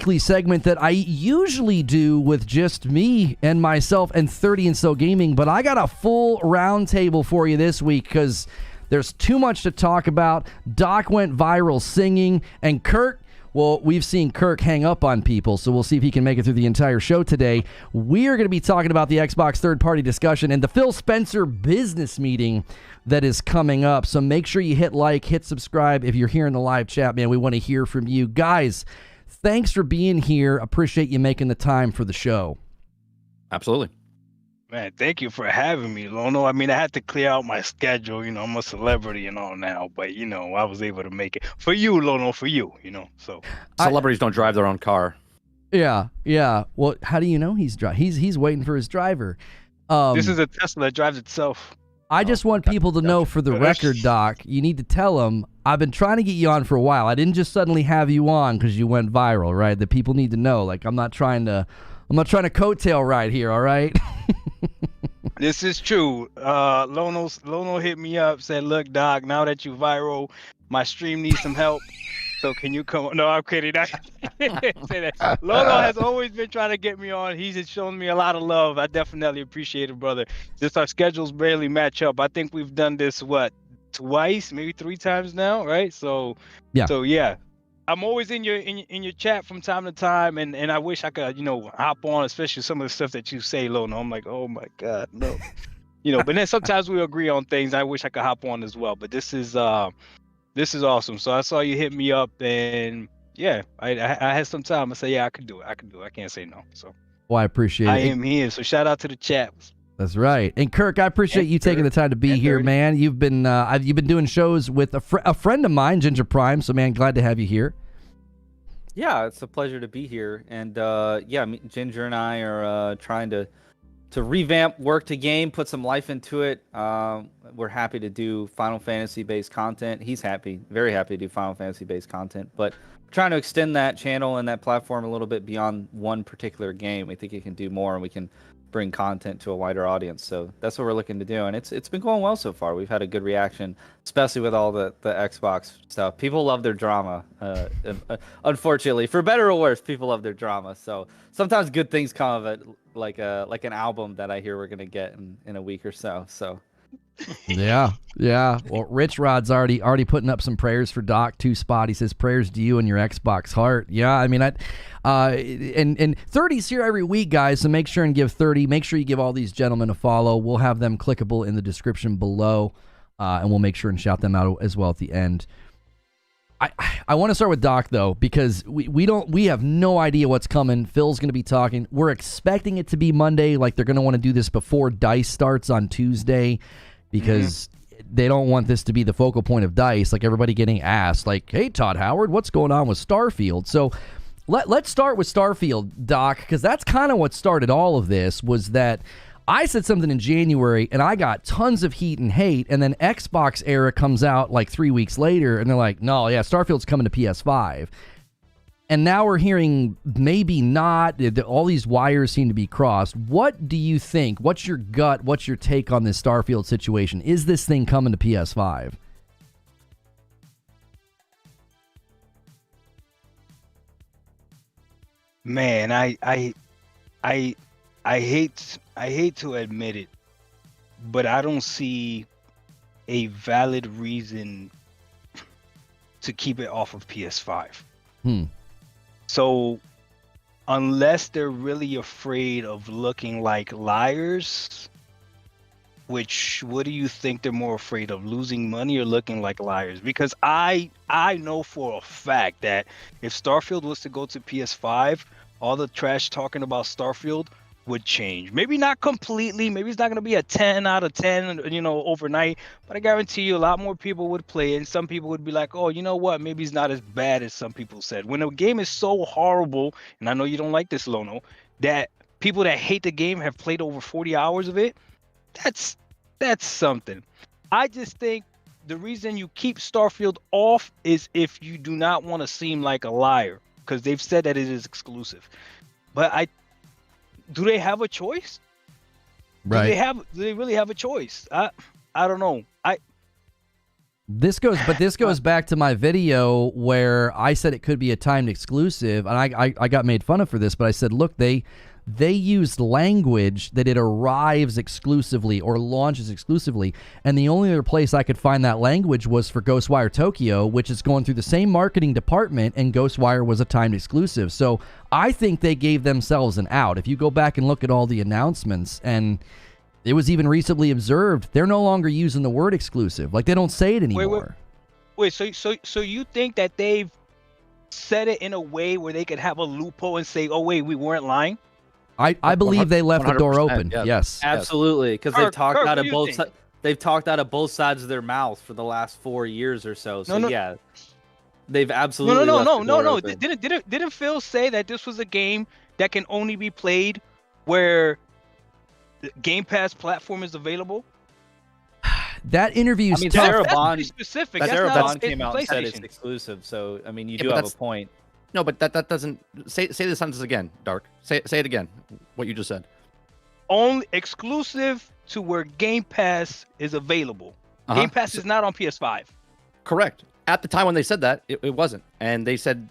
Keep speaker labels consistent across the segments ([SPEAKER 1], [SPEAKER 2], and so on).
[SPEAKER 1] weekly segment that I usually do with just me and myself and 30 and So Gaming, but I got a full roundtable for you this week because there's too much to talk about. Doc went viral singing, and Kirk, well, we've seen Kirk hang up on people, so we'll see if he can make it through the entire show today. We are going to be talking about the Xbox third-party discussion and the Phil Spencer business meeting that is coming up. So make sure you hit like, hit subscribe. If you're here in the live chat, man, we want to hear from you. Guys, thanks for being here. Appreciate you making the time for the show.
[SPEAKER 2] Absolutely.
[SPEAKER 3] Man, thank you for having me, Lono. I mean, I had to clear out my schedule. You know, I'm a celebrity and all now, but, you know, I was able to make it. For you, Lono, for you, you know, so.
[SPEAKER 2] Celebrities don't drive their own car.
[SPEAKER 1] Yeah. Well, how do you know he's waiting for his driver?
[SPEAKER 3] This is a Tesla that drives itself.
[SPEAKER 1] I just want people to know, for the record, Doc, you need to tell them, I've been trying to get you on for a while. I didn't just suddenly have you on because you went viral, right? That people need to know. Like, I'm not trying to coattail ride here, all right?
[SPEAKER 3] This is true. Lono hit me up, said, look, Doc, now that you viral, my stream needs some help. So can you come on? No, I'm kidding. Say that. Lono has always been trying to get me on. He's shown me a lot of love. I definitely appreciate it, brother. Just our schedules barely match up. I think we've done this, twice, maybe 3 times now, right? So yeah. I'm always in your chat from time to time, and I wish I could, hop on, especially some of the stuff that you say, Lono. I'm like, oh my God, no. But then sometimes we agree on things. I wish I could hop on as well. But this is awesome. So I saw you hit me up, and yeah, I had some time. I said, yeah, I can do it. I can't say no. So
[SPEAKER 1] well, I appreciate it.
[SPEAKER 3] I am here. So shout out to the chat.
[SPEAKER 1] That's right. And Kirk, I appreciate you taking the time to be here, man. You've been doing shows with a friend of mine, Ginger Prime. So, man, glad to have you here.
[SPEAKER 4] Yeah, it's a pleasure to be here. And Ginger and I are trying to revamp Work to Game, put some life into it. We're happy to do Final Fantasy based content. He's very happy to do Final Fantasy based content, but we're trying to extend that channel and that platform a little bit beyond one particular game. We think it can do more, and we can bring content to a wider audience. So that's what we're looking to do, and it's been going well so far. We've had a good reaction, especially with all the Xbox stuff. People love their drama. Unfortunately, for better or worse, people love their drama. So sometimes good things come of it, like an album that I hear we're gonna get in a week or so. So
[SPEAKER 1] yeah. Well, Rich Rod's already putting up some prayers for Doc. 2 Spot. He says prayers to you and your Xbox heart. Yeah, I mean, and 30's here every week, guys. So make sure and give 30. Make sure you give all these gentlemen a follow. We'll have them clickable in the description below, and we'll make sure and shout them out as well at the end. I want to start with Doc though, because we have no idea what's coming. Phil's going to be talking. We're expecting it to be Monday. Like, they're going to want to do this before DICE starts on Tuesday, because they don't want this to be the focal point of DICE, like everybody getting asked, like, hey, Todd Howard, what's going on with Starfield? So let's start with Starfield, Doc, because that's kind of what started all of this, was that I said something in January, and I got tons of heat and hate, and then Xbox Era comes out like 3 weeks later, and they're like, no, yeah, Starfield's coming to PS5. And now we're hearing maybe not. All these wires seem to be crossed. What do you think? What's your gut? What's your take on this Starfield situation? Is this thing coming to PS5?
[SPEAKER 3] Man, I hate to admit it, but I don't see a valid reason to keep it off of PS5. So unless they're really afraid of looking like liars, what do you think they're more afraid of, losing money or looking like liars? Because I know for a fact that if Starfield was to go to PS5, all the trash talking about Starfield would change. Maybe not completely. Maybe it's not going to be a 10 out of 10, overnight. But I guarantee you a lot more people would play it. And some people would be like, oh, you know what? Maybe it's not as bad as some people said. When a game is so horrible, and I know you don't like this, Lono, that people that hate the game have played over 40 hours of it, that's something. I just think the reason you keep Starfield off is if you do not want to seem like a liar, because they've said that it is exclusive. But do they have a choice?
[SPEAKER 1] Right.
[SPEAKER 3] Do they really have a choice? I don't know.
[SPEAKER 1] This goes back to my video where I said it could be a timed exclusive, and I got made fun of for this, but I said, look, they used language that it arrives exclusively or launches exclusively, and the only other place I could find that language was for Ghostwire Tokyo, which is going through the same marketing department, and Ghostwire was a timed exclusive. So I think they gave themselves an out. If you go back and look at all the announcements, and it was even recently observed, they're no longer using the word exclusive. Like, they don't say it anymore.
[SPEAKER 3] Wait, so you think that they've said it in a way where they could have a loophole and say, "Oh wait, we weren't lying"?
[SPEAKER 1] I believe they left the door open.
[SPEAKER 2] Yeah.
[SPEAKER 1] Yes,
[SPEAKER 4] Absolutely, because
[SPEAKER 3] Kirk,
[SPEAKER 4] they've talked
[SPEAKER 3] Kirk,
[SPEAKER 4] out
[SPEAKER 3] what
[SPEAKER 4] of
[SPEAKER 3] do you
[SPEAKER 4] both.
[SPEAKER 3] think?
[SPEAKER 4] They've talked out of both sides of their mouth for the last 4 years or so. So
[SPEAKER 3] No.
[SPEAKER 4] yeah, they've absolutely
[SPEAKER 3] No.
[SPEAKER 4] left the door open.
[SPEAKER 3] Didn't Phil say that this was a game that can only be played where the Game Pass platform is available?
[SPEAKER 1] that interview's
[SPEAKER 4] I mean,
[SPEAKER 1] tough.
[SPEAKER 4] Sarah
[SPEAKER 3] That's
[SPEAKER 4] Bond-
[SPEAKER 3] pretty specific. That's
[SPEAKER 4] Sarah
[SPEAKER 3] not
[SPEAKER 4] Bond
[SPEAKER 3] a
[SPEAKER 4] came out and said it's
[SPEAKER 3] PlayStation.
[SPEAKER 4] exclusive. So I mean, you
[SPEAKER 2] Yeah,
[SPEAKER 4] do
[SPEAKER 2] but
[SPEAKER 4] have a
[SPEAKER 2] that's-
[SPEAKER 4] point.
[SPEAKER 2] No, but that doesn't say the sentence again, Dark. Say it again. What you just said.
[SPEAKER 3] Only exclusive to where Game Pass is available.
[SPEAKER 2] Uh-huh.
[SPEAKER 3] Game Pass is not on PS5.
[SPEAKER 2] Correct. At the time when they said that, it wasn't, and they said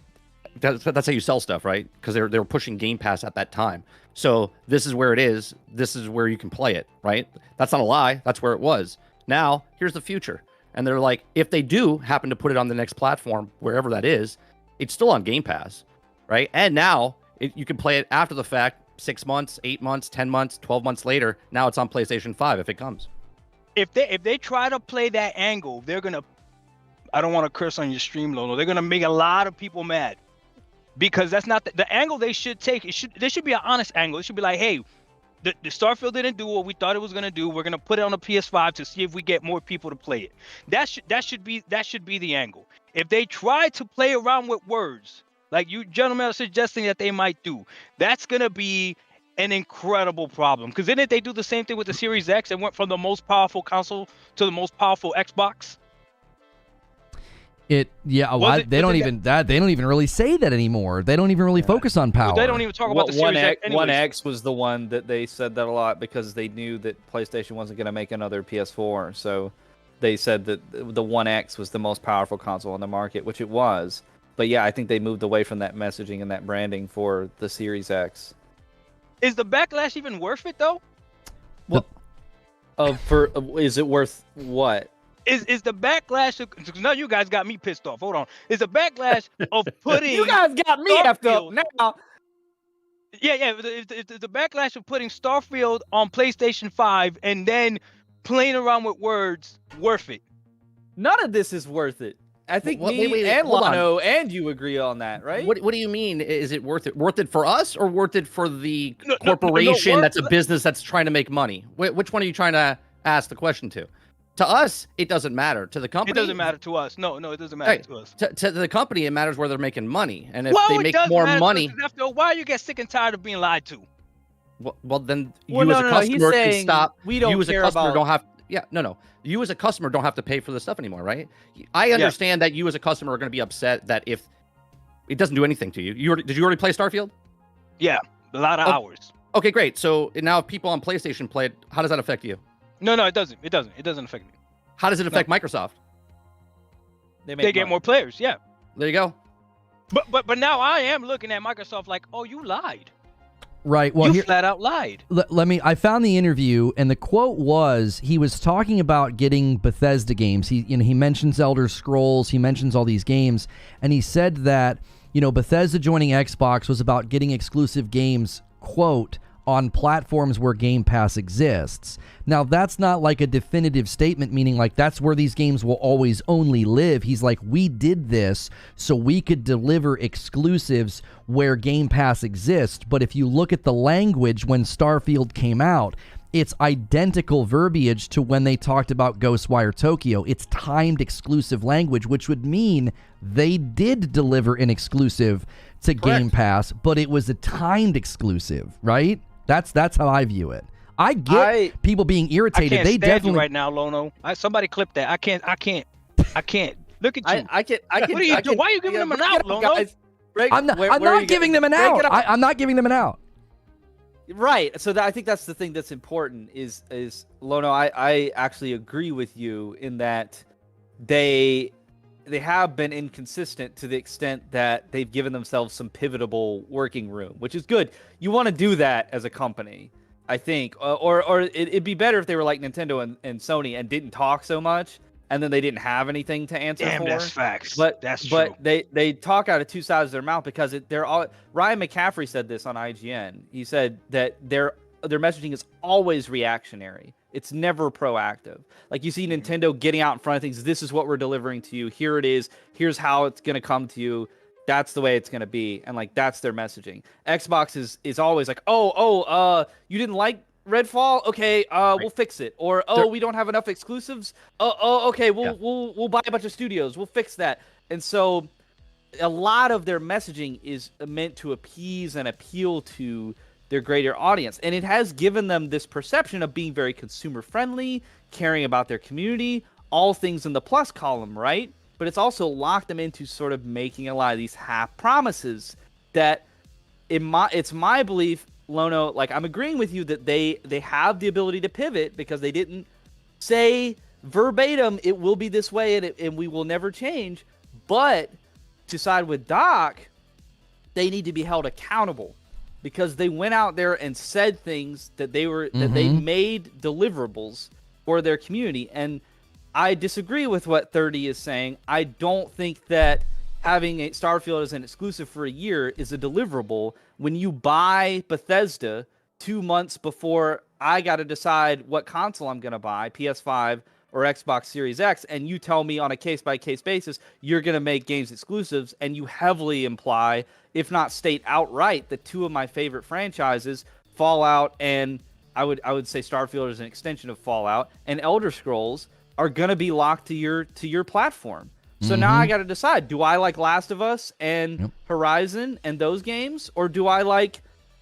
[SPEAKER 2] that's how you sell stuff, right? Because they were pushing Game Pass at that time. So this is where it is. This is where you can play it, right? That's not a lie. That's where it was. Now here's the future, and they're like, if they do happen to put it on the next platform, wherever that is, it's still on Game Pass, right? And now you can play it after the fact, 6 months, 8 months, 10 months, 12 months later. Now it's on PlayStation 5 if it comes.
[SPEAKER 3] If they try to play that angle, they're gonna. I don't want to curse on your stream, Lono. They're gonna make a lot of people mad because that's not the angle they should take. There should be an honest angle. It should be like, hey, the Starfield didn't do what we thought it was gonna do. We're gonna put it on the PS5 to see if we get more people to play it. That should be the angle. If they try to play around with words, like you gentlemen are suggesting that they might do, that's gonna be an incredible problem. Because didn't they do the same thing with the Series X and went from the most powerful console to the most powerful Xbox?
[SPEAKER 1] They don't even really say that anymore. They don't even really focus on power.
[SPEAKER 3] They don't even talk about the Series X.
[SPEAKER 4] One X was the one that they said that a lot because they knew that PlayStation wasn't going to make another PS4. So they said that the One X was the most powerful console on the market, which it was. But yeah, I think they moved away from that messaging and that branding for the Series X.
[SPEAKER 3] Is the backlash even worth it though?
[SPEAKER 4] Is it worth what?
[SPEAKER 3] Is the backlash? Because now you guys got me pissed off. Hold on. Is the backlash of putting
[SPEAKER 4] You guys got me effed up now.
[SPEAKER 3] Yeah. Is the backlash of putting Starfield on PlayStation 5 and then playing around with words worth it?
[SPEAKER 4] None of this is worth it. I think
[SPEAKER 2] wait,
[SPEAKER 4] and
[SPEAKER 2] hold on.
[SPEAKER 4] Lono and you agree on that, right?
[SPEAKER 2] What do you mean? Is it worth it? Worth it for us or worth it for the corporation that's a business that's trying to make money? Which one are you trying to ask the question to? To us, it doesn't matter. To the company,
[SPEAKER 3] It doesn't matter to us. No, it doesn't matter to us.
[SPEAKER 2] To the company, it matters where they're making money, and if
[SPEAKER 3] Well,
[SPEAKER 2] they
[SPEAKER 3] it
[SPEAKER 2] make
[SPEAKER 3] does
[SPEAKER 2] more
[SPEAKER 3] matter to us,
[SPEAKER 2] money,
[SPEAKER 3] 'cause after a while, you get sick and tired of being lied to.
[SPEAKER 2] well then you
[SPEAKER 4] Well,
[SPEAKER 2] as a
[SPEAKER 4] no, he's
[SPEAKER 2] customer can
[SPEAKER 4] saying
[SPEAKER 2] stop.
[SPEAKER 4] we don't
[SPEAKER 2] you as a
[SPEAKER 4] care
[SPEAKER 2] customer
[SPEAKER 4] about-
[SPEAKER 2] don't have. Yeah, no. You as a customer don't have to pay for the stuff anymore, right? I understand that you as a customer are going to be upset that if it doesn't do anything to you. Did you already play Starfield?
[SPEAKER 3] Yeah, a lot of hours.
[SPEAKER 2] Okay, great. So now if people on PlayStation play it, how does that affect you?
[SPEAKER 3] No, it doesn't. It doesn't affect me.
[SPEAKER 2] How does it affect Microsoft?
[SPEAKER 3] They get more players. Yeah.
[SPEAKER 2] There you go.
[SPEAKER 3] But now I am looking at Microsoft like, oh, you lied.
[SPEAKER 1] Right. Well,
[SPEAKER 3] you flat out lied.
[SPEAKER 1] I found the interview, and the quote was, he was talking about getting Bethesda games. He mentions Elder Scrolls, he mentions all these games, and he said that, Bethesda joining Xbox was about getting exclusive games, quote, on platforms where Game Pass exists. Now, that's not like a definitive statement, meaning like that's where these games will always only live. He's like, we did this so we could deliver exclusives where Game Pass exists. But if you look at the language when Starfield came out, it's identical verbiage to when they talked about Ghostwire Tokyo. It's timed exclusive language, which would mean they did deliver an exclusive to Game Pass, but it was a timed exclusive, right? That's how I view it. I get people being irritated.
[SPEAKER 3] I can't stand you right now, Lono. Somebody clip that. I can't. Look at you.
[SPEAKER 4] I can.
[SPEAKER 3] What are you doing? Why are you giving them an out, Lono?
[SPEAKER 1] I'm not giving them an out. I'm not giving them an out.
[SPEAKER 4] Right. So I think that's the thing that's important is Lono. I actually agree with you in that they have been inconsistent to the extent that they've given themselves some pivotal working room, which is good. You want to do that as a company, I think, or it'd be better if they were like Nintendo and Sony and didn't talk so much, and then they didn't have anything to answer for.
[SPEAKER 3] That's facts.
[SPEAKER 4] But
[SPEAKER 3] that's true.
[SPEAKER 4] They talk out of two sides of their mouth because they're all. Ryan McCaffrey said this on IGN. He said that their messaging is always reactionary. It's never proactive. Like you see Nintendo getting out in front of things. This is what we're delivering to you. Here it is. Here's how it's going to come to you. That's the way it's going to be. And like, that's their messaging. Xbox is always like, you didn't like Redfall? Okay, we'll fix it. Or, we don't have enough exclusives. Okay, we'll buy a bunch of studios. We'll fix that. And so a lot of their messaging is meant to appease and appeal to their greater audience. And it has given them this perception of being very consumer friendly, caring about their community, all things in the plus column, right? But it's also locked them into sort of making a lot of these half promises that it's my belief, Lono, like I'm agreeing with you that they have the ability to pivot because they didn't say verbatim it will be this way and we will never change. But to side with Doc, they need to be held accountable, because they went out there and said things that that they made deliverables for their community. And I disagree with what 30 is saying. I don't think that having a Starfield as an exclusive for a year is a deliverable when you buy Bethesda 2 months before I got to decide what console I'm going to buy, PS5 or Xbox Series X, and you tell me on a case-by-case basis you're going to make games exclusives, and you heavily imply, if not state outright, that two of my favorite franchises, Fallout and I would say Starfield is an extension of Fallout, and Elder Scrolls are going to be locked to your platform. So now I got to decide, do I like Last of Us and Horizon and those games, or do I like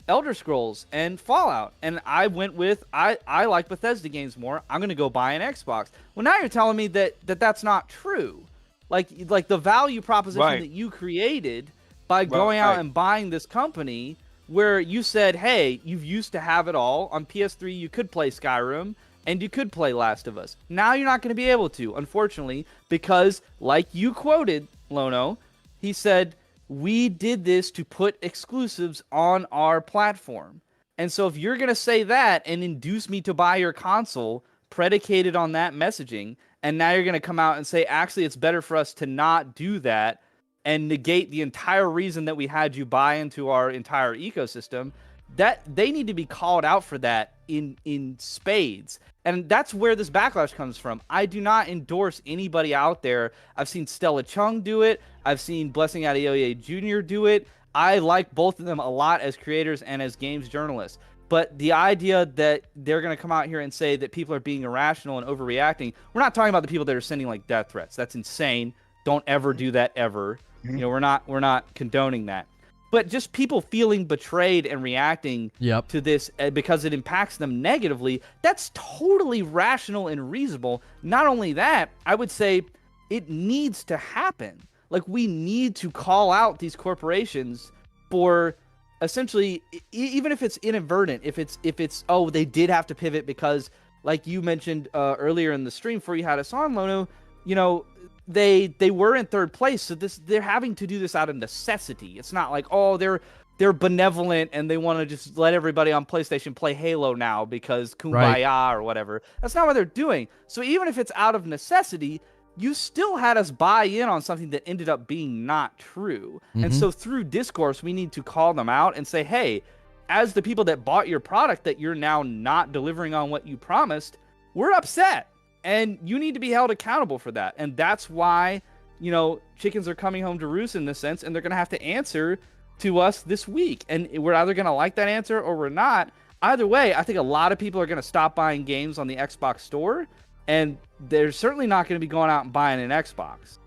[SPEAKER 4] Elder Scrolls and Fallout? And I went with, I like Bethesda games more. I'm going to go buy an Xbox. Well, now you're telling me that's not true. Like the value proposition that you created by going out and buying this company, where you said, hey, you used to have it all. On PS3, you could play Skyrim and you could play Last of Us. Now you're not going to be able to, unfortunately, because like you quoted, Lono, he said, we did this to put exclusives on our platform. And so if you're going to say that and induce me to buy your console predicated on that messaging, and now you're going to come out and say, actually, it's better for us to not do that and negate the entire reason that we had you buy into our entire ecosystem, that they need to be called out for that in spades. And that's where this backlash comes from. I do not endorse anybody out there. I've seen Stella Chung do it. I've seen Blessing Adeoye Jr. do it. I like both of them a lot as creators and as games journalists. But the idea that they're going to come out here and say that people are being irrational and overreacting, we're not talking about the people that are sending like death threats. That's insane. Don't ever do that ever. You know, we're not condoning that. But just people feeling betrayed and reacting to this because it impacts them negatively, that's totally rational and reasonable. Not only that, I would say it needs to happen. Like, we need to call out these corporations for essentially, even if it's inadvertent, if it's oh, they did have to pivot because, like you mentioned earlier in the stream before you had us on, Lono, you know, they were in third place, so they're having to do this out of necessity. It's not like, oh, they're benevolent and they want to just let everybody on PlayStation play Halo now because kumbaya or whatever. That's not what they're doing. So even if it's out of necessity, you still had us buy in on something that ended up being not true. And so through discourse, we need to call them out and say, hey, as the people that bought your product that you're now not delivering on what you promised, we're upset. And you need to be held accountable for that. And that's why, you know, chickens are coming home to roost in this sense, and they're going to have to answer to us this week. And we're either going to like that answer or we're not. Either way, I think a lot of people are going to stop buying games on the Xbox store, and they're certainly not going to be going out and buying an Xbox.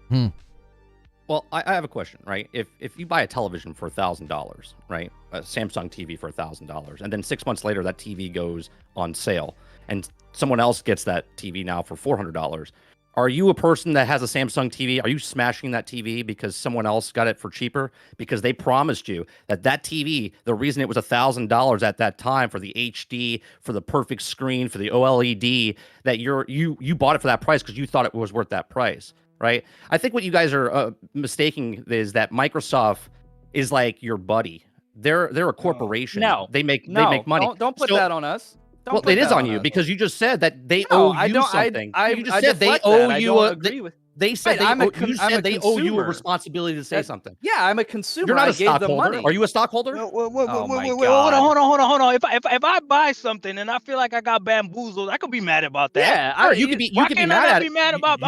[SPEAKER 2] Well, I have a question, right? If you buy a television for $1,000, right, a Samsung TV for $1,000, and then 6 months later that TV goes on sale, and someone else gets that TV now for $400, Are you a person that has a Samsung TV? Are you smashing that TV because someone else got it for cheaper? Because they promised you that TV, the reason it was $1,000 at that time for the HD, for the perfect screen, for the OLED, that you bought it for that price because you thought it was worth that price, right? I think what you guys are mistaking is that Microsoft is like your buddy. They're a corporation.
[SPEAKER 4] No,
[SPEAKER 2] they make money.
[SPEAKER 4] Don't put that on us.
[SPEAKER 2] Well, it is on you because you just said that they owe you something. You just said they owe you. They said they owe you a responsibility to say something.
[SPEAKER 4] Yeah, I'm a consumer.
[SPEAKER 2] You're not
[SPEAKER 4] a
[SPEAKER 2] a stockholder. Are you a stockholder?
[SPEAKER 3] Hold on. If I buy something and I feel like I got bamboozled, I could be mad about that.
[SPEAKER 2] Yeah, you could be mad at it.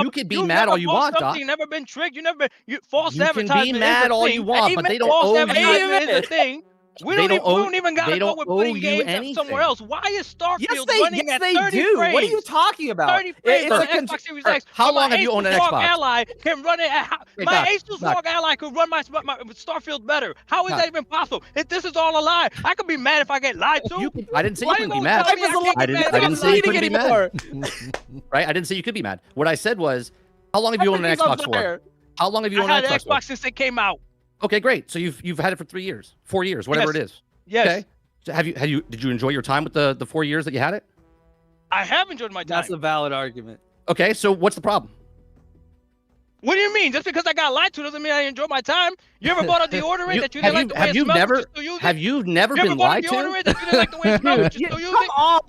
[SPEAKER 2] You could be mad all you want, Doc.
[SPEAKER 3] You've never been tricked. You never been false
[SPEAKER 2] advertisement.
[SPEAKER 3] advertisement.
[SPEAKER 2] You can be mad all you want, but they don't owe you.
[SPEAKER 3] Is a thing. We don't even gotta go with putting games somewhere else. Why is Starfield running at 30 frames?
[SPEAKER 4] What are you talking about?
[SPEAKER 3] 30 frames on Xbox Series X.
[SPEAKER 2] How long have you owned an Xbox?
[SPEAKER 3] Ally can run it. My Asus ROG Ally could run my Starfield better. How is that even possible? If this is all a lie, I could be mad if I get lied to.
[SPEAKER 2] I didn't say you couldn't be mad. I didn't say you couldn't be mad. Right? I didn't say you could be mad. What I said was, how long have you owned an Xbox for? How long have you owned an Xbox for?
[SPEAKER 3] I had an Xbox since it came out.
[SPEAKER 2] Okay, great. So you've had it for 3 years, 4 years, whatever it is.
[SPEAKER 3] Yes.
[SPEAKER 2] Okay. So did you enjoy your time with the 4 years that you had it?
[SPEAKER 3] I have enjoyed my time.
[SPEAKER 4] That's a valid argument.
[SPEAKER 2] Okay, so what's the problem?
[SPEAKER 3] What do you mean? Just because I got lied to doesn't mean I enjoy my time. You ever bought a deodorant that you didn't like the way it smelled?
[SPEAKER 2] Have you never been lied to?
[SPEAKER 3] You ever bought a deodorant that you didn't like the way it smelled? You still use it?
[SPEAKER 4] Come on.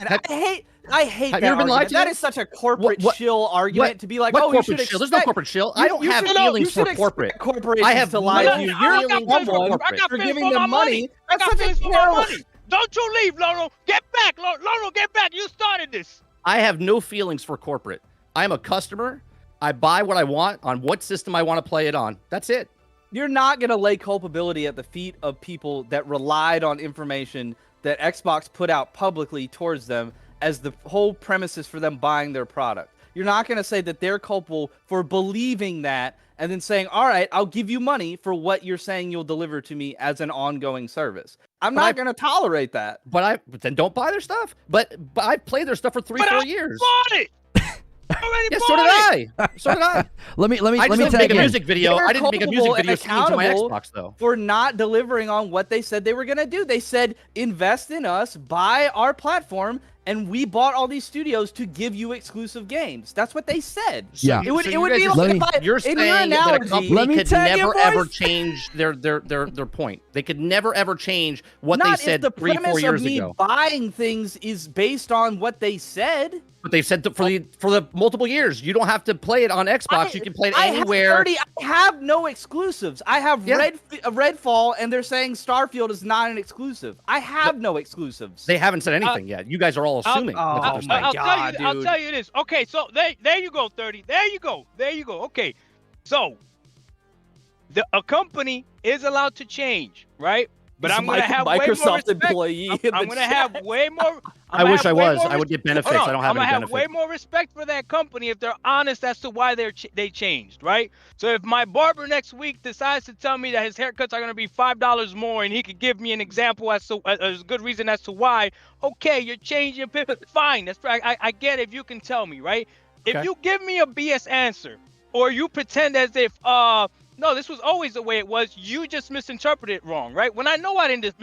[SPEAKER 4] I hate that argument. That is such a corporate shill argument to be like, oh, you should expect.
[SPEAKER 2] There's no corporate shill. I don't have feelings for corporate.
[SPEAKER 4] I have to lie to you. You're giving them money. That's such a terrible.
[SPEAKER 3] Don't you leave, Lono. Get back, Lono. Get back. You started this.
[SPEAKER 2] I have no feelings for corporate. I'm a customer. I buy what I want on what system I want to play it on. That's it.
[SPEAKER 4] You're not going to lay culpability at the feet of people that relied on information that Xbox put out publicly towards them as the whole premises for them buying their product. You're not going to say that they're culpable for believing that and then saying, all right, I'll give you money for what you're saying you'll deliver to me as an ongoing service. I'm not going to tolerate that.
[SPEAKER 2] But then don't buy their stuff. But I played their stuff for 4 years.
[SPEAKER 3] Bought it.
[SPEAKER 2] So did I.
[SPEAKER 1] Let me
[SPEAKER 2] I didn't make a music video.
[SPEAKER 4] I
[SPEAKER 2] didn't make a music video to my Xbox though.
[SPEAKER 4] For not delivering on what they said they were going to do. They said invest in us, buy our platform, and we bought all these studios to give you exclusive games. That's what they said.
[SPEAKER 1] Yeah.
[SPEAKER 4] It would be like
[SPEAKER 2] you're saying that a company could never ever change their point. They could never ever change what they said 3-4 years ago.
[SPEAKER 4] Buying things is based on what they said.
[SPEAKER 2] But they said for the multiple years, you don't have to play it on Xbox. You can play it anywhere.
[SPEAKER 4] I have no exclusives. I have Redfall, and they're saying Starfield is not an exclusive. I have no exclusives.
[SPEAKER 2] They haven't said anything yet. You guys are all assuming.
[SPEAKER 4] Oh my God, dude.
[SPEAKER 3] I'll tell you this. Okay, so there you go, 30. There you go. Okay, so a company is allowed to change, right? But I'm going to have
[SPEAKER 4] Microsoft employee.
[SPEAKER 3] I'm going to have way more.
[SPEAKER 2] I wish I was. I would get benefits. I don't have any benefits.
[SPEAKER 3] I'm going to have way more respect for that company if they're honest as to why they changed, right? So if my barber next week decides to tell me that his haircuts are going to be $5 more and he could give me an example as to a good reason as to why, okay, you're changing. Fine. That's right. I get it if you can tell me, right? Okay. If you give me a BS answer or you pretend as if, no, this was always the way it was. You just misinterpreted it wrong, right? When I know I didn't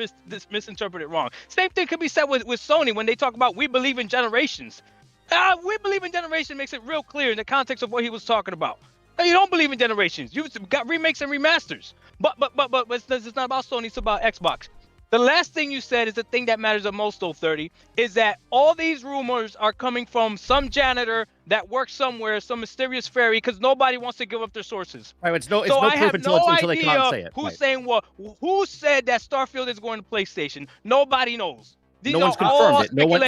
[SPEAKER 3] misinterpret it wrong. Same thing could be said with Sony when they talk about we believe in generations. We believe in generations makes it real clear in the context of what he was talking about. Now, you don't believe in generations. You've got remakes and remasters. But it's not about Sony. It's about Xbox. The last thing you said is the thing that matters the most, though, 30, is that all these rumors are coming from some janitor that works somewhere, some mysterious fairy, because nobody wants to give up their sources.
[SPEAKER 2] Right, it's no proof until they can't say it.
[SPEAKER 3] Who's saying what? Who said that Starfield is going to PlayStation? Nobody knows.
[SPEAKER 2] No one's confirmed it. No one's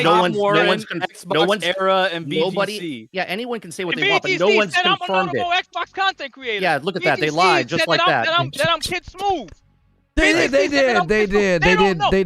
[SPEAKER 4] Xbox era and BGC.
[SPEAKER 2] Nobody. Yeah, anyone can say what they want, but no one's confirmed it.
[SPEAKER 3] I'm a notable Xbox content creator.
[SPEAKER 2] Yeah, look at that. They lied just like that.
[SPEAKER 3] That I'm Kid Smooth.
[SPEAKER 1] They did.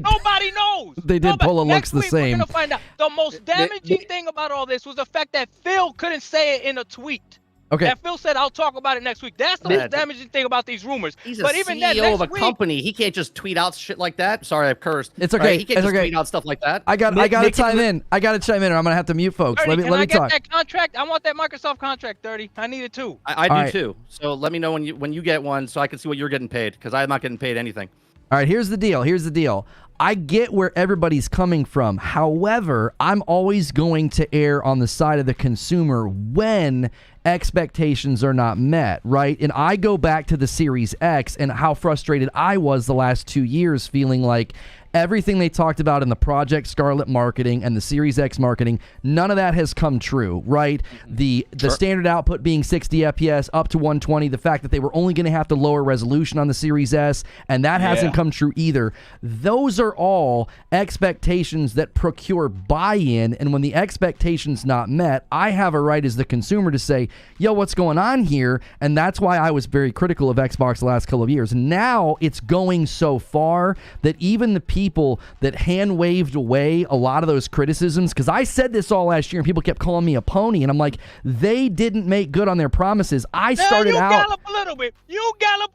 [SPEAKER 3] Nobody knows.
[SPEAKER 1] They did. Pola looks the same.
[SPEAKER 3] We're gonna find out. The most damaging thing about all this was the fact that Phil couldn't say it in a tweet.
[SPEAKER 1] Okay.
[SPEAKER 5] And Phil said, I'll talk about it next week. That's the most damaging thing about these rumors.
[SPEAKER 2] He's
[SPEAKER 5] but
[SPEAKER 2] a
[SPEAKER 5] even
[SPEAKER 2] CEO of a
[SPEAKER 5] week,
[SPEAKER 2] company. He can't just tweet out shit like that. Sorry, I've cursed.
[SPEAKER 1] It's okay.
[SPEAKER 2] Right? He can't
[SPEAKER 1] it's
[SPEAKER 2] just
[SPEAKER 1] okay.
[SPEAKER 2] tweet out stuff like that.
[SPEAKER 1] I got to chime in. I got to chime in, or I'm gonna have to mute folks.
[SPEAKER 5] Dirty,
[SPEAKER 1] let me
[SPEAKER 5] get
[SPEAKER 1] talk.
[SPEAKER 5] that contract? I want that Microsoft contract, Dirty. I need it too.
[SPEAKER 2] I do too. So let me know when you get one, so I can see what you're getting paid, because I'm not getting paid anything.
[SPEAKER 1] All right, here's the deal. I get where everybody's coming from. However, I'm always going to err on the side of the consumer when expectations are not met, right? And I go back to the Series X and how frustrated I was the last 2 years, feeling like everything they talked about in the Project Scarlet marketing and the Series X marketing, none of that has come true, right? The standard output being 60 FPS up to 120, the fact that they were only going to have to lower resolution on the Series S, and that hasn't come true either. Those are all expectations that procure buy-in, and when the expectation's not met, I have a right as the consumer to say, yo, what's going on here? And that's why I was very critical of Xbox the last couple of years. Now it's going so far that even the people that hand-waved away a lot of those criticisms, because I said this all last year and people kept calling me a pony, and I'm like, they didn't make good on their promises. I started out...
[SPEAKER 5] You gallop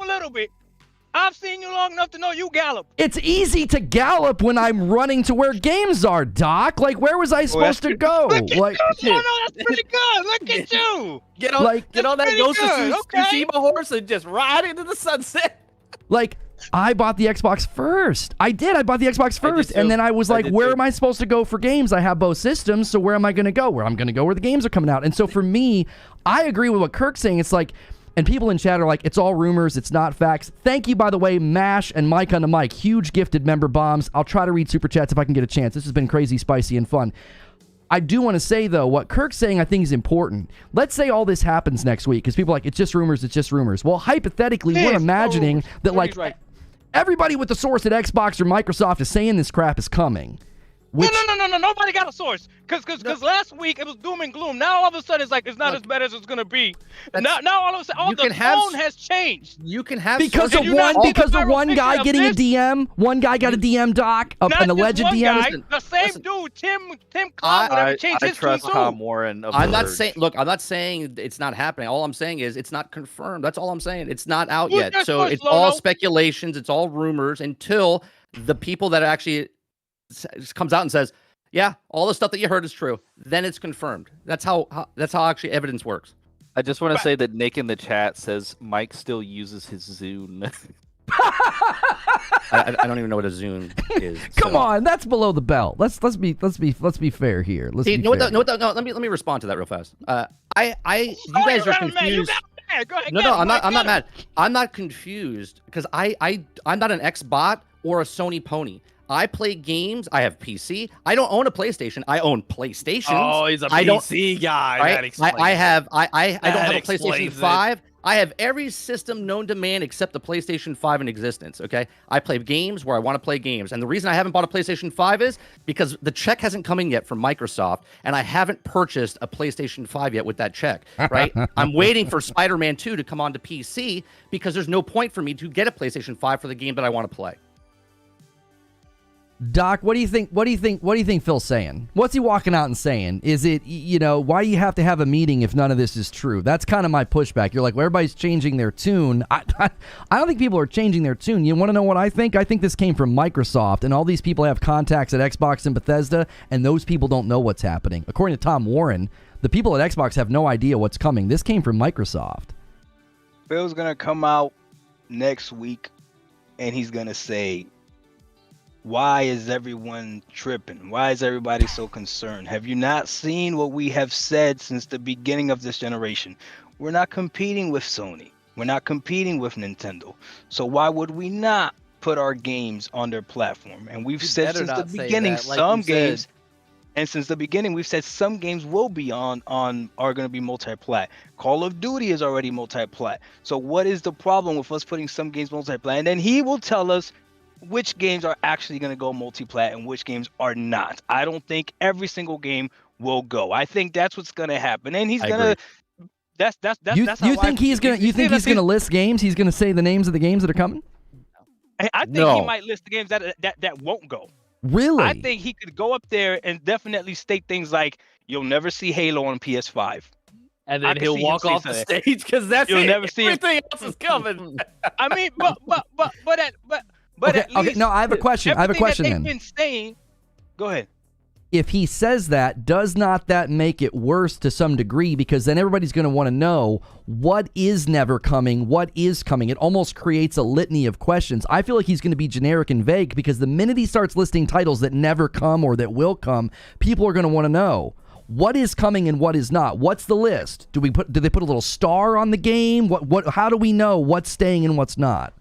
[SPEAKER 5] a little bit. I've seen you long enough to know you gallop.
[SPEAKER 1] It's easy to gallop when I'm running to where games are, Doc. Like, where was I supposed to go? Like,
[SPEAKER 5] no, that's pretty good. Look at you.
[SPEAKER 4] Get on that Ghost of Tsushima horse and just ride into the sunset.
[SPEAKER 1] Like, I bought the Xbox first. I bought the Xbox first. And then I was like, where am I supposed to go for games? I have both systems, so where am I going to go? I'm going to go where the games are coming out. And so for me, I agree with what Kirk's saying. It's like, and people in chat are like, it's all rumors, it's not facts. Thank you, by the way, Mash and Mike on the mic. Huge gifted member bombs. I'll try to read super chats if I can get a chance. This has been crazy, spicy, and fun. I do want to say, though, what Kirk's saying I think is important. Let's say all this happens next week, because people are like, it's just rumors, it's just rumors. Well, hypothetically, we're imagining that, like, everybody with the source at Xbox or Microsoft is saying this crap is coming.
[SPEAKER 5] No, nobody got a source. Because last week it was doom and gloom. Now all of a sudden it's like it's not as bad as it's gonna be. Now all of a sudden the tone has changed.
[SPEAKER 2] You can have
[SPEAKER 1] because of one guy getting a DM. One guy got a DM, Doc, an alleged DM.
[SPEAKER 5] The same dude, Tim Cloud, whatever, changed his tune too.
[SPEAKER 4] Tom Warren.
[SPEAKER 2] I'm not saying it's not happening. All I'm saying is it's not confirmed. That's all I'm saying. It's not out yet. So it's all speculations. It's all rumors until the people that actually comes out and says, yeah, all the stuff that you heard is true. Then it's confirmed. That's how actually evidence works.
[SPEAKER 4] I just want to say that Nick in the chat says Mike still uses his Zune.
[SPEAKER 2] I don't even know what a Zune is.
[SPEAKER 1] Come on, that's below the belt. Let's be fair here. Let
[SPEAKER 2] me respond to that real fast. You guys are confused. I'm not mad. I'm not confused because I'm not an X bot or a Sony pony. I play games. I have PC. I don't own a PlayStation. I own PlayStations.
[SPEAKER 4] Oh, he's a PC guy.
[SPEAKER 2] Right? I don't have a PlayStation 5. I have every system known to man except the PlayStation 5 in existence, okay? I play games where I want to play games. And the reason I haven't bought a PlayStation 5 is because the check hasn't come in yet from Microsoft, and I haven't purchased a PlayStation 5 yet with that check, right? I'm waiting for Spider-Man 2 to come onto PC because there's no point for me to get a PlayStation 5 for the game that I want to play.
[SPEAKER 1] Doc, what do you think Phil's saying? What's he walking out and saying? Is it, why do you have to have a meeting if none of this is true? That's kind of my pushback. You're like, well, everybody's changing their tune. I don't think people are changing their tune. You want to know what I think? I think this came from Microsoft, and all these people have contacts at Xbox and Bethesda, and those people don't know what's happening. According to Tom Warren, the people at Xbox have no idea what's coming. This came from Microsoft.
[SPEAKER 3] Phil's going to come out next week, and he's going to say, why is everyone tripping? Why is everybody so concerned? Have you not seen what we have said since the beginning of this generation? We're not competing with Sony. We're not competing with Nintendo. So why would we not put our games on their platform? And we've said since the beginning, some games, and since the beginning, we've said some games will be are going to be multi-plat. Call of Duty is already multi-plat. So what is the problem with us putting some games multi-plat? And then he will tell us which games are actually going to go multi-plat and which games are not. I don't think every single game will go. I think that's what's going to happen, and he's going to. That's
[SPEAKER 1] you think he's going to list games? He's going to say the names of the games that are coming?
[SPEAKER 5] I think he might list the games that won't go.
[SPEAKER 1] Really?
[SPEAKER 5] I think he could go up there and definitely state things like, "You'll never see Halo on PS5. And
[SPEAKER 4] then he'll walk off the stage because that's
[SPEAKER 5] You'll
[SPEAKER 4] it.
[SPEAKER 5] never see
[SPEAKER 4] Everything else is coming.
[SPEAKER 5] I mean, but
[SPEAKER 1] Okay,
[SPEAKER 5] at least
[SPEAKER 1] no, I have a question. I have a question
[SPEAKER 5] that
[SPEAKER 1] then.
[SPEAKER 5] they've been saying. Go ahead.
[SPEAKER 1] If he says that, does not that make it worse to some degree? Because then everybody's going to want to know what is never coming, what is coming. It almost creates a litany of questions. I feel like he's going to be generic and vague because the minute he starts listing titles that never come or that will come, people are going to want to know what is coming and what is not. What's the list? Do they put a little star on the game? How do we know what's staying and what's not?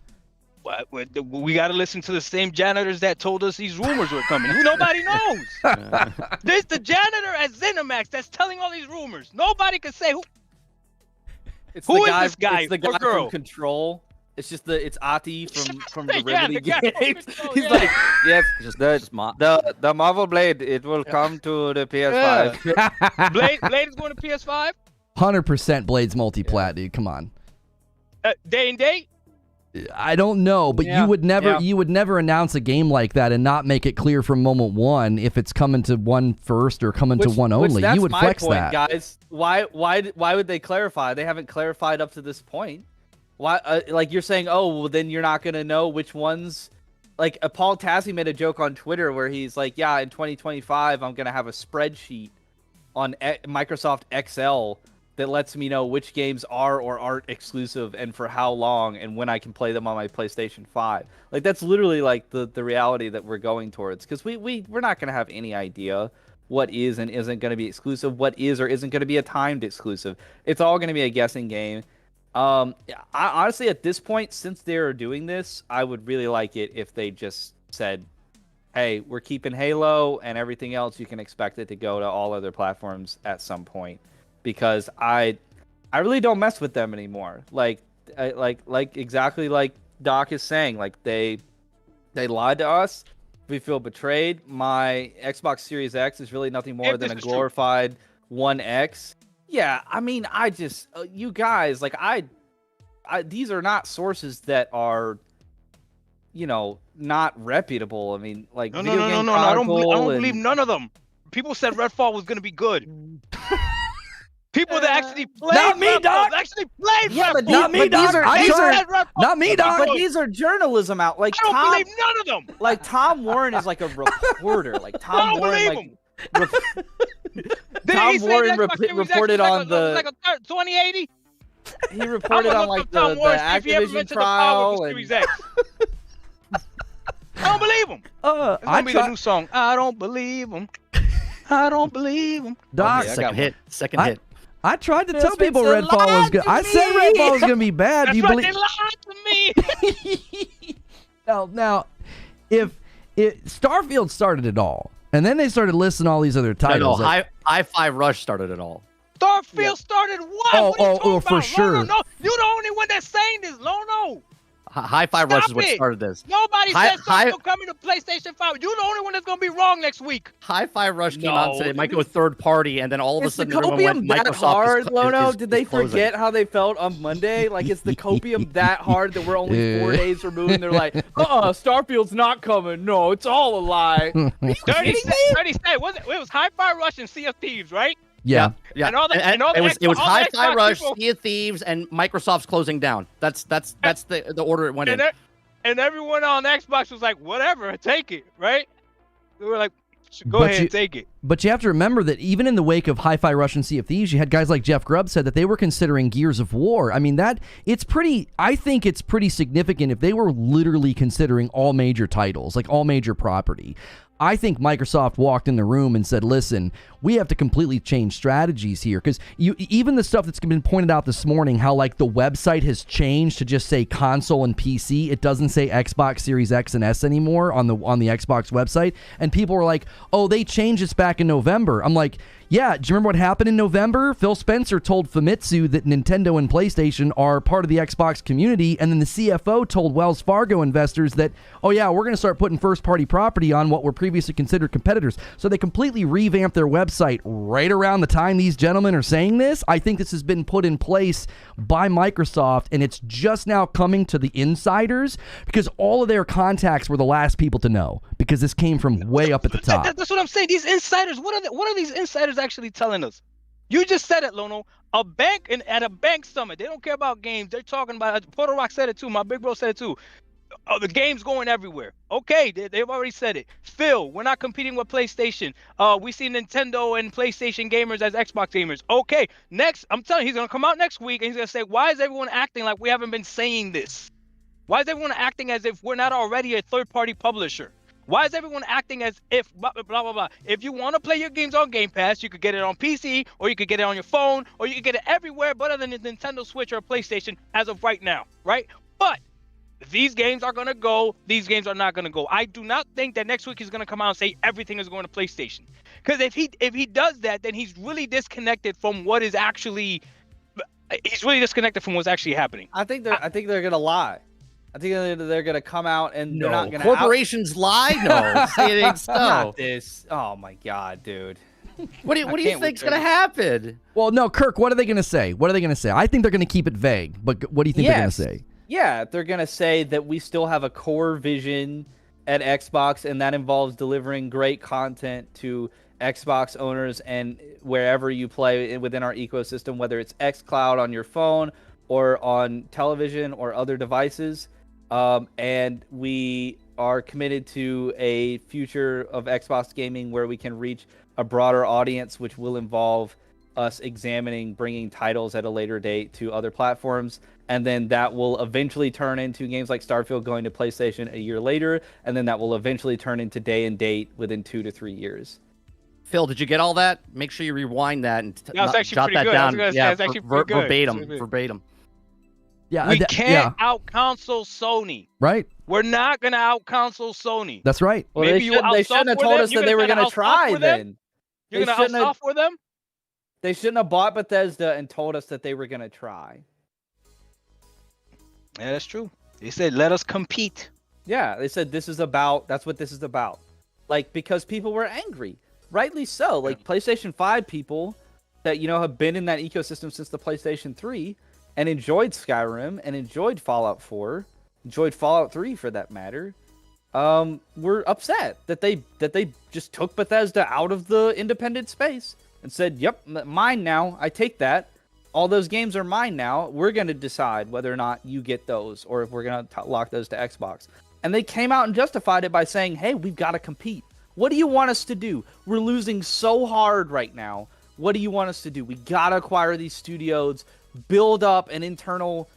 [SPEAKER 5] We got to listen to the same janitors that told us these rumors were coming. Nobody knows. There's the janitor at ZeniMax that's telling all these rumors. Nobody can say who. Who is this guy?
[SPEAKER 4] It's the guy
[SPEAKER 5] or girl?
[SPEAKER 4] from Control. It's just it's Ati from the
[SPEAKER 5] Yeah,
[SPEAKER 4] Remedy
[SPEAKER 5] the guy from
[SPEAKER 4] games.
[SPEAKER 5] Control,
[SPEAKER 4] He's
[SPEAKER 5] yeah.
[SPEAKER 4] like, yes, the Marvel Blade. It will come to the PS5.
[SPEAKER 5] Blade is going to PS5.
[SPEAKER 1] 100% Blade's multi-plat, dude. Come on.
[SPEAKER 5] Day and date.
[SPEAKER 1] I don't know, but
[SPEAKER 4] Yeah,
[SPEAKER 1] you would never announce a game like that and not make it clear from moment one if it's coming to one first or coming to one only.
[SPEAKER 4] That's
[SPEAKER 1] You would
[SPEAKER 4] my
[SPEAKER 1] flex
[SPEAKER 4] point,
[SPEAKER 1] that.
[SPEAKER 4] guys. Why would they clarify? They haven't clarified up to this point. Why? Like you're saying, oh, well, then you're not gonna know which ones. Like Paul Tassi made a joke on Twitter where he's like, yeah, in 2025, I'm gonna have a spreadsheet on Microsoft Excel that lets me know which games are or aren't exclusive and for how long and when I can play them on my PlayStation 5. Like that's literally like the reality that we're going towards, because we're not going to have any idea what is and isn't going to be exclusive, what is or isn't going to be a timed exclusive. It's all going to be a guessing game. I honestly, at this point, since they're doing this, I would really like it if they just said, hey, we're keeping Halo and everything else, you can expect it to go to all other platforms at some point. Because I really don't mess with them anymore. Like exactly like Doc is saying. Like they lied to us. We feel betrayed. My Xbox Series X is really nothing more than a glorified One X. Yeah, I mean, I just you guys like I these are not sources that are, you know, not reputable. I mean, like
[SPEAKER 5] No. I don't believe none of them. People said Redfall was going to be good. People that actually played
[SPEAKER 1] Not me, Doc.
[SPEAKER 5] actually played
[SPEAKER 4] Yeah, but
[SPEAKER 5] Redfall.
[SPEAKER 1] Not me, Doc. Not me, Doc.
[SPEAKER 4] But these are journalism out. Like
[SPEAKER 5] I don't believe none of them.
[SPEAKER 4] Like Tom Warren is like a reporter. Like Tom
[SPEAKER 5] I don't
[SPEAKER 4] Warren,
[SPEAKER 5] believe
[SPEAKER 4] like Tom Warren reported on the
[SPEAKER 5] like a 2080.
[SPEAKER 4] he reported on like the Activision trial and
[SPEAKER 5] I don't believe him. It's gonna be the new song. I don't believe him. I don't believe him.
[SPEAKER 1] Doc,
[SPEAKER 2] Second hit.
[SPEAKER 1] I tried to tell people Redfall was good. I said Redfall was going to be bad.
[SPEAKER 5] That's
[SPEAKER 1] Do you
[SPEAKER 5] right,
[SPEAKER 1] believe?
[SPEAKER 5] they lied to me.
[SPEAKER 1] Now, if Starfield started it all, and then they started listing all these other titles.
[SPEAKER 2] No, Hi-Fi Rush started it all.
[SPEAKER 5] Starfield started what?
[SPEAKER 1] Oh,
[SPEAKER 5] what are you talking
[SPEAKER 1] for
[SPEAKER 5] about?
[SPEAKER 1] sure.
[SPEAKER 5] Lono, no, you're the only one that's saying this, Lono.
[SPEAKER 2] Hi-Fi Rush is what started this.
[SPEAKER 5] Nobody said Starfield coming to PlayStation 5. You're the only one that's going to be wrong next week.
[SPEAKER 2] Hi-Fi Rush came out and said it might go third party, and then all of a sudden everyone went
[SPEAKER 4] that
[SPEAKER 2] Microsoft
[SPEAKER 4] hard, Lono?
[SPEAKER 2] is
[SPEAKER 4] Did they
[SPEAKER 2] closing.
[SPEAKER 4] forget how they felt on Monday? Like, is the copium that hard that we're only 4 days removed? And they're like, Starfield's not coming. No, it's all a lie.
[SPEAKER 5] 30 said, it was Hi-Fi Rush and Sea of Thieves, right?
[SPEAKER 1] Yeah.
[SPEAKER 2] Yeah,
[SPEAKER 5] And all the,
[SPEAKER 2] it was Hi-Fi
[SPEAKER 5] Xbox
[SPEAKER 2] Rush,
[SPEAKER 5] people,
[SPEAKER 2] Sea of Thieves, and Microsoft's closing down. That's the order it went in.
[SPEAKER 5] And everyone on Xbox was like, whatever, take it, right? They were like, go ahead and take it.
[SPEAKER 1] But you have to remember that even in the wake of Hi-Fi Rush and Sea of Thieves, you had guys like Jeff Grubb said that they were considering Gears of War. I mean, I think it's pretty significant if they were literally considering all major titles, like all major property. I think Microsoft walked in the room and said, listen, we have to completely change strategies here. Because even the stuff that's been pointed out this morning, how like the website has changed to just say console and PC. It doesn't say Xbox Series X and S anymore on the Xbox website. And people were like, oh, they changed this back in November. I'm like, yeah, do you remember what happened in November? Phil Spencer told Famitsu that Nintendo and PlayStation are part of the Xbox community, and then the CFO told Wells Fargo investors that, oh yeah, we're going to start putting first-party property on what were previously considered competitors. So they completely revamped their website right around the time these gentlemen are saying this. I think this has been put in place by Microsoft, and it's just now coming to the insiders because all of their contacts were the last people to know because this came from way up at the top.
[SPEAKER 5] That's what I'm saying. These insiders, what are these insiders actually telling us? You just said it, Lono. A bank at a bank summit. They don't care about games. They're talking about. Puerto Rock said it too. My big bro said it too. The game's going everywhere. Okay, they've already said it. Phil, we're not competing with PlayStation. We see Nintendo and PlayStation gamers as Xbox gamers. Okay, next, I'm telling you, he's gonna come out next week and he's gonna say, why is everyone acting like we haven't been saying this? Why is everyone acting as if we're not already a third-party publisher? Why is everyone acting as if blah, blah, blah, blah? If you want to play your games on Game Pass, you could get it on PC, or you could get it on your phone, or you could get it everywhere but other than the Nintendo Switch or PlayStation as of right now, right? But these games are going to go. These games are not going to go. I do not think that next week he's going to come out and say everything is going to PlayStation. Because if he does that, then he's really disconnected from what is actually. He's really disconnected from what's actually happening.
[SPEAKER 4] I think they're going to lie. I think they're going to come out and they're not going to.
[SPEAKER 2] Corporations lie? No. Say it ain't so.
[SPEAKER 4] Not this. Oh my God, dude.
[SPEAKER 2] What do you think's going to happen?
[SPEAKER 1] Well, no, Kirk, what are they going to say? What are they going to say? I think they're going to keep it vague, but what do you think they're going to say?
[SPEAKER 4] Yeah, they're going to say that we still have a core vision at Xbox, and that involves delivering great content to Xbox owners and wherever you play within our ecosystem, whether it's xCloud on your phone or on television or other devices. And we are committed to a future of Xbox gaming where we can reach a broader audience, which will involve us examining bringing titles at a later date to other platforms. And then that will eventually turn into games like Starfield going to PlayStation a year later. And then that will eventually turn into day and date within 2 to 3 years.
[SPEAKER 2] Phil, did you get all that? Make sure you rewind that and
[SPEAKER 5] jot that
[SPEAKER 2] down.
[SPEAKER 5] Yeah, it's actually pretty good.
[SPEAKER 2] Verbatim.
[SPEAKER 1] Yeah,
[SPEAKER 5] we can't out-console Sony.
[SPEAKER 1] Right.
[SPEAKER 5] We're not going to out-console Sony.
[SPEAKER 1] That's right.
[SPEAKER 4] Well, they shouldn't have told us that they were going to try then.
[SPEAKER 5] You're going to out-software them?
[SPEAKER 4] They shouldn't have bought Bethesda and told us that they were going to try.
[SPEAKER 3] Yeah, that's true. They said, let us compete.
[SPEAKER 4] Yeah, they said that's what this is about. Like, because people were angry. Rightly so. Like, PlayStation 5 people that, have been in that ecosystem since the PlayStation 3 and enjoyed Skyrim and enjoyed Fallout 4, enjoyed Fallout 3 for that matter, were upset that they just took Bethesda out of the independent space and said, yep, mine now. I take that. All those games are mine now. We're going to decide whether or not you get those or if we're going to lock those to Xbox. And they came out and justified it by saying, hey, we've got to compete. What do you want us to do? We're losing so hard right now. What do you want us to do? We got to acquire these studios, build up an internal,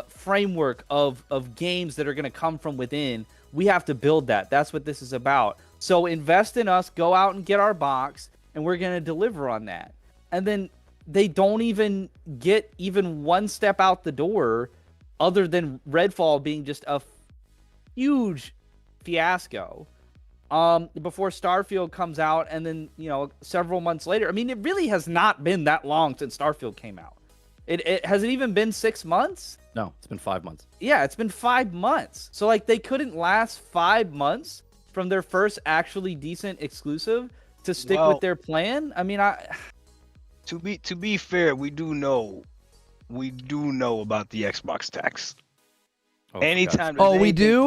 [SPEAKER 4] framework of games that are going to come from within. We have to build that. That's what this is about. So invest in us, go out and get our box, and we're going to deliver on that. And then they don't even get even one step out the door other than Redfall being just a huge fiasco. Before Starfield comes out, and then, several months later. I mean, it really has not been that long since Starfield came out. It has it even been 6 months?
[SPEAKER 2] No, it's been 5 months.
[SPEAKER 4] Yeah, it's been 5 months. So, like, they couldn't last 5 months from their first actually decent exclusive to stick with their plan? I mean,
[SPEAKER 3] To be fair, we do know about the Xbox tax. Anytime
[SPEAKER 1] we do.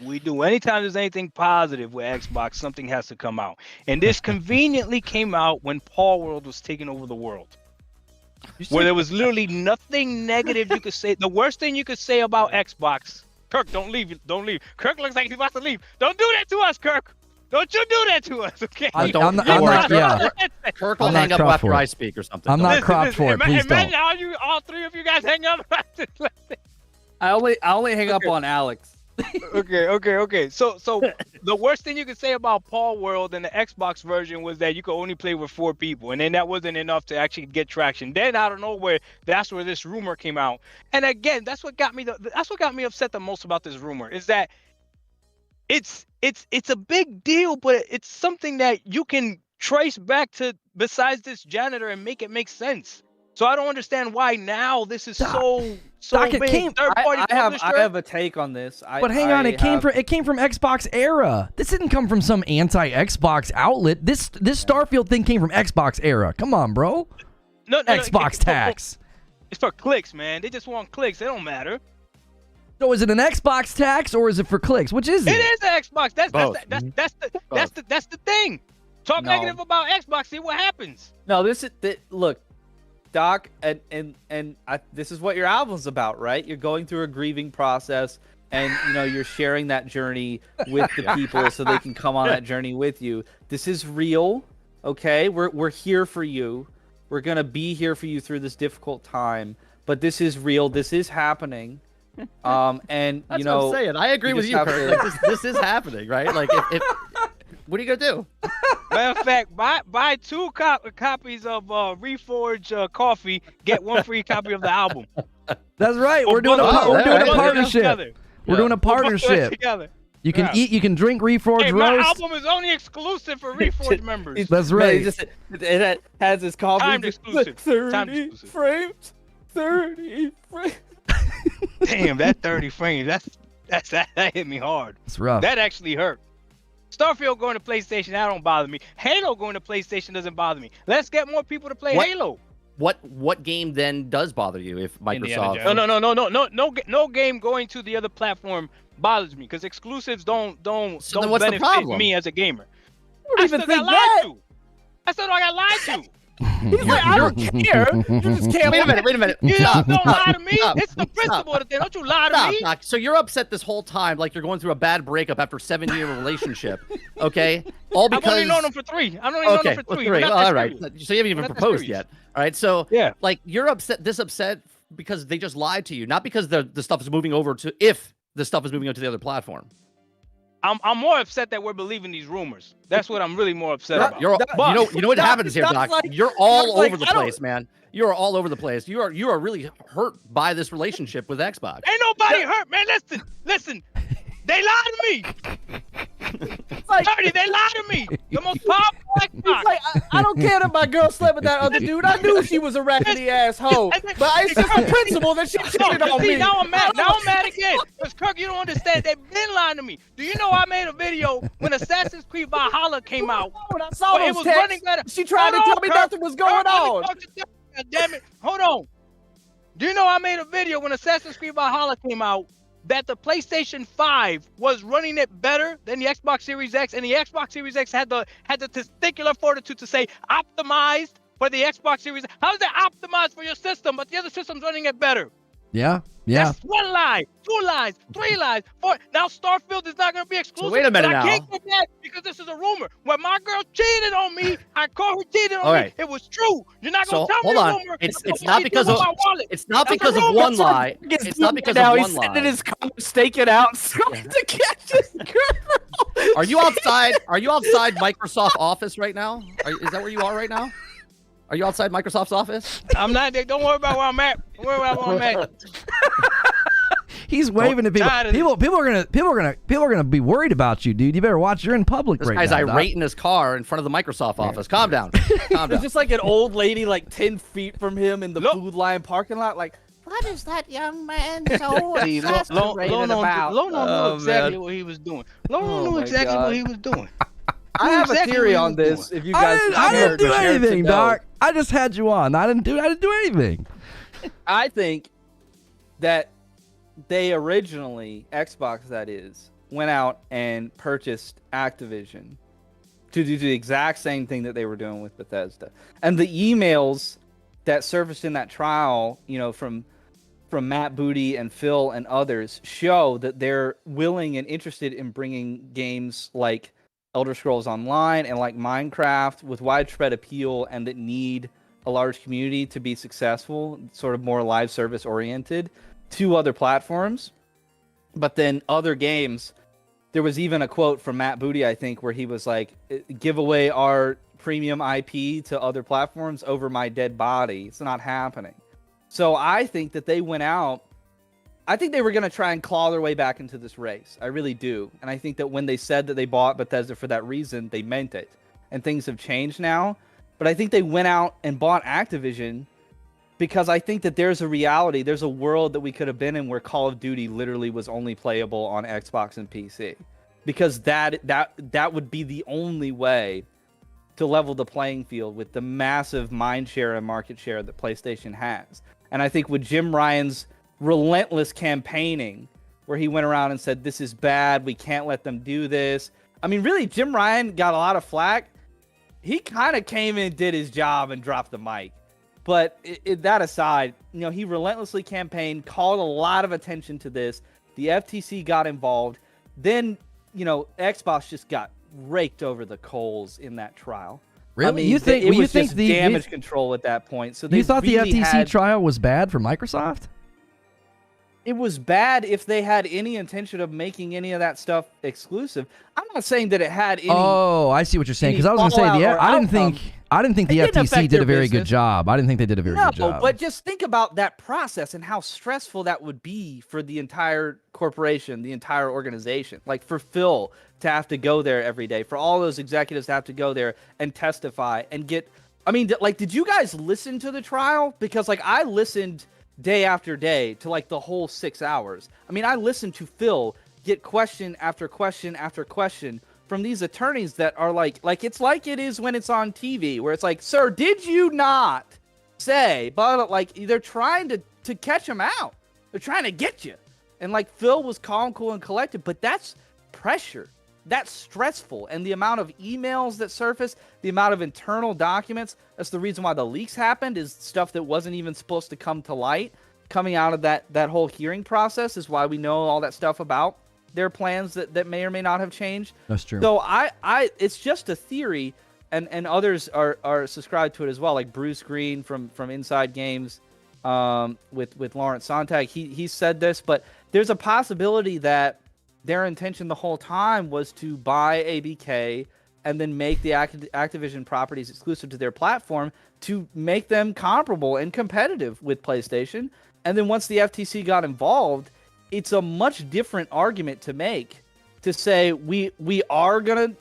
[SPEAKER 3] We do. Anytime there's anything positive with Xbox, something has to come out. And this conveniently came out when Paul World was taking over the world. Where there was literally nothing negative you could say. The worst thing you could say about Xbox, Kirk, don't leave. Kirk looks like he's about to leave. Don't do that to us, Kirk. Don't you do that to us, okay?
[SPEAKER 1] I'm not. Yeah.
[SPEAKER 2] Kirk will hang up after I speak or something.
[SPEAKER 1] I'm not cropped for it. Please don't.
[SPEAKER 5] All three of you guys hang up.
[SPEAKER 4] I only hang up on Alex.
[SPEAKER 3] Okay. So the worst thing you could say about Paul World and the Xbox version was that you could only play with 4 people, and then that wasn't enough to actually get traction. Then out of nowhere, that's where this rumor came out. And again, that's what got me upset the most about this rumor is that it's a big deal, but it's something that you can trace back to besides this janitor and make it make sense. So I don't understand why now this is so big.
[SPEAKER 4] I have a take on this.
[SPEAKER 1] But hang on, it came from Xbox Era. This didn't come from some anti-Xbox outlet. This Starfield thing came from Xbox Era. Come on, bro.
[SPEAKER 5] No,
[SPEAKER 1] Xbox tax.
[SPEAKER 5] It's for clicks, man. They just want clicks. They don't matter.
[SPEAKER 1] So is it an Xbox tax or is it for clicks? Which is it?
[SPEAKER 5] It is an Xbox. That's
[SPEAKER 2] Both.
[SPEAKER 5] the thing. Talk
[SPEAKER 4] No.
[SPEAKER 5] negative about Xbox. See what happens.
[SPEAKER 4] No, look, Doc, and this is what your album's about, right? You're going through a grieving process, and you're sharing that journey with the people so they can come on that journey with you. This is real, okay? We're here for you. We're gonna be here for you through this difficult time. But this is real. This is happening. And
[SPEAKER 2] That's what I'm saying. I agree with you, Kurt. Like, this is happening, right? Like, if what are you gonna do?
[SPEAKER 5] Matter of fact, buy 2 copies of Reforge coffee, get 1 free copy of the album.
[SPEAKER 1] That's right. We're doing a partnership. We're doing a partnership. You can eat. You can drink Reforge
[SPEAKER 5] Hey,
[SPEAKER 1] roast.
[SPEAKER 5] my album is only exclusive for Reforge members.
[SPEAKER 1] That's right.
[SPEAKER 4] It has its coffee.
[SPEAKER 5] Timed exclusive.
[SPEAKER 4] 30
[SPEAKER 5] Timed exclusive.
[SPEAKER 4] frames. 30 frames.
[SPEAKER 5] Damn, that 30 frames. That hit me hard.
[SPEAKER 1] It's rough.
[SPEAKER 5] That actually hurt. Starfield going to PlayStation, that don't bother me. Halo going to PlayStation doesn't bother me. Let's get more people to play Halo.
[SPEAKER 2] What game then does bother you if Microsoft?
[SPEAKER 5] No game going to the other platform bothers me because exclusives don't
[SPEAKER 2] So then what's the
[SPEAKER 5] benefit
[SPEAKER 2] problem?
[SPEAKER 5] me as a gamer.
[SPEAKER 4] I still got lied to.
[SPEAKER 5] I still got lied to.
[SPEAKER 4] He's like, I don't care. You just can't.
[SPEAKER 2] Wait a minute.
[SPEAKER 5] You
[SPEAKER 2] Stop,
[SPEAKER 5] don't
[SPEAKER 2] stop,
[SPEAKER 5] lie to me.
[SPEAKER 2] stop,
[SPEAKER 5] It's the principle of the thing. Don't you lie to
[SPEAKER 2] Stop,
[SPEAKER 5] me.
[SPEAKER 2] Doc. So you're upset this whole time, like you're going through a bad breakup after a 7-year relationship, okay? All because
[SPEAKER 5] I've only known him for 3. I've only known him for 3.
[SPEAKER 2] Well, all right. So you haven't even proposed yet. All right. So
[SPEAKER 5] Yeah.
[SPEAKER 2] like you're upset because they just lied to you, not because the stuff is moving over to if the stuff is moving over to the other platform.
[SPEAKER 5] I'm more upset that we're believing these rumors. That's what I'm really more upset about.
[SPEAKER 2] You know what happens here, Doc?
[SPEAKER 4] Like,
[SPEAKER 2] you're all
[SPEAKER 4] like,
[SPEAKER 2] over the place, man. You are all over the place. You are really hurt by this relationship with Xbox.
[SPEAKER 5] Ain't nobody hurt, man. Listen. They lied to me.
[SPEAKER 4] Like,
[SPEAKER 5] Tony, they lied to me. The most powerful
[SPEAKER 4] he's
[SPEAKER 5] Xbox.
[SPEAKER 4] like, I don't care that my girl slept with that other dude. I knew she was a raggedy asshole. But it's just a principle that she cheated on
[SPEAKER 5] See,
[SPEAKER 4] me.
[SPEAKER 5] now I'm mad. Now I'm mad again. Because Kirk, you don't understand. They've been lying to me. Do you know I made a video when Assassin's Creed Valhalla came out?
[SPEAKER 4] When I saw
[SPEAKER 5] Well,
[SPEAKER 4] those
[SPEAKER 5] it was
[SPEAKER 4] texts,
[SPEAKER 5] running better.
[SPEAKER 4] she tried to
[SPEAKER 5] Hold
[SPEAKER 4] tell
[SPEAKER 5] on,
[SPEAKER 4] me
[SPEAKER 5] Kirk.
[SPEAKER 4] nothing was going on.
[SPEAKER 5] God damn it. Hold on. Do you know I made a video when Assassin's Creed Valhalla came out that the PlayStation 5 was running it better than the Xbox Series X, and the Xbox Series X had the testicular fortitude to say optimized for the Xbox Series. How is that optimized for your system, but the other system's running it better?
[SPEAKER 1] Yeah.
[SPEAKER 5] That's 1 lie, 2 lies, 3 lies, 4. Now Starfield is not going to be exclusive.
[SPEAKER 2] So wait a minute
[SPEAKER 5] but I
[SPEAKER 2] now.
[SPEAKER 5] can't get that because this is a rumor. When my girl cheated on me, I caught her cheating on
[SPEAKER 2] All
[SPEAKER 5] me.
[SPEAKER 2] right.
[SPEAKER 5] It was true. You're not going
[SPEAKER 2] So
[SPEAKER 5] to tell
[SPEAKER 2] hold
[SPEAKER 5] me
[SPEAKER 2] on.
[SPEAKER 5] a rumor.
[SPEAKER 2] It's not because of it's not
[SPEAKER 5] That's a
[SPEAKER 2] because of
[SPEAKER 5] rumor.
[SPEAKER 2] one lie. It's not because of
[SPEAKER 4] now
[SPEAKER 2] one
[SPEAKER 4] he's sitting in
[SPEAKER 2] lie.
[SPEAKER 4] his car, staking out, trying to catch this girl.
[SPEAKER 2] Are you outside? Are you outside Microsoft Office right now? Is that where you are right now? Are you outside Microsoft's office?
[SPEAKER 5] I'm not there. Don't worry about where I'm at. Don't worry about where I'm at.
[SPEAKER 1] He's waving at people. People are gonna be worried about you, dude. You better watch. You're in public
[SPEAKER 2] This
[SPEAKER 1] right
[SPEAKER 2] guy's
[SPEAKER 1] now. Doc.
[SPEAKER 2] irate in his car in front of the Microsoft office. Calm down. Calm
[SPEAKER 4] There's
[SPEAKER 2] down.
[SPEAKER 4] just like an old lady like 10 feet from him in the
[SPEAKER 5] Look.
[SPEAKER 4] Food Lion parking lot. Like, what is that young man so
[SPEAKER 5] See,
[SPEAKER 4] exasperated about?
[SPEAKER 5] Lono knew exactly what he was doing. Lono knew
[SPEAKER 4] my
[SPEAKER 5] exactly
[SPEAKER 4] God.
[SPEAKER 5] what he was doing.
[SPEAKER 4] I have
[SPEAKER 5] exactly
[SPEAKER 4] a theory
[SPEAKER 5] what he
[SPEAKER 4] on
[SPEAKER 5] was
[SPEAKER 4] this.
[SPEAKER 5] doing.
[SPEAKER 4] If you guys,
[SPEAKER 1] I didn't do
[SPEAKER 4] care to
[SPEAKER 1] anything,
[SPEAKER 4] know.
[SPEAKER 1] Doc. I just had you on. I didn't do anything.
[SPEAKER 4] I think that they originally, Xbox that is, went out and purchased Activision to do the exact same thing that they were doing with Bethesda. And the emails that surfaced in that trial, from Matt Booty and Phil and others, show that they're willing and interested in bringing games like Elder Scrolls Online and like Minecraft with widespread appeal and that need a large community to be successful, sort of more live service oriented, to other platforms. But then other games, there was even a quote from Matt Booty, I think, where he was like, give away our premium IP to other platforms over my dead body. It's not happening. So I think that they went out. I think they were going to try and claw their way back into this race. I really do. And I think that when they said that they bought Bethesda for that reason, they meant it. And things have changed now. But I think they went out and bought Activision because I think that there's a reality, there's a world that we could have been in where Call of Duty literally was only playable on Xbox and PC. Because that would be the only way to level the playing field with the massive mind share and market share that PlayStation has. And I think with Jim Ryan's relentless campaigning, where he went around and said, this is bad, we can't let them do this. I mean, really, Jim Ryan got a lot of flack, he kind of came in, did his job, and dropped the mic. But that aside, he relentlessly campaigned, called a lot of attention to this. The FTC got involved. Then, Xbox just got raked over the coals in that trial.
[SPEAKER 1] Really?
[SPEAKER 4] I mean,
[SPEAKER 1] you think
[SPEAKER 4] it was
[SPEAKER 1] think
[SPEAKER 4] just
[SPEAKER 1] the
[SPEAKER 4] damage control at that point? So
[SPEAKER 1] you thought
[SPEAKER 4] really
[SPEAKER 1] the FTC trial was bad for Microsoft?
[SPEAKER 4] It was bad if they had any intention of making any of that stuff exclusive. I'm not saying that it had any.
[SPEAKER 1] Oh, I see what you're saying. Because I was going to say I didn't think the FTC did a very good job. I didn't think they did a very good job.
[SPEAKER 4] No, but just think about that process and how stressful that would be for the entire corporation, the entire organization. Like for Phil to have to go there every day, for all those executives to have to go there and testify and get. I mean, did you guys listen to the trial? Because I listened day after day to the whole 6 hours. I mean, I listened to Phil get question after question after question from these attorneys that are it's like it is when it's on TV, where it's like, sir, did you not say, but they're trying to catch him out. They're trying to get you. And Phil was calm, cool, and collected, but that's pressure. That's stressful. And the amount of emails that surface, the amount of internal documents, that's the reason why the leaks happened, is stuff that wasn't even supposed to come to light. Coming out of that whole hearing process is why we know all that stuff about their plans that may or may not have changed.
[SPEAKER 1] That's true.
[SPEAKER 4] So it's just a theory, and others are subscribed to it as well, like Bruce Green from Inside Games, with Lawrence Sontag. He said this, but there's a possibility that their intention the whole time was to buy ABK and then make the Activision properties exclusive to their platform to make them comparable and competitive with PlayStation. And then once the FTC got involved, it's a much different argument to make, to say we are going to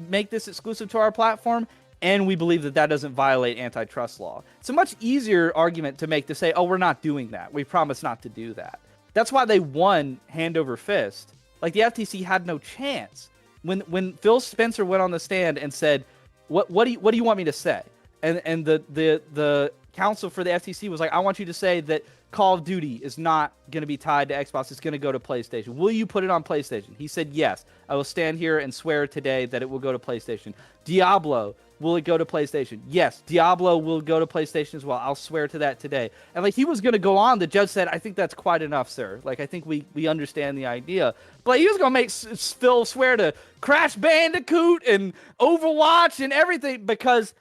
[SPEAKER 4] make this exclusive to our platform, and we believe that doesn't violate antitrust law. It's a much easier argument to make, to say, oh, we're not doing that. We promise not to do that. That's why they won hand over fist. The FTC had no chance. When Phil Spencer went on the stand and said, what do you want me to say? And the counsel for the FTC was like, I want you to say that Call of Duty is not going to be tied to Xbox. It's going to go to PlayStation. Will you put it on PlayStation? He said, yes. I will stand here and swear today that it will go to PlayStation. Diablo, will it go to PlayStation? Yes. Diablo will go to PlayStation as well. I'll swear to that today. And he was going to go on. The judge said, I think that's quite enough, sir. I think we understand the idea. But he was going to make Phil swear to Crash Bandicoot and Overwatch and everything, because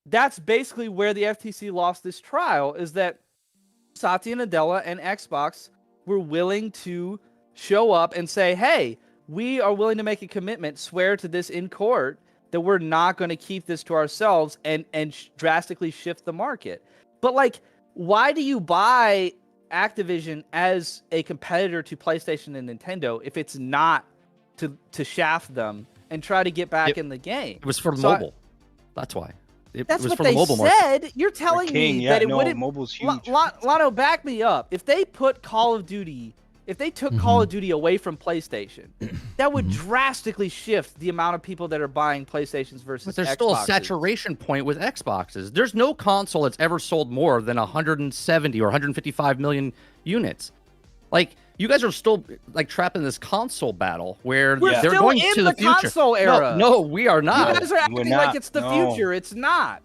[SPEAKER 4] that's basically where the FTC lost this trial, is that Satya Nadella and Xbox were willing to show up and say, hey, we are willing to make a commitment, swear to this in court, that we're not going to keep this to ourselves and drastically shift the market. But why do you buy Activision as a competitor to PlayStation and Nintendo if it's not to shaft them and try to get back in the game?
[SPEAKER 2] It was for mobile. That's why.
[SPEAKER 4] That's
[SPEAKER 2] was
[SPEAKER 4] what
[SPEAKER 2] for
[SPEAKER 4] they
[SPEAKER 2] the mobile
[SPEAKER 4] said.
[SPEAKER 2] market.
[SPEAKER 4] You're telling me that it wouldn't.
[SPEAKER 3] Mobile's huge.
[SPEAKER 4] Lono, back me up. If they put Call of Duty, if they took Call of Duty away from PlayStation, that would drastically shift the amount of people that are buying PlayStations versus
[SPEAKER 2] But there's
[SPEAKER 4] Xboxes.
[SPEAKER 2] still a saturation point with Xboxes. There's no console that's ever sold more than 170 or 155 million units. You guys are still trapped in this console battle where
[SPEAKER 4] We're
[SPEAKER 2] they're
[SPEAKER 4] still
[SPEAKER 2] going
[SPEAKER 4] in
[SPEAKER 2] to
[SPEAKER 4] the
[SPEAKER 2] the future.
[SPEAKER 4] console era.
[SPEAKER 2] No, we are not.
[SPEAKER 4] You guys are acting like it's the future. It's not.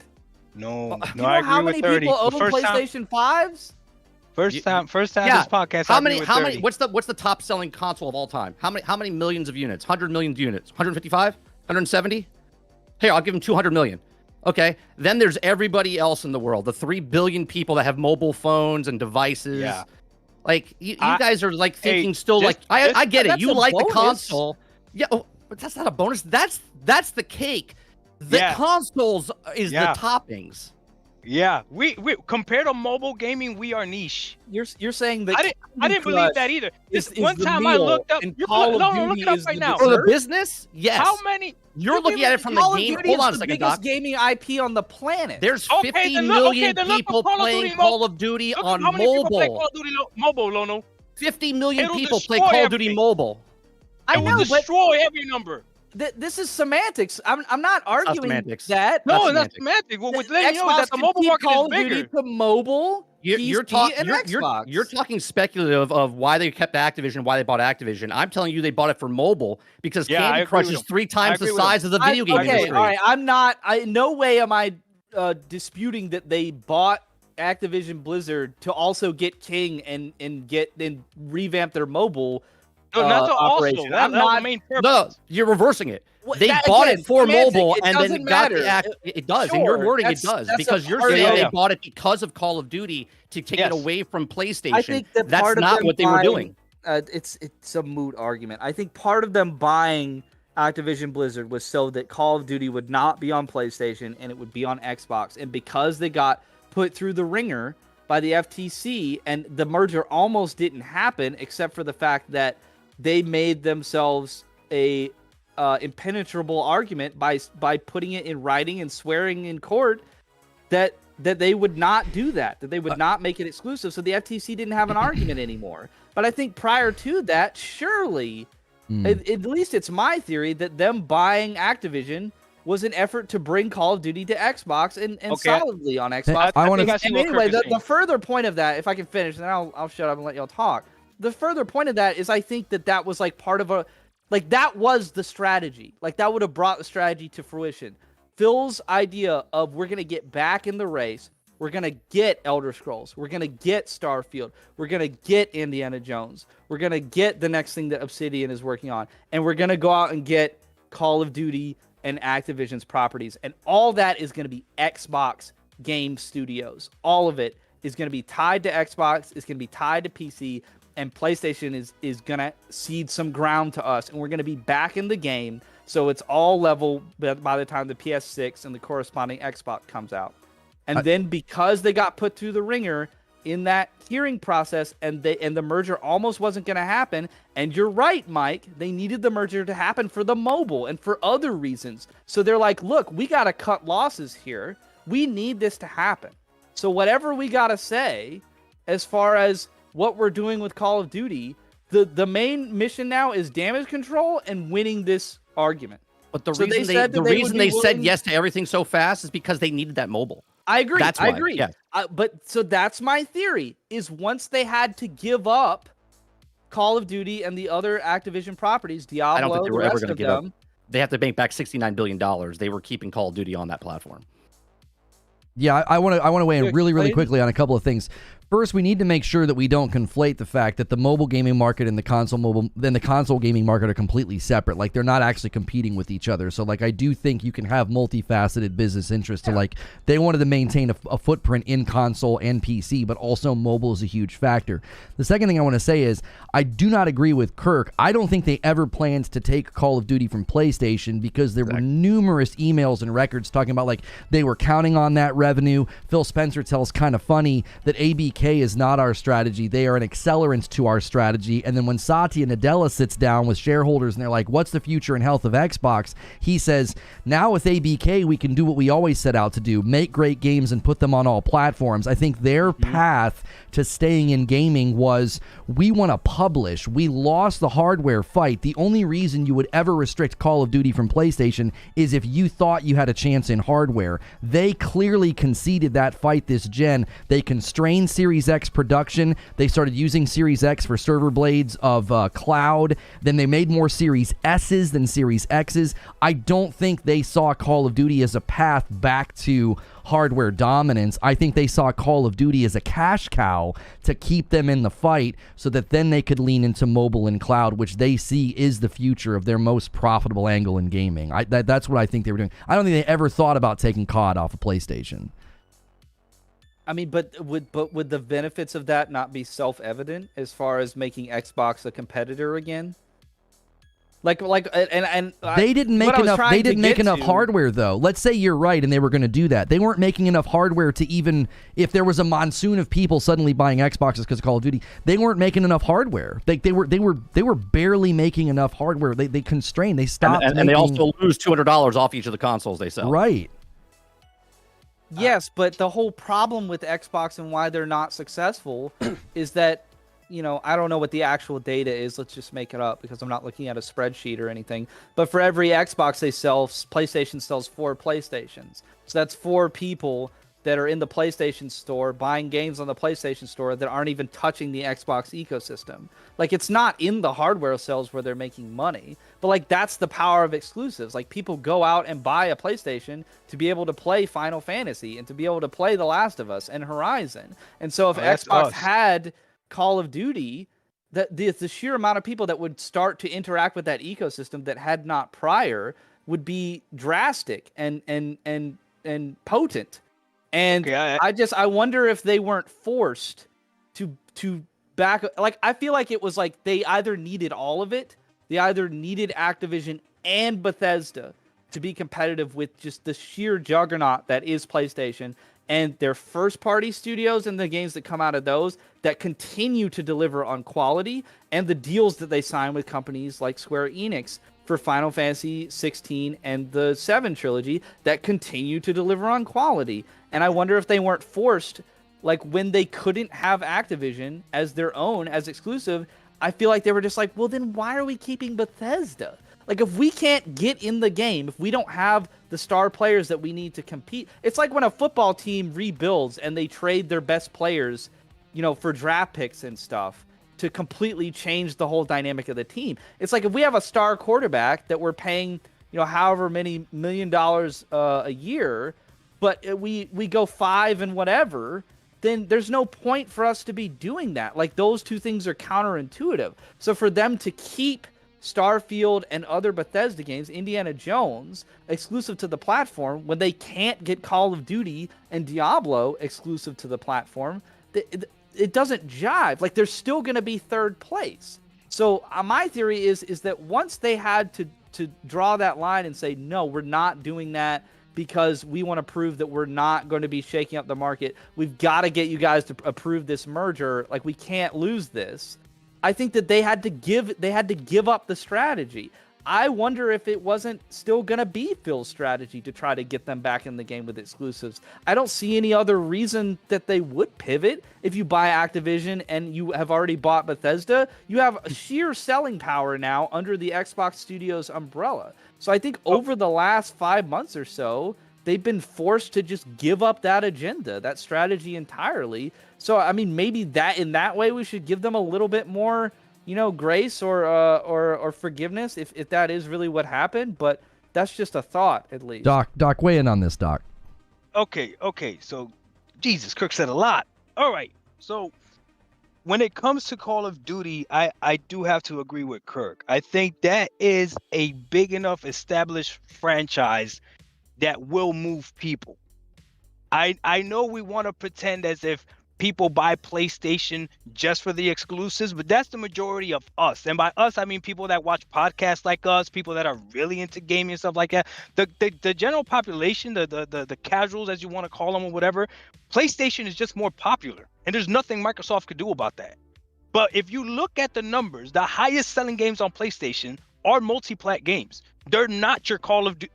[SPEAKER 3] No,
[SPEAKER 4] You
[SPEAKER 3] I
[SPEAKER 4] know
[SPEAKER 3] agree
[SPEAKER 4] how
[SPEAKER 3] with
[SPEAKER 4] many
[SPEAKER 3] 30.
[SPEAKER 4] people own
[SPEAKER 3] First time-
[SPEAKER 4] PlayStation 5s?
[SPEAKER 3] First time
[SPEAKER 2] Yeah.
[SPEAKER 3] this podcast.
[SPEAKER 2] How
[SPEAKER 3] I agree
[SPEAKER 2] many?
[SPEAKER 3] with
[SPEAKER 2] How
[SPEAKER 3] 30.
[SPEAKER 2] many? What's the top selling console of all time? How many millions of units? 100 million units? 155? 170? Here, I'll give them 200 million. Okay. Then there's everybody else in the world. The 3 billion people that have mobile phones and devices.
[SPEAKER 3] Yeah.
[SPEAKER 2] You guys are thinking still
[SPEAKER 3] just-
[SPEAKER 2] I get it.
[SPEAKER 4] that's
[SPEAKER 2] You
[SPEAKER 4] a
[SPEAKER 2] like the
[SPEAKER 4] bonus.
[SPEAKER 2] console. Yeah, but that's not a bonus. That's the cake. The
[SPEAKER 3] Yeah.
[SPEAKER 2] consoles is
[SPEAKER 3] Yeah.
[SPEAKER 2] the toppings.
[SPEAKER 3] Yeah, we compared to mobile gaming, we are niche.
[SPEAKER 4] You're saying that
[SPEAKER 3] I didn't believe that either.
[SPEAKER 4] is
[SPEAKER 3] One
[SPEAKER 4] the
[SPEAKER 3] time I
[SPEAKER 4] meal,
[SPEAKER 3] looked up.
[SPEAKER 4] and
[SPEAKER 3] You
[SPEAKER 4] Call of
[SPEAKER 3] look
[SPEAKER 4] Duty
[SPEAKER 3] it up
[SPEAKER 4] is
[SPEAKER 3] right
[SPEAKER 4] the
[SPEAKER 3] now.
[SPEAKER 2] For the
[SPEAKER 4] dessert?
[SPEAKER 2] business, yes.
[SPEAKER 3] How many?
[SPEAKER 2] You're looking at it from the
[SPEAKER 4] Call of
[SPEAKER 2] game.
[SPEAKER 4] Duty
[SPEAKER 2] Hold
[SPEAKER 4] is
[SPEAKER 2] on a
[SPEAKER 4] the
[SPEAKER 2] second,
[SPEAKER 4] biggest
[SPEAKER 2] Doc.
[SPEAKER 4] gaming IP on the planet.
[SPEAKER 2] There's
[SPEAKER 3] Okay,
[SPEAKER 2] 50
[SPEAKER 3] then look-
[SPEAKER 2] million
[SPEAKER 3] okay, then look
[SPEAKER 2] people
[SPEAKER 3] for Call of
[SPEAKER 2] playing
[SPEAKER 3] Duty
[SPEAKER 2] Call of Duty
[SPEAKER 3] Look
[SPEAKER 2] on
[SPEAKER 3] how many people play
[SPEAKER 2] mobile.
[SPEAKER 3] Call of Duty mobile, Lono.
[SPEAKER 2] 50 million
[SPEAKER 3] It'll
[SPEAKER 2] people play
[SPEAKER 3] destroy
[SPEAKER 2] Call of Duty
[SPEAKER 3] everything.
[SPEAKER 2] mobile.
[SPEAKER 4] I
[SPEAKER 3] It
[SPEAKER 4] know,
[SPEAKER 3] will
[SPEAKER 4] but
[SPEAKER 3] destroy every number.
[SPEAKER 4] this is semantics. I'm not
[SPEAKER 2] not
[SPEAKER 4] arguing
[SPEAKER 2] semantics.
[SPEAKER 4] that.
[SPEAKER 3] No,
[SPEAKER 2] That's
[SPEAKER 3] that's semantic. Well, with letting you know
[SPEAKER 4] Xbox
[SPEAKER 3] that the
[SPEAKER 4] can
[SPEAKER 3] mobile
[SPEAKER 4] keep
[SPEAKER 3] market
[SPEAKER 4] Call
[SPEAKER 3] is
[SPEAKER 4] of Duty
[SPEAKER 3] bigger.
[SPEAKER 4] to mobile. PC and Xbox.
[SPEAKER 2] You're talking speculative of why they kept Activision, why they bought Activision. I'm telling you, they bought it for mobile because Candy Crush is 3 times the size of the video game industry.
[SPEAKER 4] All right, I'm not. In no way am I disputing that they bought Activision Blizzard to also get King and revamp their mobile.
[SPEAKER 5] No, not to
[SPEAKER 4] operation.
[SPEAKER 5] also. That was the main purpose.
[SPEAKER 2] No, you're reversing it.
[SPEAKER 4] Well,
[SPEAKER 2] They bought it for
[SPEAKER 4] semantic.
[SPEAKER 2] mobile
[SPEAKER 4] It
[SPEAKER 2] and then
[SPEAKER 4] doesn't
[SPEAKER 2] got
[SPEAKER 4] matter.
[SPEAKER 2] the act. It does.
[SPEAKER 4] Sure,
[SPEAKER 2] In your wording, it
[SPEAKER 4] that's
[SPEAKER 2] does.
[SPEAKER 4] a
[SPEAKER 2] Because you're
[SPEAKER 4] part of
[SPEAKER 2] saying
[SPEAKER 5] it.
[SPEAKER 2] they bought it because of Call of Duty to take it away from PlayStation.
[SPEAKER 4] I think that
[SPEAKER 2] that's
[SPEAKER 4] part of
[SPEAKER 2] not
[SPEAKER 4] them
[SPEAKER 2] what they were doing.
[SPEAKER 4] It's a moot argument. I think part of them buying Activision Blizzard was so that Call of Duty would not be on PlayStation and it would be on Xbox. And because they got put through the ringer by the FTC and the merger almost didn't happen, except for the fact that they made themselves a impenetrable argument by putting it in writing and swearing in court that they would not do that they would not make it exclusive. So the FTC didn't have an argument anymore. But I think prior to that, surely, at least it's my theory that them buying Activision was an effort to bring Call of Duty to Xbox and solidly on Xbox.
[SPEAKER 1] I wanna-
[SPEAKER 4] Anyway, the further point of that, if I can finish, and then I'll shut up and let y'all talk. The further point of that is I think that was like part of that was the strategy. Like that would have brought the strategy to fruition. Phil's idea of we're going to get back in the race. We're going to get Elder Scrolls. We're going to get Starfield. We're going to get Indiana Jones. We're going to get the next thing that Obsidian is working on. And we're going to go out and get Call of Duty and Activision's properties. And all that is going to be Xbox Game Studios. All of it is going to be tied to Xbox. It's going to be tied to PC. And PlayStation is going to cede some ground to us. And we're going to be back in the game. So it's all level by the time the PS6 and the corresponding Xbox comes out. And then because they got put through the ringer in that hearing process and the merger almost wasn't going to happen. And you're right, Mike. They needed the merger to happen for the mobile and for other reasons. So they're like, look, we got to cut losses here. We need this to happen. So whatever we got to say as far as what we're doing with Call of Duty, the main mission now is damage control and winning this argument.
[SPEAKER 2] But the reason they said yes to everything so fast is because they needed that mobile.
[SPEAKER 4] I agree.
[SPEAKER 2] That's why.
[SPEAKER 4] I agree.
[SPEAKER 2] Yeah.
[SPEAKER 4] But so that's my theory is once they had to give up Call of Duty and the other Activision properties, Diablo,
[SPEAKER 2] I don't think they were ever going to give up.
[SPEAKER 4] them,
[SPEAKER 2] They have to bank back $69 billion. They were keeping Call of Duty on that platform.
[SPEAKER 1] Yeah, I want to weigh in really
[SPEAKER 4] Explain.
[SPEAKER 1] quickly on a couple of things. First, we need to make sure that we don't conflate the fact that the mobile gaming market and the console gaming market are completely separate. Like they're not actually competing with each other. So like I do think you can have multifaceted business interests. To like they wanted to maintain a footprint in console and PC, but also mobile is a huge factor. The second thing I want to say is I do not agree with Kirk. I don't think they ever planned to take Call of Duty from PlayStation because there were numerous emails and records talking about like they were counting on that revenue. Phil Spencer tells kind of funny that ABK is not our strategy. They are an accelerant to our strategy. And then when Satya Nadella sits down with shareholders and they're like, what's the future and health of Xbox? He says, now with ABK, we can do what we always set out to do, make great games and put them on all platforms. I think their path to staying in gaming was we want to publish. We lost the hardware fight. The only reason you would ever restrict Call of Duty from PlayStation is if you thought you had a chance in hardware. They clearly conceded that fight this gen. They constrained Series X production. They started using Series X for server blades of cloud. Then they made more Series S's than Series X's. I don't think they saw Call of Duty as a path back to hardware dominance. I think they saw Call of Duty as a cash cow to keep them in the fight so that then they could lean into mobile and cloud, which they see is the future of their most profitable angle in gaming. That's what I think they were doing. I don't think they ever thought about taking COD off of PlayStation.
[SPEAKER 4] I mean, but would the benefits of that not be self-evident as far as making Xbox a competitor again? They
[SPEAKER 1] didn't make enough. They didn't make enough hardware, though. Let's say you're right, and they were going to do that. They weren't making enough hardware to even if there was a monsoon of people suddenly buying Xboxes because of Call of Duty. They weren't making enough hardware. They were barely making enough hardware. They constrained. They stopped.
[SPEAKER 2] And they also lose $200 off each of the consoles they sell.
[SPEAKER 1] Right.
[SPEAKER 4] Yes, but the whole problem with Xbox and why they're not successful is that, I don't know what the actual data is. Let's just make it up because I'm not looking at a spreadsheet or anything. But for every Xbox they sell, PlayStation sells 4 PlayStations. So that's 4 people that are in the PlayStation Store buying games on the PlayStation Store that aren't even touching the Xbox ecosystem. Like, it's not in the hardware sales where they're making money, but like that's the power of exclusives. Like, people go out and buy a PlayStation to be able to play Final Fantasy and to be able to play The Last of Us and Horizon. And so if Xbox had Call of Duty, that the sheer amount of people that would start to interact with that ecosystem that had not prior would be drastic and potent. And I wonder if they weren't forced to back. Like, I feel like it was like they either needed all of it, they either needed Activision and Bethesda to be competitive with just the sheer juggernaut that is PlayStation, and their first party studios and the games that come out of those that continue to deliver on quality, and the deals that they sign with companies like Square Enix for Final Fantasy 16 and the 7 trilogy that continue to deliver on quality. And I wonder if they weren't forced, like when they couldn't have Activision as their own, as exclusive, I feel like they were just like, well, then why are we keeping Bethesda? Like, if we can't get in the game, if we don't have the star players that we need to compete, it's like when a football team rebuilds and they trade their best players, you know, for draft picks and stuff to completely change the whole dynamic of the team. It's like if we have a star quarterback that we're paying, you know, however many $1 million a year, but we go 5 and whatever, then there's no point for us to be doing that. Like, those two things are counterintuitive. So for them to keep Starfield and other Bethesda games, Indiana Jones, exclusive to the platform, when they can't get Call of Duty and Diablo exclusive to the platform, it doesn't jive. Like, they're still going to be third place. So my theory is that once they had to draw that line and say, no, we're not doing that because we want to prove that we're not going to be shaking up the market, we've got to get you guys to approve this merger. Like, we can't lose this. I think that they had to give up the strategy. I wonder if it wasn't still going to be Phil's strategy to try to get them back in the game with exclusives. I don't see any other reason that they would pivot. If you buy Activision and you have already bought Bethesda, you have sheer selling power now under the Xbox Studios umbrella. So I think over the last 5 months or so, they've been forced to just give up that agenda, that strategy entirely. So, I mean, maybe that in that way we should give them a little bit more, you know, grace or forgiveness if that is really what happened. But that's just a thought, at least.
[SPEAKER 1] Doc, weigh in on this, Doc.
[SPEAKER 3] Okay. So, Jesus, Kirk said a lot. All right. So, when it comes to Call of Duty, I do have to agree with Kirk. I think that is a big enough established franchise that will move people. I know we want to pretend as if people buy PlayStation just for the exclusives, but that's the majority of us. And by us, I mean people that watch podcasts like us, people that are really into gaming and stuff like that. The general population, the casuals, as you want to call them or whatever, PlayStation is just more popular. And there's nothing Microsoft could do about that. But if you look at the numbers, the highest selling games on PlayStation are multi-plat games. They're not your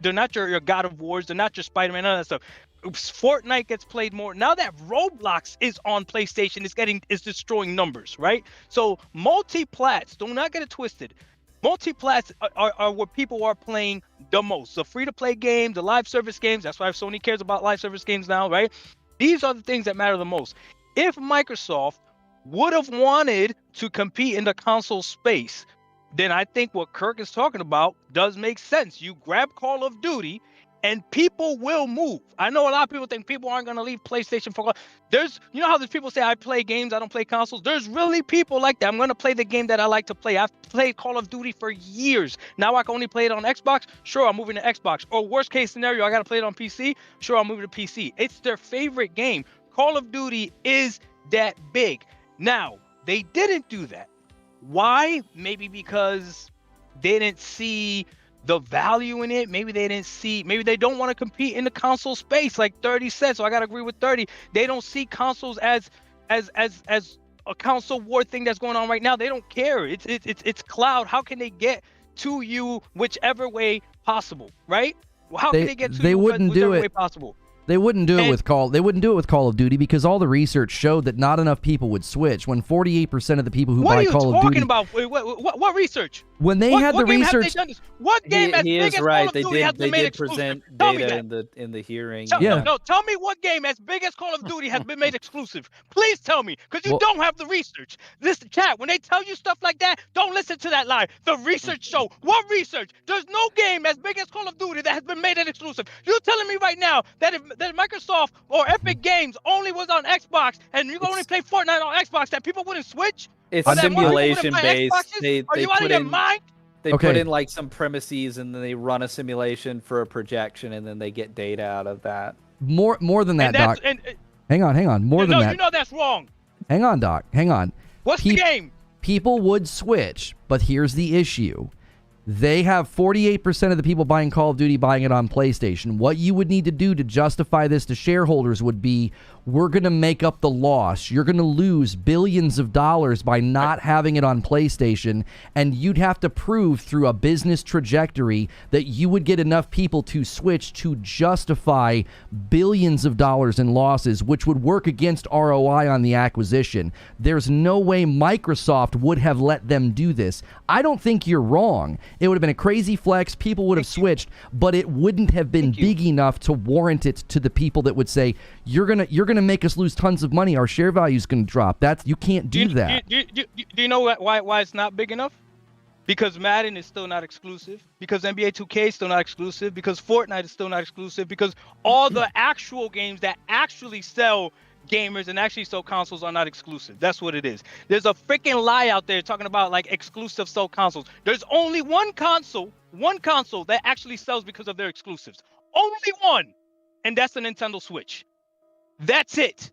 [SPEAKER 3] they're not your God of Wars, they're not your Spider-Man, none of that stuff. Fortnite gets played more. Now that Roblox is on PlayStation, it's destroying numbers, right? So multi-plats, do not get it twisted. Multi-plats are where people are playing the most. The free-to-play games, the live service games, that's why Sony cares about live service games now, right? These are the things that matter the most. If Microsoft would have wanted to compete in the console space, then I think what Kirk is talking about does make sense. You grab Call of Duty and people will move. I know a lot of people think people aren't going to leave PlayStation for... you know how there's people say, I play games, I don't play consoles? There's really people like that. I'm going to play the game that I like to play. I've played Call of Duty for years. Now I can only play it on Xbox. Sure, I'm moving to Xbox. Or worst case scenario, I got to play it on PC. Sure, I'm moving to PC. It's their favorite game. Call of Duty is that big. Now, they didn't do that. Why? Maybe because they didn't see the value in it. Maybe they don't want to compete in the console space, like 30 said. So I gotta agree with 30. They don't see consoles as a console war thing that's going on right now. They don't care. It's cloud. How can they get to you whichever way possible, right? How can they get to you whichever way possible?
[SPEAKER 1] They wouldn't do it with Call. They wouldn't do it with Call of Duty because all the research showed that not enough people would switch. When 48% of the people who buy Call of Duty.
[SPEAKER 5] What are you talking about? What research?
[SPEAKER 1] When they had the research.
[SPEAKER 5] What game as
[SPEAKER 4] he
[SPEAKER 5] big
[SPEAKER 4] is
[SPEAKER 5] as
[SPEAKER 4] right.
[SPEAKER 5] Call of Duty has been made exclusive?
[SPEAKER 4] Present
[SPEAKER 5] Tell me
[SPEAKER 4] data
[SPEAKER 5] that.
[SPEAKER 4] in the hearing.
[SPEAKER 5] No, tell me what game as big as Call of Duty has been made exclusive. Please tell me, because you don't have the research. Listen, chat, when they tell you stuff like that, don't listen to that lie. The research show. What research? There's no game as big as Call of Duty that has been made an exclusive. You're telling me right now that if that Microsoft or Epic Games only was on Xbox and you can only play Fortnite on Xbox, that people wouldn't switch?
[SPEAKER 4] It's simulation based.
[SPEAKER 5] Are you out of your mind?
[SPEAKER 4] They put in like some premises and then they run a simulation for a projection and then they get data out of that.
[SPEAKER 1] More than that, Doc. Hang on. More than that.
[SPEAKER 5] No, you know that's wrong.
[SPEAKER 1] Hang on, Doc. Hang on.
[SPEAKER 5] What's the game?
[SPEAKER 1] People would switch, but here's the issue. They have 48% of the people buying Call of Duty buying it on PlayStation. What you would need to do to justify this to shareholders would be, we're going to make up the loss. You're going to lose billions of dollars by not having it on PlayStation, and you'd have to prove through a business trajectory that you would get enough people to switch to justify billions of dollars in losses, which would work against ROI on the acquisition. There's no way Microsoft would have let them do this. I don't think you're wrong. It would have been a crazy flex. People would have switched, but it wouldn't have been big enough to warrant it to the people that would say, you're gonna make us lose tons of money. Our share value is gonna drop. You can't do that.
[SPEAKER 5] Do you know why it's not big enough? Because Madden is still not exclusive. Because NBA 2K is still not exclusive. Because Fortnite is still not exclusive. Because all the actual games that actually sell gamers and actually sell consoles are not exclusive. That's what it is. There's a freaking lie out there talking about like exclusive sell consoles. There's only one console that actually sells because of their exclusives. Only one. And that's the Nintendo Switch. That's it.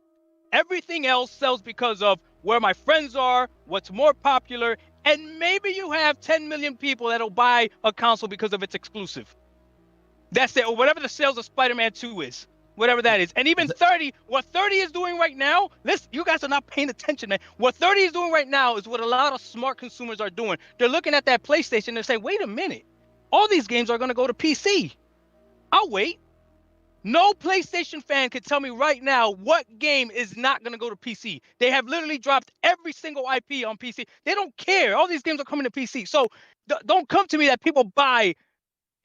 [SPEAKER 5] Everything else sells because of where my friends are, what's more popular, and maybe you have 10 million people that'll buy a console because of its exclusive. That's it. Or whatever the sales of Spider-Man 2 is. Whatever that is. And even 30, what 30 is doing right now, you guys are not paying attention. What 30 is doing right now is what a lot of smart consumers are doing. They're looking at that PlayStation and saying, wait a minute, all these games are going to go to PC. I'll wait. No PlayStation fan can tell me right now what game is not going to go to PC. They have literally dropped every single IP on PC. They don't care. All these games are coming to PC. So don't come to me that people buy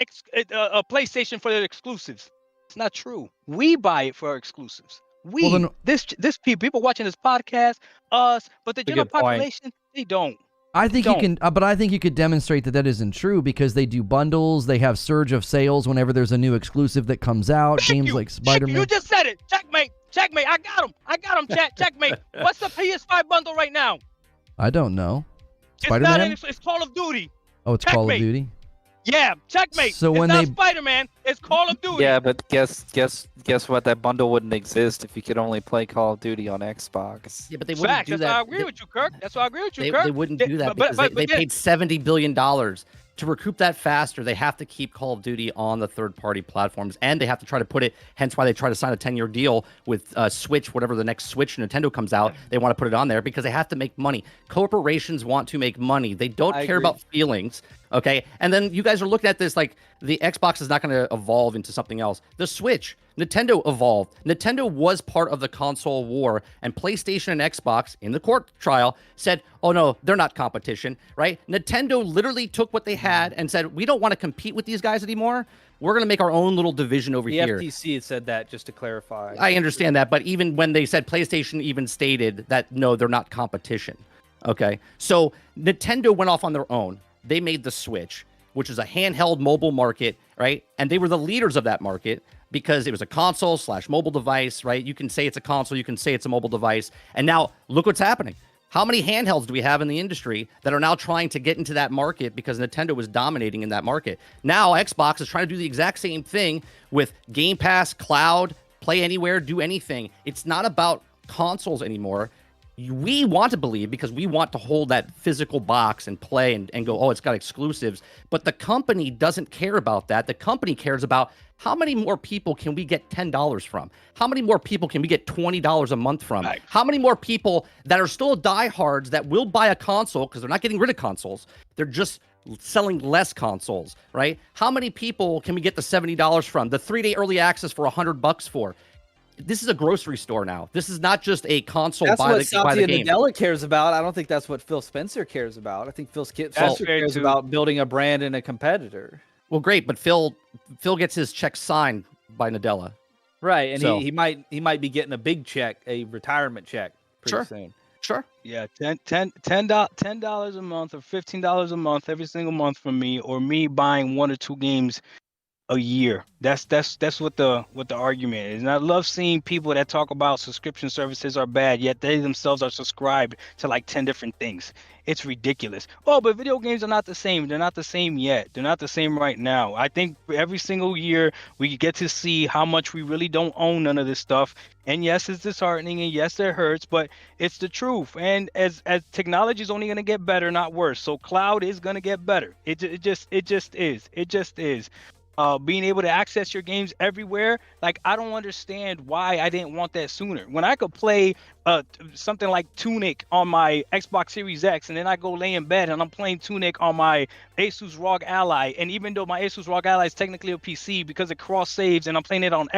[SPEAKER 5] a PlayStation for their exclusives. It's not true. We buy it for our exclusives. People watching this podcast, us, but the general population, they don't.
[SPEAKER 1] I think you can, but I think you could demonstrate that isn't true because they do bundles. They have surge of sales whenever there's a new exclusive that comes out. Games like Spider-Man.
[SPEAKER 5] You just said it. Checkmate. I got him. Chat. Checkmate. What's the PS5 bundle right now?
[SPEAKER 1] I don't know. Spider-Man.
[SPEAKER 5] It's Call of Duty.
[SPEAKER 1] Oh, it's Call of Duty.
[SPEAKER 5] Yeah, checkmate.
[SPEAKER 1] So
[SPEAKER 5] it's not Spider-Man, it's Call of Duty.
[SPEAKER 4] Yeah, but guess what? That bundle wouldn't exist if you could only play Call of Duty on Xbox.
[SPEAKER 2] Yeah, but they wouldn't do that.
[SPEAKER 5] I agree with you, Kirk. That's why I agree with you, Kirk.
[SPEAKER 2] They wouldn't do that because they paid $70 billion. To recoup that faster, they have to keep Call of Duty on the third-party platforms, and they have to try to put it, hence why they try to sign a 10-year deal with Switch, whatever the next Switch Nintendo comes out, they want to put it on there because they have to make money. Corporations want to make money. They don't care about feelings, okay? And then you guys are looking at this like the Xbox is not going to evolve into something else. The Switch, Nintendo evolved. Nintendo was part of the console war, and PlayStation and Xbox, in the court trial, said, oh no, they're not competition, right? Nintendo literally took what they had and said, we don't want to compete with these guys anymore. We're going to make our own little division over here.
[SPEAKER 4] The FTC said that, just to clarify.
[SPEAKER 2] I understand that, but even when they said PlayStation even stated that, no, they're not competition, okay? So Nintendo went off on their own. They made the Switch, which is a handheld mobile market, right? And they were the leaders of that market because it was a console/mobile device, right? You can say it's a console, you can say it's a mobile device. And now look what's happening. How many handhelds do we have in the industry that are now trying to get into that market because Nintendo was dominating in that market? Now Xbox is trying to do the exact same thing with Game Pass, cloud, play anywhere, do anything. It's not about consoles anymore. We want to believe because we want to hold that physical box and play and go, oh, it's got exclusives. But the company doesn't care about that. The company cares about how many more people can we get $10 from? How many more people can we get $20 a month from? Right. How many more people that are still diehards that will buy a console because they're not getting rid of consoles. They're just selling less consoles, right? How many people can we get the $70 from? The 3-day early access for $100 for? This is a grocery store now. This is not just a console
[SPEAKER 4] That's
[SPEAKER 2] by
[SPEAKER 4] what
[SPEAKER 2] the
[SPEAKER 4] Satya
[SPEAKER 2] game.
[SPEAKER 4] Nadella cares about. I don't think that's what Phil Spencer cares about. I think Phil Spencer
[SPEAKER 5] fair
[SPEAKER 4] cares
[SPEAKER 5] too.
[SPEAKER 4] about building a brand and a competitor.
[SPEAKER 2] Well, great, but Phil gets his check signed by Nadella.
[SPEAKER 4] Right, and
[SPEAKER 2] So-
[SPEAKER 4] he might be getting a big check, a retirement check pretty
[SPEAKER 2] Sure.
[SPEAKER 4] soon.
[SPEAKER 2] Sure.
[SPEAKER 5] Yeah, $10 a month or $15 a month every single month from me, or me buying 1 or 2 games a year. That's what the argument is. And I love seeing people that talk about subscription services are bad, yet they themselves are subscribed to like 10 different things. It's ridiculous. Oh, but video games are not the same. They're not the same yet. They're not the same right now. I think every single year we get to see how much we really don't own none of this stuff. And yes, it's disheartening, and yes, it hurts, but it's the truth. And as technology is only going to get better, not worse. So cloud is going to get better. It just is. It just is. Being able to access your games everywhere, like I don't understand why I didn't want that sooner. When I could play something like Tunic on my Xbox Series X, and then I go lay in bed and I'm playing Tunic on my Asus ROG Ally, and even though my Asus ROG Ally is technically a PC because it cross saves and I'm playing it on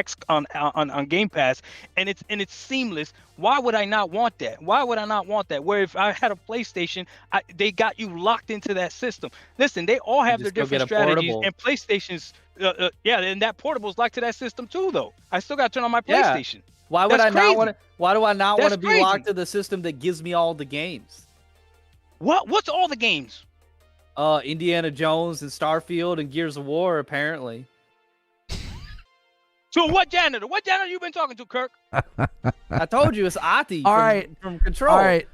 [SPEAKER 5] Game Pass, and it's seamless. Why would I not want that? Why would I not want that? Where if I had a PlayStation, they got you locked into that system. Listen, they all have their
[SPEAKER 4] just go get
[SPEAKER 5] different
[SPEAKER 4] a
[SPEAKER 5] strategies,
[SPEAKER 4] portable.
[SPEAKER 5] and PlayStation's yeah, and that portable is locked to that system too, though. I still got to turn on my
[SPEAKER 4] Yeah.
[SPEAKER 5] PlayStation.
[SPEAKER 4] Why would
[SPEAKER 5] That's
[SPEAKER 4] I not
[SPEAKER 5] crazy.
[SPEAKER 4] want to? Why do I not want
[SPEAKER 5] That's
[SPEAKER 4] to be
[SPEAKER 5] crazy.
[SPEAKER 4] locked to the system that gives me all the games?
[SPEAKER 5] What's all the games?
[SPEAKER 4] Indiana Jones and Starfield and Gears of War, apparently.
[SPEAKER 5] So what janitor? What janitor you been talking to, Kirk?
[SPEAKER 4] I told you it's Ati
[SPEAKER 1] All
[SPEAKER 4] from,
[SPEAKER 1] right.
[SPEAKER 4] from Control.
[SPEAKER 1] All right.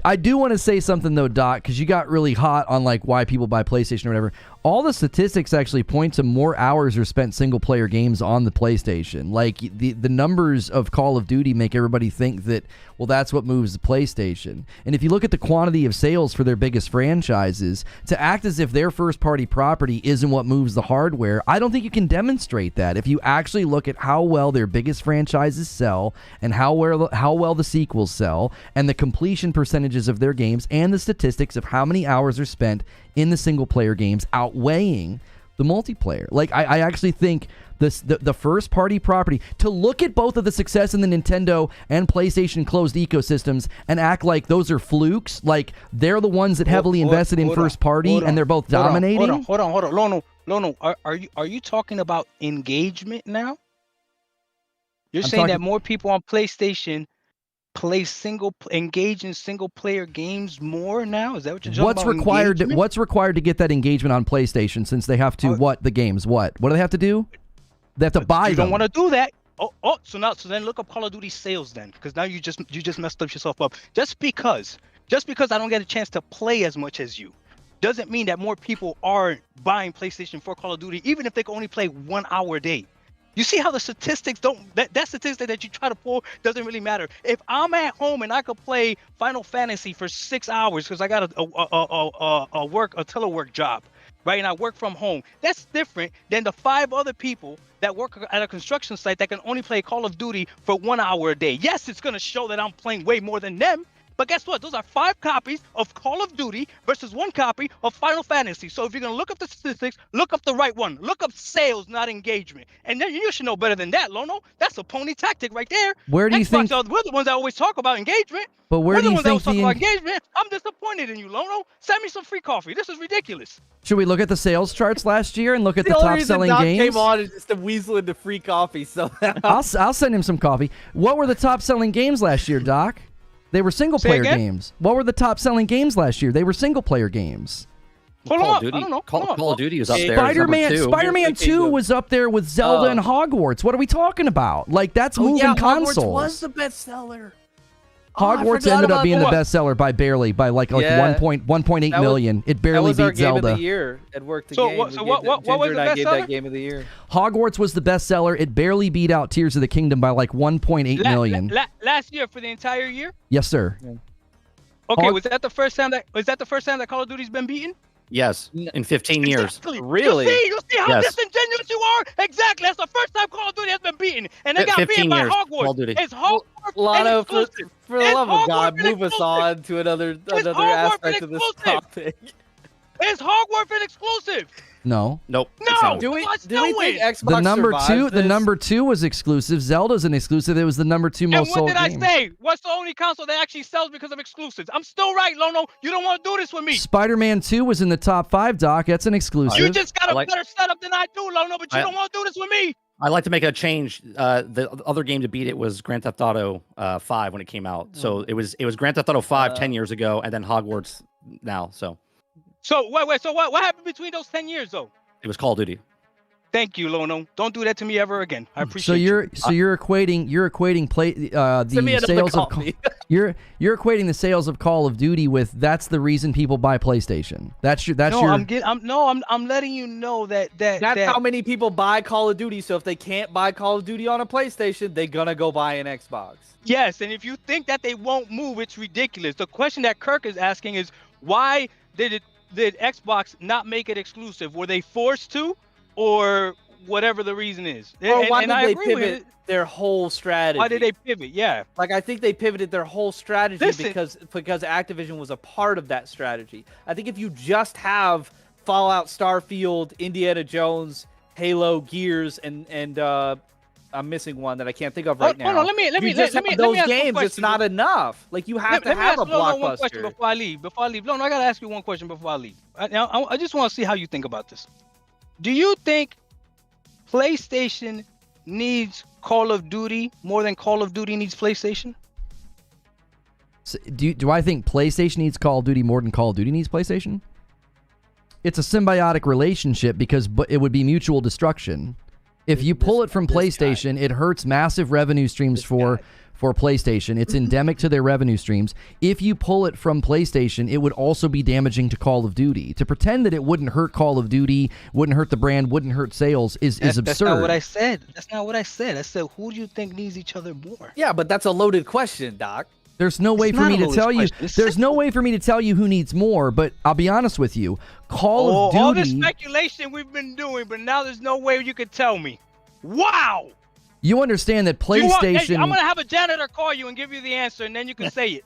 [SPEAKER 1] I do want to say something though, Doc, because you got really hot on like why people buy PlayStation or whatever. All the statistics actually point to more hours are spent single player games on the PlayStation. Like the numbers of Call of Duty make everybody think that, well, that's what moves the PlayStation. And if you look at the quantity of sales for their biggest franchises, to act as if their first party property isn't what moves the hardware, I don't think you can demonstrate that. If you actually look at how well their biggest franchises sell and how well the sequels sell and the completion percentages of their games and the statistics of how many hours are spent in the single player games outweighing the multiplayer. Like I actually think the first party property, to look at both of the success in the Nintendo and PlayStation closed ecosystems and act like those are flukes, like they're the ones that heavily invested in first party and they're both dominating.
[SPEAKER 5] Hold on. Lono, are you talking about engagement now? You're saying that more people on PlayStation engage in single player games more now? Is that what you're talking
[SPEAKER 1] What's
[SPEAKER 5] about?
[SPEAKER 1] required? What's required to get that engagement on PlayStation? Since they have to what the games? What do they have to do? They have to buy
[SPEAKER 5] You
[SPEAKER 1] them.
[SPEAKER 5] don't want to do that. So then look up Call of Duty sales then, because now you just messed up yourself up. Just because I don't get a chance to play as much as you, doesn't mean that more people are buying PlayStation for Call of Duty, even if they can only play 1 hour a day. You see how the statistics that statistic that you try to pull doesn't really matter. If I'm at home and I could play Final Fantasy for 6 hours because I got a telework job, right? And I work from home. That's different than the 5 other people that work at a construction site that can only play Call of Duty for 1 hour a day. Yes, it's going to show that I'm playing way more than them. But guess what? Those are 5 copies of Call of Duty versus 1 copy of Final Fantasy. So if you're going to look up the statistics, look up the right one. Look up sales, not engagement. And then you should know better than that, Lono. That's a pony tactic right there.
[SPEAKER 1] Where do you think?
[SPEAKER 5] We're the ones that always talk about engagement.
[SPEAKER 1] But where
[SPEAKER 5] We're
[SPEAKER 1] do
[SPEAKER 5] the
[SPEAKER 1] you
[SPEAKER 5] ones that
[SPEAKER 1] think
[SPEAKER 5] always talk about engagement. I'm disappointed in you, Lono. Send me some free coffee. This is ridiculous.
[SPEAKER 1] Should we look at the sales charts last year and look at the
[SPEAKER 4] only
[SPEAKER 1] top
[SPEAKER 4] reason
[SPEAKER 1] selling
[SPEAKER 4] Doc
[SPEAKER 1] games?
[SPEAKER 4] came on is just to weasel into free coffee. So
[SPEAKER 1] I'll send him some coffee. What were the top selling games last year, Doc? They were single player games. What were the top selling games last year? They were single player games.
[SPEAKER 2] Call of Duty. I don't know. Call of Duty is up there.
[SPEAKER 1] Spider-Man 2 was up there with Zelda and Hogwarts. What are we talking about? Like, that's moving consoles.
[SPEAKER 4] Hogwarts was the bestseller.
[SPEAKER 1] Hogwarts ended up being the bestseller by 1.8 million. It barely beat Zelda.
[SPEAKER 4] That was our game of the year at Work the Game.
[SPEAKER 5] What was the
[SPEAKER 4] I gave that
[SPEAKER 5] bestseller?
[SPEAKER 4] game of the year.
[SPEAKER 1] Hogwarts was the bestseller. It barely beat out Tears of the Kingdom by like 1.8 million.
[SPEAKER 5] Last year for the entire year?
[SPEAKER 1] Yes, sir.
[SPEAKER 5] Okay, was that the first time that Call of Duty's been beaten?
[SPEAKER 2] Yes, in 15 years.
[SPEAKER 5] Exactly.
[SPEAKER 4] Really?
[SPEAKER 5] You see how
[SPEAKER 2] Yes.
[SPEAKER 5] disingenuous you are? Exactly. That's the first time Call of Duty has been beaten. And they got
[SPEAKER 2] 15
[SPEAKER 5] beaten by
[SPEAKER 2] years,
[SPEAKER 5] Hogwarts.
[SPEAKER 2] Call of Duty.
[SPEAKER 5] It's Hogwarts
[SPEAKER 4] Lano,
[SPEAKER 5] and
[SPEAKER 4] for
[SPEAKER 5] exclusive.
[SPEAKER 4] the
[SPEAKER 5] It's
[SPEAKER 4] love of God,
[SPEAKER 5] Hogwarts and
[SPEAKER 4] move us
[SPEAKER 5] exclusive.
[SPEAKER 4] on to another
[SPEAKER 5] Hogwarts
[SPEAKER 4] aspect
[SPEAKER 5] and
[SPEAKER 4] of this
[SPEAKER 5] exclusive.
[SPEAKER 4] topic.
[SPEAKER 5] Is Hogwarts an exclusive?
[SPEAKER 1] No.
[SPEAKER 2] Nope. it's
[SPEAKER 5] No.
[SPEAKER 2] not.
[SPEAKER 4] Do we
[SPEAKER 5] Let's
[SPEAKER 4] do
[SPEAKER 5] do
[SPEAKER 4] we think
[SPEAKER 5] it.
[SPEAKER 4] Xbox
[SPEAKER 1] The number
[SPEAKER 4] survives
[SPEAKER 1] two, the
[SPEAKER 4] this?
[SPEAKER 1] number 2 was exclusive. Zelda's an exclusive. It was the number 2
[SPEAKER 5] And
[SPEAKER 1] most
[SPEAKER 5] what
[SPEAKER 1] sold
[SPEAKER 5] did I
[SPEAKER 1] game.
[SPEAKER 5] say? What's the only console that actually sells because of exclusives? I'm still right, Lono. You don't want to do this with me.
[SPEAKER 1] Spider-Man 2 was in the top 5, Doc. That's an exclusive.
[SPEAKER 5] You just got a
[SPEAKER 2] like-
[SPEAKER 5] better setup than I do, Lono, but you don't want to do this with me.
[SPEAKER 2] I'd like to make a change. The other game to beat it was Grand Theft Auto 5 when it came out. So it was Grand Theft Auto 5 10 years ago, and then Hogwarts now. So
[SPEAKER 5] So wait. So what happened between those 10 years though?
[SPEAKER 2] it was Call of Duty.
[SPEAKER 5] Thank you, Lono. Don't do that to me ever again. I appreciate
[SPEAKER 1] So you're
[SPEAKER 5] you.
[SPEAKER 1] you're equating
[SPEAKER 4] Send me
[SPEAKER 1] the
[SPEAKER 4] another
[SPEAKER 1] sales of
[SPEAKER 4] coffee.
[SPEAKER 1] you're equating the sales of Call of Duty with that's the reason people buy PlayStation. That's your
[SPEAKER 5] I'm letting you know that
[SPEAKER 4] That's how many people buy Call of Duty. So if they can't buy Call of Duty on a PlayStation, they're gonna go buy an Xbox.
[SPEAKER 5] Yes, and if you think that they won't move, it's ridiculous. The question that Kirk is asking is why did Xbox not make it exclusive? Were they forced to, or whatever the reason is?
[SPEAKER 4] Or why
[SPEAKER 5] and I
[SPEAKER 4] did they
[SPEAKER 5] agree with
[SPEAKER 4] pivot
[SPEAKER 5] it.
[SPEAKER 4] their whole strategy?
[SPEAKER 5] Why did they pivot? Yeah.
[SPEAKER 4] Like, I think they pivoted their whole strategy
[SPEAKER 5] Listen.
[SPEAKER 4] because Activision was a part of that strategy. I think if you just have Fallout, Starfield, Indiana Jones, Halo, Gears, and I'm missing one that I can't think of right now.
[SPEAKER 5] Hold on, let me
[SPEAKER 4] those
[SPEAKER 5] ask you a
[SPEAKER 4] games. It's
[SPEAKER 5] question.
[SPEAKER 4] not enough. Like, you have to
[SPEAKER 5] Let me
[SPEAKER 4] have
[SPEAKER 5] ask
[SPEAKER 4] a
[SPEAKER 5] Lono one question
[SPEAKER 4] blockbuster.
[SPEAKER 5] before I leave. Lono, I gotta ask you one question before I leave. I just want to see how you think about this. Do you think PlayStation needs Call of Duty more than Call of Duty needs PlayStation?
[SPEAKER 1] So do I think PlayStation needs Call of Duty more than Call of Duty needs PlayStation? It's a symbiotic relationship because it would be mutual destruction. If you pull it from PlayStation, it hurts massive revenue streams for PlayStation. It's endemic to their revenue streams. If you pull it from PlayStation, it would also be damaging to Call of Duty. To pretend that it wouldn't hurt Call of Duty, wouldn't hurt the brand, wouldn't hurt sales is absurd.
[SPEAKER 5] That's not what I said. That's not what I said. I said, who do you think needs each other more?
[SPEAKER 4] Yeah, but that's a loaded question, Doc.
[SPEAKER 1] There's no way for me to tell you. There's no way for me to tell you who needs more, but I'll be honest with you. Call of Duty.
[SPEAKER 5] All this speculation we've been doing, but now there's no way you could tell me. Wow.
[SPEAKER 1] You understand that PlayStation.
[SPEAKER 5] I'm gonna have a janitor call you and give you the answer, and then you can say it.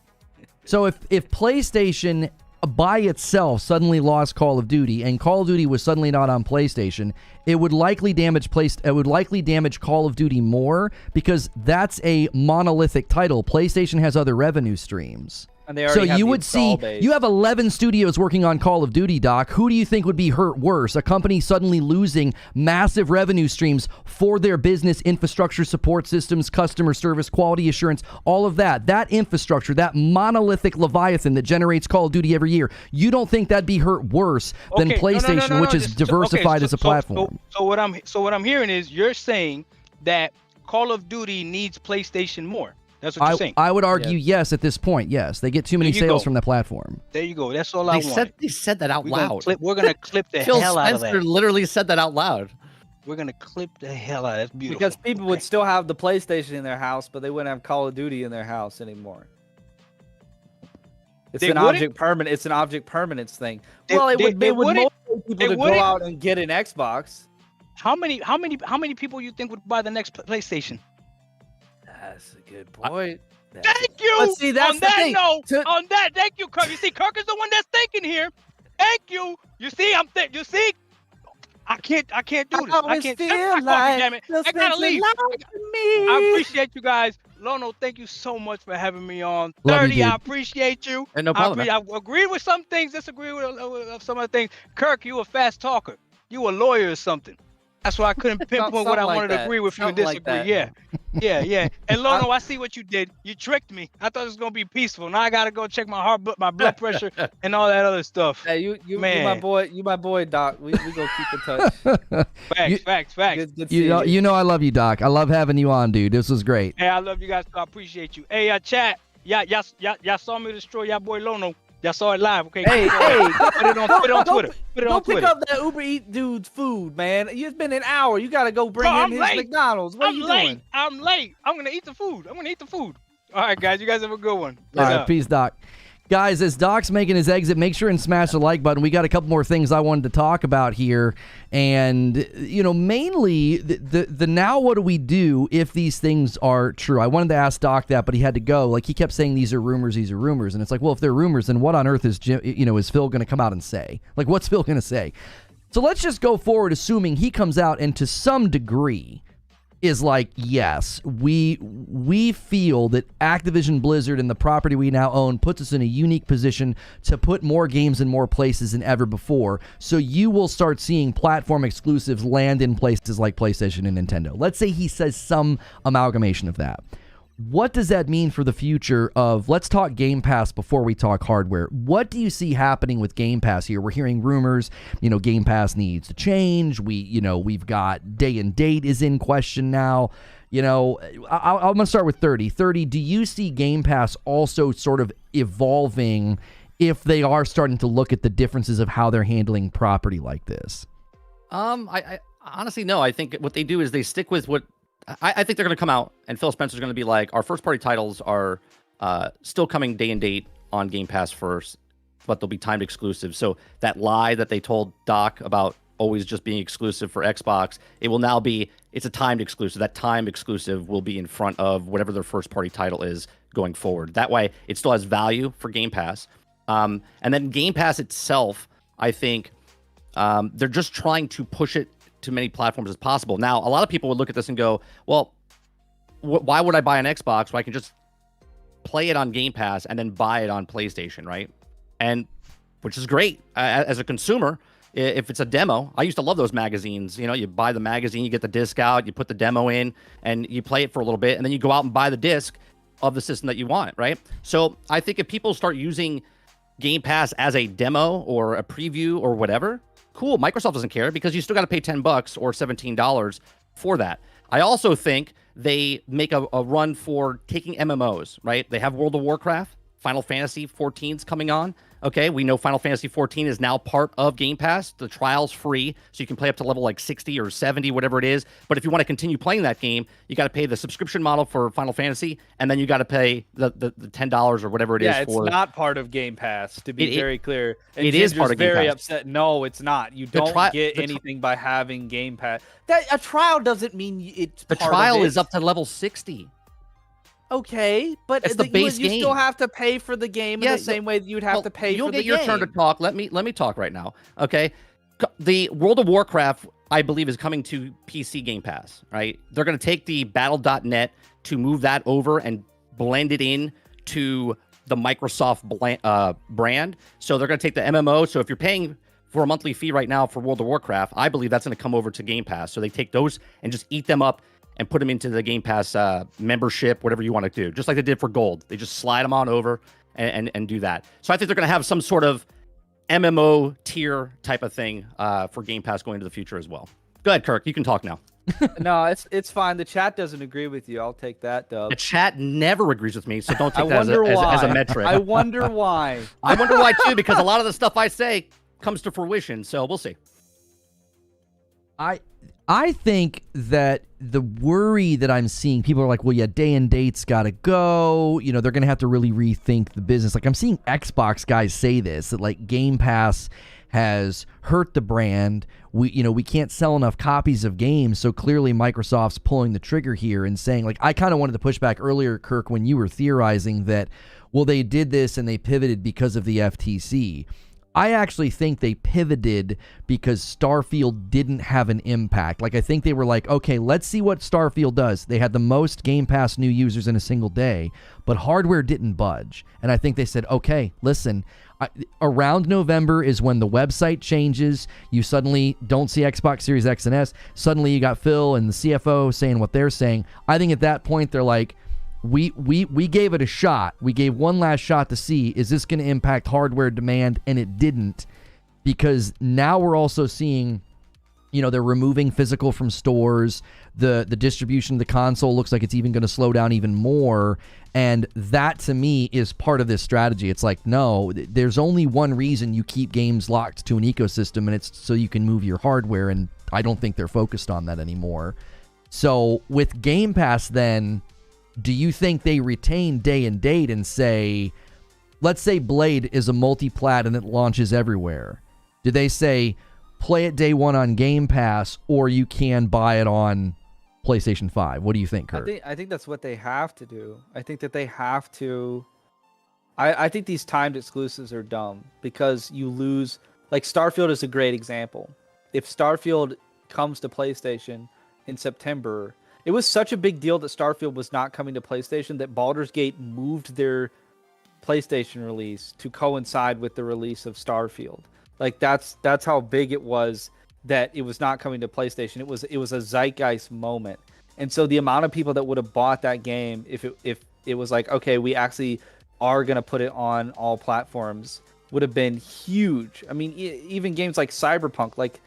[SPEAKER 1] So if PlayStation by itself suddenly lost Call of Duty and Call of Duty was suddenly not on PlayStation, it would likely damage Call of Duty more because that's a monolithic title. PlayStation has other revenue streams.
[SPEAKER 4] And they already have
[SPEAKER 1] you
[SPEAKER 4] the
[SPEAKER 1] would see
[SPEAKER 4] install base.
[SPEAKER 1] you have 11 studios working on Call of Duty, Doc. Who do you think would be hurt worse? A company suddenly losing massive revenue streams for their business infrastructure, support systems, customer service, quality assurance, all of that. That infrastructure, that monolithic leviathan that generates Call of Duty every year. You don't think that'd be hurt worse than PlayStation, which is diversified as a platform?
[SPEAKER 5] So what I'm hearing is you're saying that Call of Duty needs PlayStation more. That's what you're saying.
[SPEAKER 1] I would argue yes at this point. Yes, they get too many sales from that platform.
[SPEAKER 5] There you go. That's all I want.
[SPEAKER 2] They said that out loud.
[SPEAKER 5] We're gonna clip the
[SPEAKER 2] Phil
[SPEAKER 5] hell out of
[SPEAKER 2] Spencer
[SPEAKER 5] that.
[SPEAKER 2] literally said that out loud.
[SPEAKER 5] We're gonna clip the hell out. That's beautiful.
[SPEAKER 4] Because people would still have the PlayStation in their house, but they wouldn't have Call of Duty in their house anymore. It's an object permanence thing. Well, it would motivate people to go out and get an Xbox.
[SPEAKER 5] How many people you think would buy the next PlayStation?
[SPEAKER 4] That's a good point.
[SPEAKER 5] Thank you.
[SPEAKER 4] But see, that's
[SPEAKER 5] on that
[SPEAKER 4] the thing.
[SPEAKER 5] note, on that, thank you, Kirk. You see, Kirk is the one that's thinking here. Thank you. You see, you see, I can't do this. I can't feel like damn it. I gotta leave. I appreciate you guys. Lono, thank you so much for having me on. 30, I appreciate you.
[SPEAKER 2] And no problem.
[SPEAKER 5] I agree with some things, disagree with some other things. Kirk, you a fast talker. You a lawyer or something. That's why I couldn't pinpoint what I wanted to agree with you and disagree. Yeah. And Lono, I see what you did. You tricked me. I thought it was gonna be peaceful. Now I gotta go check my heart, my blood pressure, and all that other stuff.
[SPEAKER 4] Hey, you my boy, Doc. We gonna keep in touch.
[SPEAKER 5] Facts.
[SPEAKER 4] Good
[SPEAKER 1] You know I love you, Doc. I love having you on, dude. This was great.
[SPEAKER 5] Hey, I love you guys. I appreciate you. Hey, chat. Y'all saw me destroy y'all boy Lono. Y'all saw it live, okay?
[SPEAKER 4] Hey,
[SPEAKER 5] put it on Twitter.
[SPEAKER 4] Go pick up that Uber Eats dude's food, man. It's been an hour. You gotta go bring him his McDonald's. What are you doing?
[SPEAKER 5] I'm late. I'm gonna eat the food. All right, guys. You guys have a good one.
[SPEAKER 1] All right, peace, Doc. Guys, as Doc's making his exit, make sure and smash the like button. We got a couple more things I wanted to talk about here. And, mainly the now what do we do if these things are true? I wanted to ask Doc that, but he had to go. Like, he kept saying these are rumors. And it's like, well, if they're rumors, then what on earth is Phil going to come out and say? Like, what's Phil going to say? So let's just go forward, assuming he comes out and to some degree is like, yes, we feel that Activision Blizzard and the property we now own puts us in a unique position to put more games in more places than ever before. So you will start seeing platform exclusives land in places like PlayStation and Nintendo. Let's say he says some amalgamation of that. What does that mean for the future of, let's talk Game Pass before we talk hardware. What do you see happening with Game Pass here? We're hearing rumors, Game Pass needs to change. We've got day and date is in question now. I'm going to start with 30. 30, do you see Game Pass also sort of evolving if they are starting to look at the differences of how they're handling property like this?
[SPEAKER 2] I honestly, no. I think what they do is they stick with what I think they're going to come out, and Phil Spencer's going to be like, our first-party titles are still coming day and date on Game Pass first, but they'll be timed exclusive. So that lie that they told Doc about always just being exclusive for Xbox, it will now be, it's a timed exclusive. That timed exclusive will be in front of whatever their first-party title is going forward. That way, it still has value for Game Pass. And then Game Pass itself, I think they're just trying to push it to many platforms as possible. Now, a lot of people would look at this and go, well, why would I buy an Xbox when I can just play it on Game Pass and then buy it on PlayStation, right? And which is great as a consumer. If it's a demo, I used to love those magazines. You buy the magazine, you get the disc out, you put the demo in, and you play it for a little bit, and then you go out and buy the disc of the system that you want, right? So I think if people start using Game Pass as a demo or a preview or whatever, cool. Microsoft doesn't care because you still got to pay $10 or $17 for that. I also think they make a run for taking MMOs, right? They have World of Warcraft, Final Fantasy 14's coming on. Okay, we know Final Fantasy 14 is now part of Game Pass. The trial's free, so you can play up to level like 60 or 70, whatever it is. But if you want to continue playing that game, you got to pay the subscription model for Final Fantasy, and then you got to pay the $10 or whatever it is.
[SPEAKER 4] Yeah, it's not part of Game Pass, to be very clear. And
[SPEAKER 2] it is part of Game Pass.
[SPEAKER 4] Very upset. No, it's not. You don't get anything by having Game Pass. A trial doesn't mean it's
[SPEAKER 2] the
[SPEAKER 4] part
[SPEAKER 2] trial
[SPEAKER 4] of it.
[SPEAKER 2] is up to level 60.
[SPEAKER 4] Okay, but
[SPEAKER 2] it's the base
[SPEAKER 4] you
[SPEAKER 2] game.
[SPEAKER 4] Still have to pay for the game in the same way that you'd have to pay for the game.
[SPEAKER 2] You'll get your turn to talk. Let me talk right now. Okay, the World of Warcraft, I believe, is coming to PC Game Pass. Right, they're going to take the Battle.net to move that over and blend it in to the Microsoft brand. So they're going to take the MMO. So if you're paying for a monthly fee right now for World of Warcraft, I believe that's going to come over to Game Pass. So they take those and just eat them up and put them into the Game Pass membership, whatever you want to do, just like they did for Gold. They just slide them on over and do that. So I think they're going to have some sort of MMO tier type of thing for Game Pass going into the future as well. Go ahead, Kirk. You can talk now.
[SPEAKER 4] No, it's fine. The chat doesn't agree with you. I'll take that, Dub.
[SPEAKER 2] The chat never agrees with me, so don't take that as a metric.
[SPEAKER 4] I wonder why.
[SPEAKER 2] I wonder why, too, because a lot of the stuff I say comes to fruition, so we'll see.
[SPEAKER 1] I think that the worry that I'm seeing, people are like, well, yeah, day and date's got to go. They're going to have to really rethink the business. Like, I'm seeing Xbox guys say this, that like Game Pass has hurt the brand. We can't sell enough copies of games. So clearly Microsoft's pulling the trigger here and saying, like, I kind of wanted to push back earlier, Kirk, when you were theorizing that, well, they did this and they pivoted because of the FTC. I actually think they pivoted because Starfield didn't have an impact. Like, I think they were like, okay, let's see what Starfield does. They had the most Game Pass new users in a single day, but hardware didn't budge. And I think they said, okay, listen, around November is when the website changes. You suddenly don't see Xbox Series X and S. Suddenly you got Phil and the CFO saying what they're saying. I think at that point they're like, we gave it a shot. We gave one last shot to see, is this going to impact hardware demand? And it didn't, because now we're also seeing, they're removing physical from stores. The distribution of the console looks like it's even going to slow down even more. And that, to me, is part of this strategy. It's like, no, there's only one reason you keep games locked to an ecosystem, and it's so you can move your hardware. And I don't think they're focused on that anymore. So with Game Pass, then, do you think they retain day and date and say, let's say Blade is a multi-plat and it launches everywhere. Do they say play it day one on Game Pass, or you can buy it on PlayStation 5? What do you think, Kurt?
[SPEAKER 4] I think that's what they have to do. I think that they have to. I think these timed exclusives are dumb because you lose. Like Starfield is a great example. If Starfield comes to PlayStation in September, it was such a big deal that Starfield was not coming to PlayStation that Baldur's Gate moved their PlayStation release to coincide with the release of Starfield. Like that's how big it was that it was not coming to PlayStation. It was a zeitgeist moment. And so the amount of people that would have bought that game if it was like, okay, we actually are going to put it on all platforms would have been huge. I mean, even games like Cyberpunk, like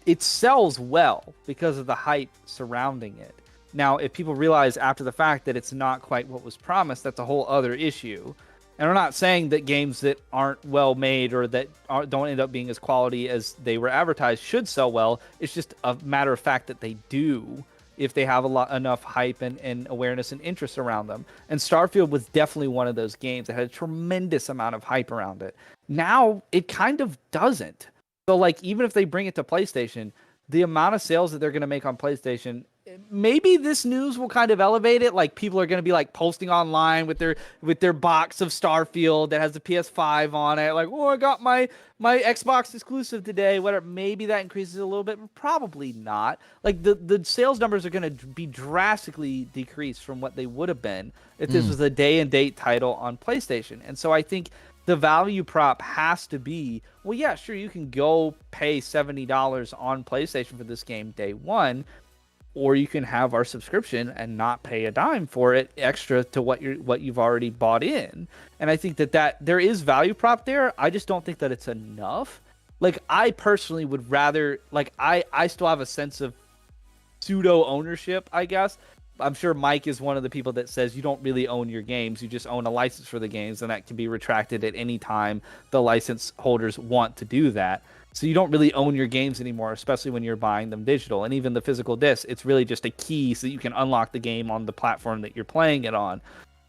[SPEAKER 4] it sells well because of the hype surrounding it. Now, if people realize after the fact that it's not quite what was promised, that's a whole other issue. And I'm not saying that games that aren't well made or that don't end up being as quality as they were advertised should sell well. It's just a matter of fact that they do if they have enough hype and awareness and interest around them. And Starfield was definitely one of those games that had a tremendous amount of hype around it. Now, it kind of doesn't. So, like, even if they bring it to PlayStation, the amount of sales that they're going to make on PlayStation, maybe this news will kind of elevate it. Like, people are going to be like posting online with their box of Starfield that has the PS5 on it. Like, oh, I got my Xbox exclusive today. Whatever. Maybe that increases a little bit, but probably not. Like, the sales numbers are going to be drastically decreased from what they would have been if this was a day and date title on PlayStation. And so I think the value prop has to be, well, yeah, sure, you can go pay $70 on PlayStation for this game day one, or you can have our subscription and not pay a dime for it extra to what you've already bought in. And I think that there is value prop there. I just don't think that it's enough. Like, I personally would rather, like, I still have a sense of pseudo ownership, I guess. I'm sure Mike is one of the people that says you don't really own your games. You just own a license for the games, and that can be retracted at any time the license holders want to do that. So you don't really own your games anymore, especially when you're buying them digital. And even the physical disc, it's really just a key so that you can unlock the game on the platform that you're playing it on.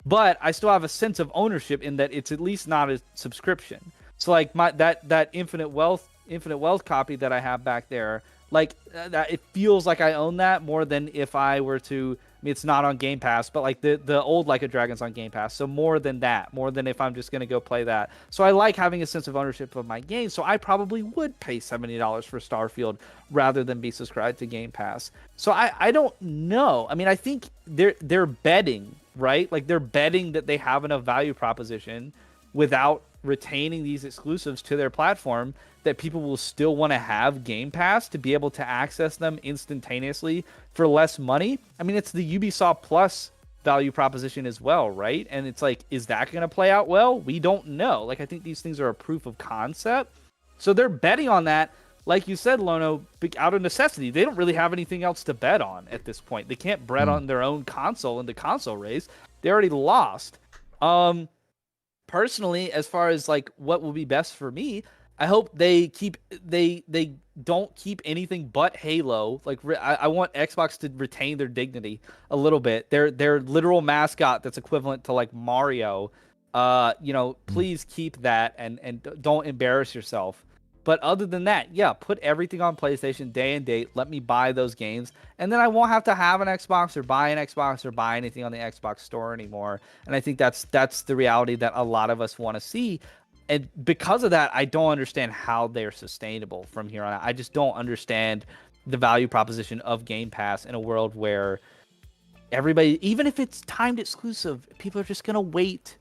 [SPEAKER 4] But I still have a sense of ownership in that it's at least not a subscription. So like that Infinite Wealth copy that I have back there, like that, it feels like I own that more than if I were to. I mean, it's not on Game Pass, but like the old Like a Dragon's on Game Pass. So more than if I'm just going to go play that. So I like having a sense of ownership of my game. So I probably would pay $70 for Starfield rather than be subscribed to Game Pass. So I don't know. I mean, I think they're betting, right? Like they're betting that they have enough value proposition without retaining these exclusives to their platform that people will still want to have Game Pass to be able to access them instantaneously for less money. I mean, it's the Ubisoft Plus value proposition as well, right? And it's like, is that going to play out well? We don't know. Like, I think these things are a proof of concept. So they're betting on that, like you said, Lono, out of necessity. They don't really have anything else to bet on at this point. They can't bet on their own console in the console race. They already lost. Personally, as far as like what will be best for me, I hope they don't keep anything but Halo. Like I want Xbox to retain their dignity a little bit. Their literal mascot that's equivalent to like Mario. Please keep that and don't embarrass yourself. But other than that, yeah, put everything on PlayStation day and date. Let me buy those games. And then I won't have to have an Xbox or buy an Xbox or buy anything on the Xbox store anymore. And I think that's the reality that a lot of us want to see. And because of that, I don't understand how they're sustainable from here on out. I just don't understand the value proposition of Game Pass in a world where everybody, even if it's timed exclusive, people are just going to wait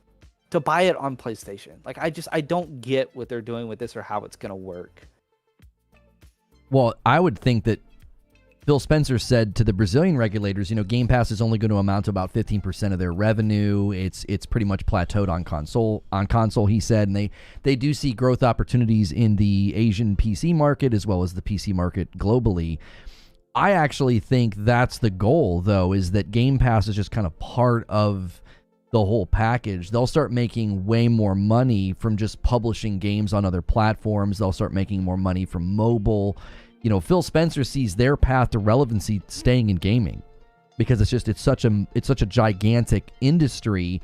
[SPEAKER 4] to buy it on PlayStation. Like, I don't get what they're doing with this or how it's going to work.
[SPEAKER 1] Well, I would think that Phil Spencer said to the Brazilian regulators, Game Pass is only going to amount to about 15% of their revenue. It's pretty much plateaued on console, he said, and they do see growth opportunities in the Asian PC market as well as the PC market globally. I actually think that's the goal, though, is that Game Pass is just kind of part of the whole package. They'll start making way more money from just publishing games on other platforms. They'll start making more money from mobile. Phil Spencer sees their path to relevancy staying in gaming because it's such a gigantic industry.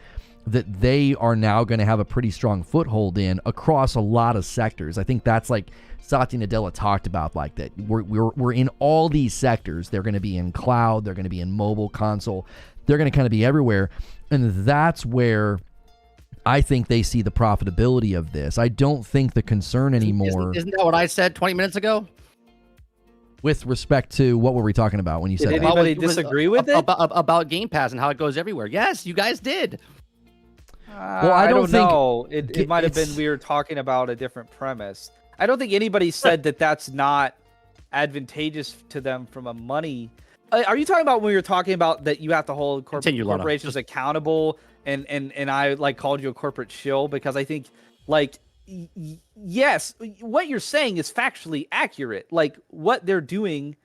[SPEAKER 1] that they are now going to have a pretty strong foothold in across a lot of sectors. I think that's like Satya Nadella talked about, like that we're in all these sectors. They're going to be in cloud, they're going to be in mobile, console, they're going to kind of be everywhere, and that's where I think they see the profitability of this. I don't think the concern anymore.
[SPEAKER 2] Isn't that what I said 20 minutes ago?
[SPEAKER 1] With respect to what were we talking about when you said
[SPEAKER 4] Did
[SPEAKER 1] that?
[SPEAKER 4] anybody disagree with it?
[SPEAKER 2] About Game Pass and how it goes everywhere. Yes, you guys did.
[SPEAKER 1] Well, I don't think
[SPEAKER 4] know. It might have been we were talking about a different premise. I don't think anybody said that that's not advantageous to them from a money. Are you talking about when we were talking about that you have to hold corporations accountable and I like called you a corporate shill because I think like yes, what you're saying is factually accurate. Like what they're doing,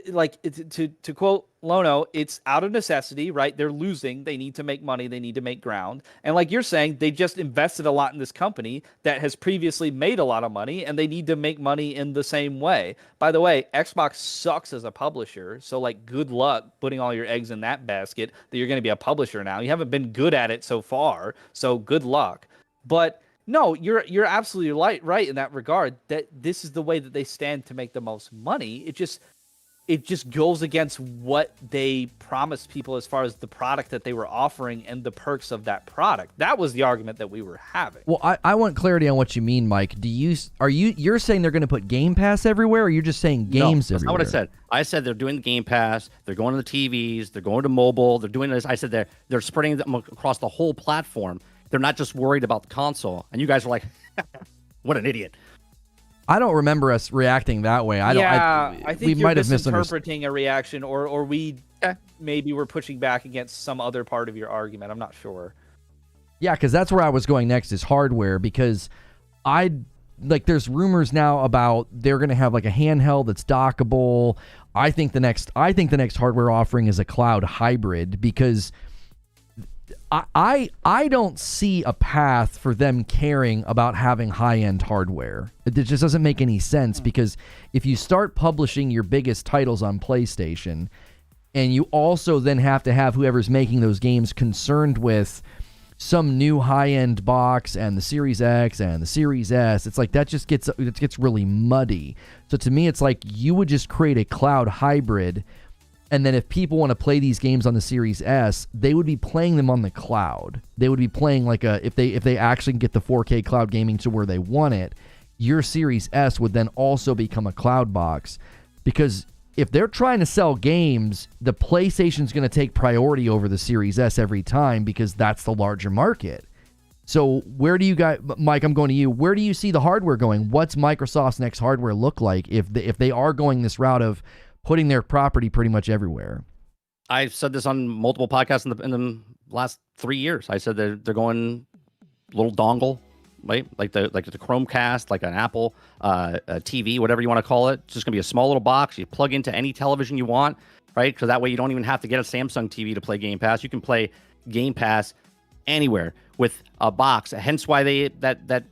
[SPEAKER 4] like to quote Lono, it's out of necessity, right? They're losing. They need to make money. They need to make ground. And like you're saying, they just invested a lot in this company that has previously made a lot of money, and they need to make money in the same way. By the way, Xbox sucks as a publisher. So like good luck putting all your eggs in that basket that you're going to be a publisher now. You haven't been good at it so far. So good luck. But no, you're absolutely right in that regard that this is the way that they stand to make the most money. It just goes against what they promised people as far as the product that they were offering and the perks of that product. That was the argument that we were having.
[SPEAKER 1] Well, I want clarity on what you mean, Mike. You're saying they're going to put Game Pass everywhere, or you're just saying games everywhere?
[SPEAKER 2] That's not what I said. I said they're doing the Game Pass. They're going to the TVs. They're going to mobile. They're doing this. I said they're spreading them across the whole platform. They're not just worried about the console. And you guys were like, what an idiot.
[SPEAKER 1] I don't remember us reacting that way. I
[SPEAKER 4] think
[SPEAKER 1] we
[SPEAKER 4] you're
[SPEAKER 1] might have
[SPEAKER 4] misinterpreting a reaction, or we maybe were pushing back against some other part of your argument. I'm not sure.
[SPEAKER 1] Yeah, because that's where I was going next is hardware, because there's rumors now about they're going to have like a handheld that's dockable. I think the next hardware offering is a cloud hybrid, because I don't see a path for them caring about having high-end hardware. It just doesn't make any sense, because if you start publishing your biggest titles on PlayStation, and you also then have to have whoever's making those games concerned with some new high-end box and the Series X and the Series S, it's like that just gets really muddy. So to me, it's like you would just create a cloud hybrid. And then if people want to play these games on the Series S, they would be playing them on the cloud. They would be playing like if they actually get the 4K cloud gaming to where they want it, your Series S would then also become a cloud box. Because if they're trying to sell games, the PlayStation's going to take priority over the Series S every time, because that's the larger market. So where do you guys, Mike, I'm going to you. Where do you see the hardware going? What's Microsoft's next hardware look like if they are going this route of putting their property pretty much everywhere?
[SPEAKER 2] I've said this on multiple podcasts in the last 3 years. I said they're going little dongle, right? Like the Chromecast, like an Apple a TV, whatever you want to call it. It's just gonna be a small little box. You plug into any television you want, right? Because that way you don't even have to get a Samsung TV to play Game Pass. You can play Game Pass anywhere with a box. Hence why that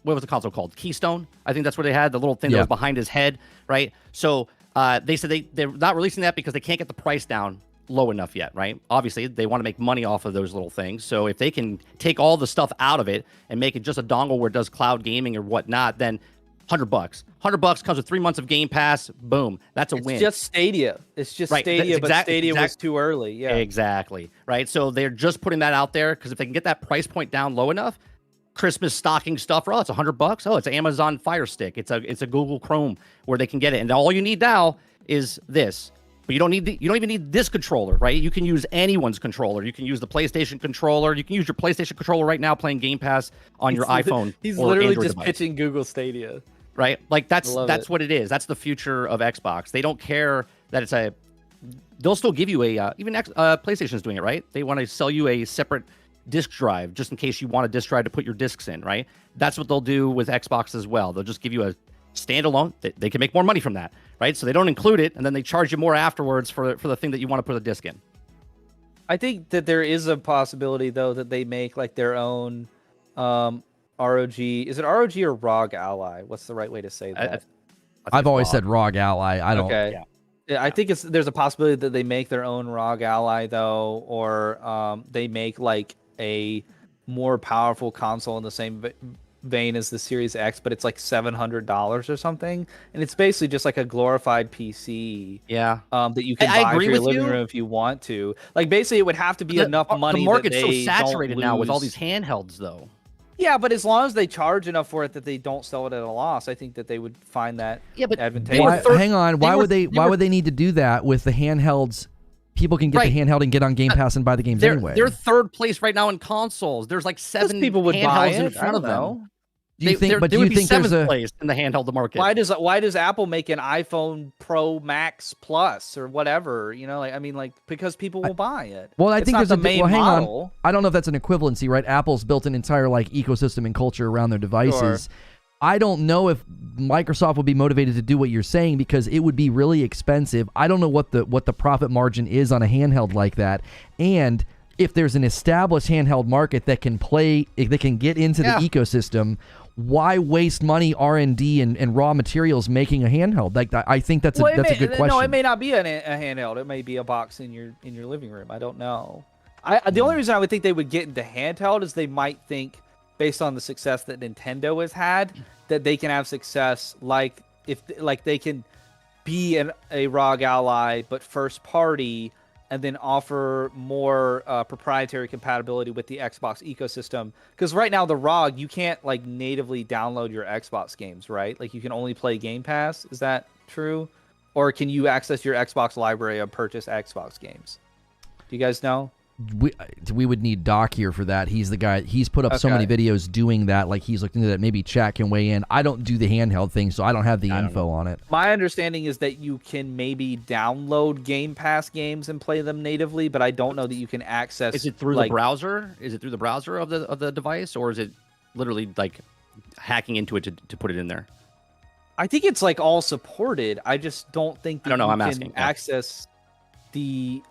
[SPEAKER 2] what was the console called? Keystone. I think that's where they had the little thing that was behind his head, right? So they said they're not releasing that because they can't get the price down low enough yet, right? Obviously, they want to make money off of those little things. So if they can take all the stuff out of it and make it just a dongle where it does cloud gaming or whatnot, then $100. $100 comes with 3 months of Game Pass. Boom. That's a win.
[SPEAKER 4] It's just Stadia. It's just Stadia, but Stadia was too early. Yeah.
[SPEAKER 2] Exactly. Right. So they're just putting that out there because if they can get that price point down low enough, Christmas stocking stuff. Oh, it's $100. Oh, it's an Amazon Fire Stick. It's a Google Chrome where they can get it. And all you need now is this. But you don't even need this controller, right? You can use anyone's controller. You can use the PlayStation controller. You can use your PlayStation controller right now playing Game Pass on your iPhone.
[SPEAKER 4] He's
[SPEAKER 2] or
[SPEAKER 4] literally
[SPEAKER 2] Android
[SPEAKER 4] just
[SPEAKER 2] device.
[SPEAKER 4] pitching Google Stadia.
[SPEAKER 2] Right? Like that's what it is. That's the future of Xbox. They don't care that they'll still give you PlayStation's doing it, right? They want to sell you a separate disk drive just in case you want a disk drive to put your discs in, right? That's what they'll do with Xbox as well. They'll just give you a standalone. They can make more money from that, right? So they don't include it, and then they charge you more afterwards for the thing that you want to put a disc in.
[SPEAKER 4] I think that there is a possibility though that they make like their own ROG. Is it ROG or ROG Ally? What's the right way to say that?
[SPEAKER 1] I've always said ROG Ally. I don't.
[SPEAKER 4] Okay. Yeah, I think there's a possibility that they make their own ROG Ally though, or they make like a more powerful console in the same vein as the Series X, but it's like $700 or something, and it's basically just like a glorified PC.
[SPEAKER 2] Yeah.
[SPEAKER 4] That you can
[SPEAKER 2] I
[SPEAKER 4] buy
[SPEAKER 2] agree
[SPEAKER 4] for your
[SPEAKER 2] with
[SPEAKER 4] living
[SPEAKER 2] you.
[SPEAKER 4] room if you want to. Like basically, it would have to be enough money.
[SPEAKER 2] The market's
[SPEAKER 4] that
[SPEAKER 2] so
[SPEAKER 4] they
[SPEAKER 2] saturated
[SPEAKER 4] don't
[SPEAKER 2] now with all
[SPEAKER 4] lose.
[SPEAKER 2] these handhelds, though.
[SPEAKER 4] Yeah, but as long as they charge enough for it that they don't sell it at a loss, I think that they would find that advantageous.
[SPEAKER 1] Hang on, why would they need to do that with the handhelds? People can get the handheld and get on Game Pass and buy the games anyway.
[SPEAKER 2] They're third place right now in consoles. There's like 7
[SPEAKER 4] people would buy
[SPEAKER 2] handhelds in
[SPEAKER 4] it.
[SPEAKER 2] front of them.
[SPEAKER 4] Know.
[SPEAKER 1] Do you think? But do
[SPEAKER 2] you
[SPEAKER 1] think
[SPEAKER 2] seventh
[SPEAKER 1] there's a
[SPEAKER 2] place in the handheld market?
[SPEAKER 4] Why does Apple make an iPhone Pro Max Plus or whatever? You know, like I mean, like because people will buy it.
[SPEAKER 1] Well, I think there's
[SPEAKER 4] the main
[SPEAKER 1] hang
[SPEAKER 4] model.
[SPEAKER 1] on. I don't know if that's an equivalency, right? Apple's built an entire like ecosystem and culture around their devices.
[SPEAKER 4] Sure.
[SPEAKER 1] I don't know if Microsoft would be motivated to do what you're saying because it would be really expensive. I don't know what the profit margin is on a handheld like that, and if there's an established handheld market that can get into the ecosystem, why waste money R&D and raw materials making a handheld? Like I think that's a good question.
[SPEAKER 4] No, it may not be a handheld. It may be a box in your living room. I don't know. The only reason I would think they would get into handheld is they might think, based on the success that Nintendo has had, that they can have success like they can be a ROG Ally but first party, and then offer more proprietary compatibility with the Xbox ecosystem. Because right now the ROG, you can't like natively download your Xbox games, right? Like you can only play Game Pass. Is that true? Or can you access your Xbox library and purchase Xbox games? Do you guys know?
[SPEAKER 1] We would need Doc here for that. He's the guy. He's put up so many videos doing that. Like he's looked into that. Maybe chat can weigh in. I don't do the handheld thing, so I don't have the info on it.
[SPEAKER 4] My understanding is that you can maybe download Game Pass games and play them natively, but I don't know that you can access.
[SPEAKER 2] Is it through the browser? Is it through the browser of the device, or is it literally like hacking into it to put it in there?
[SPEAKER 4] I think it's like all supported. I just don't think that
[SPEAKER 2] I don't know.
[SPEAKER 4] you
[SPEAKER 2] I'm
[SPEAKER 4] can
[SPEAKER 2] asking.
[SPEAKER 4] access the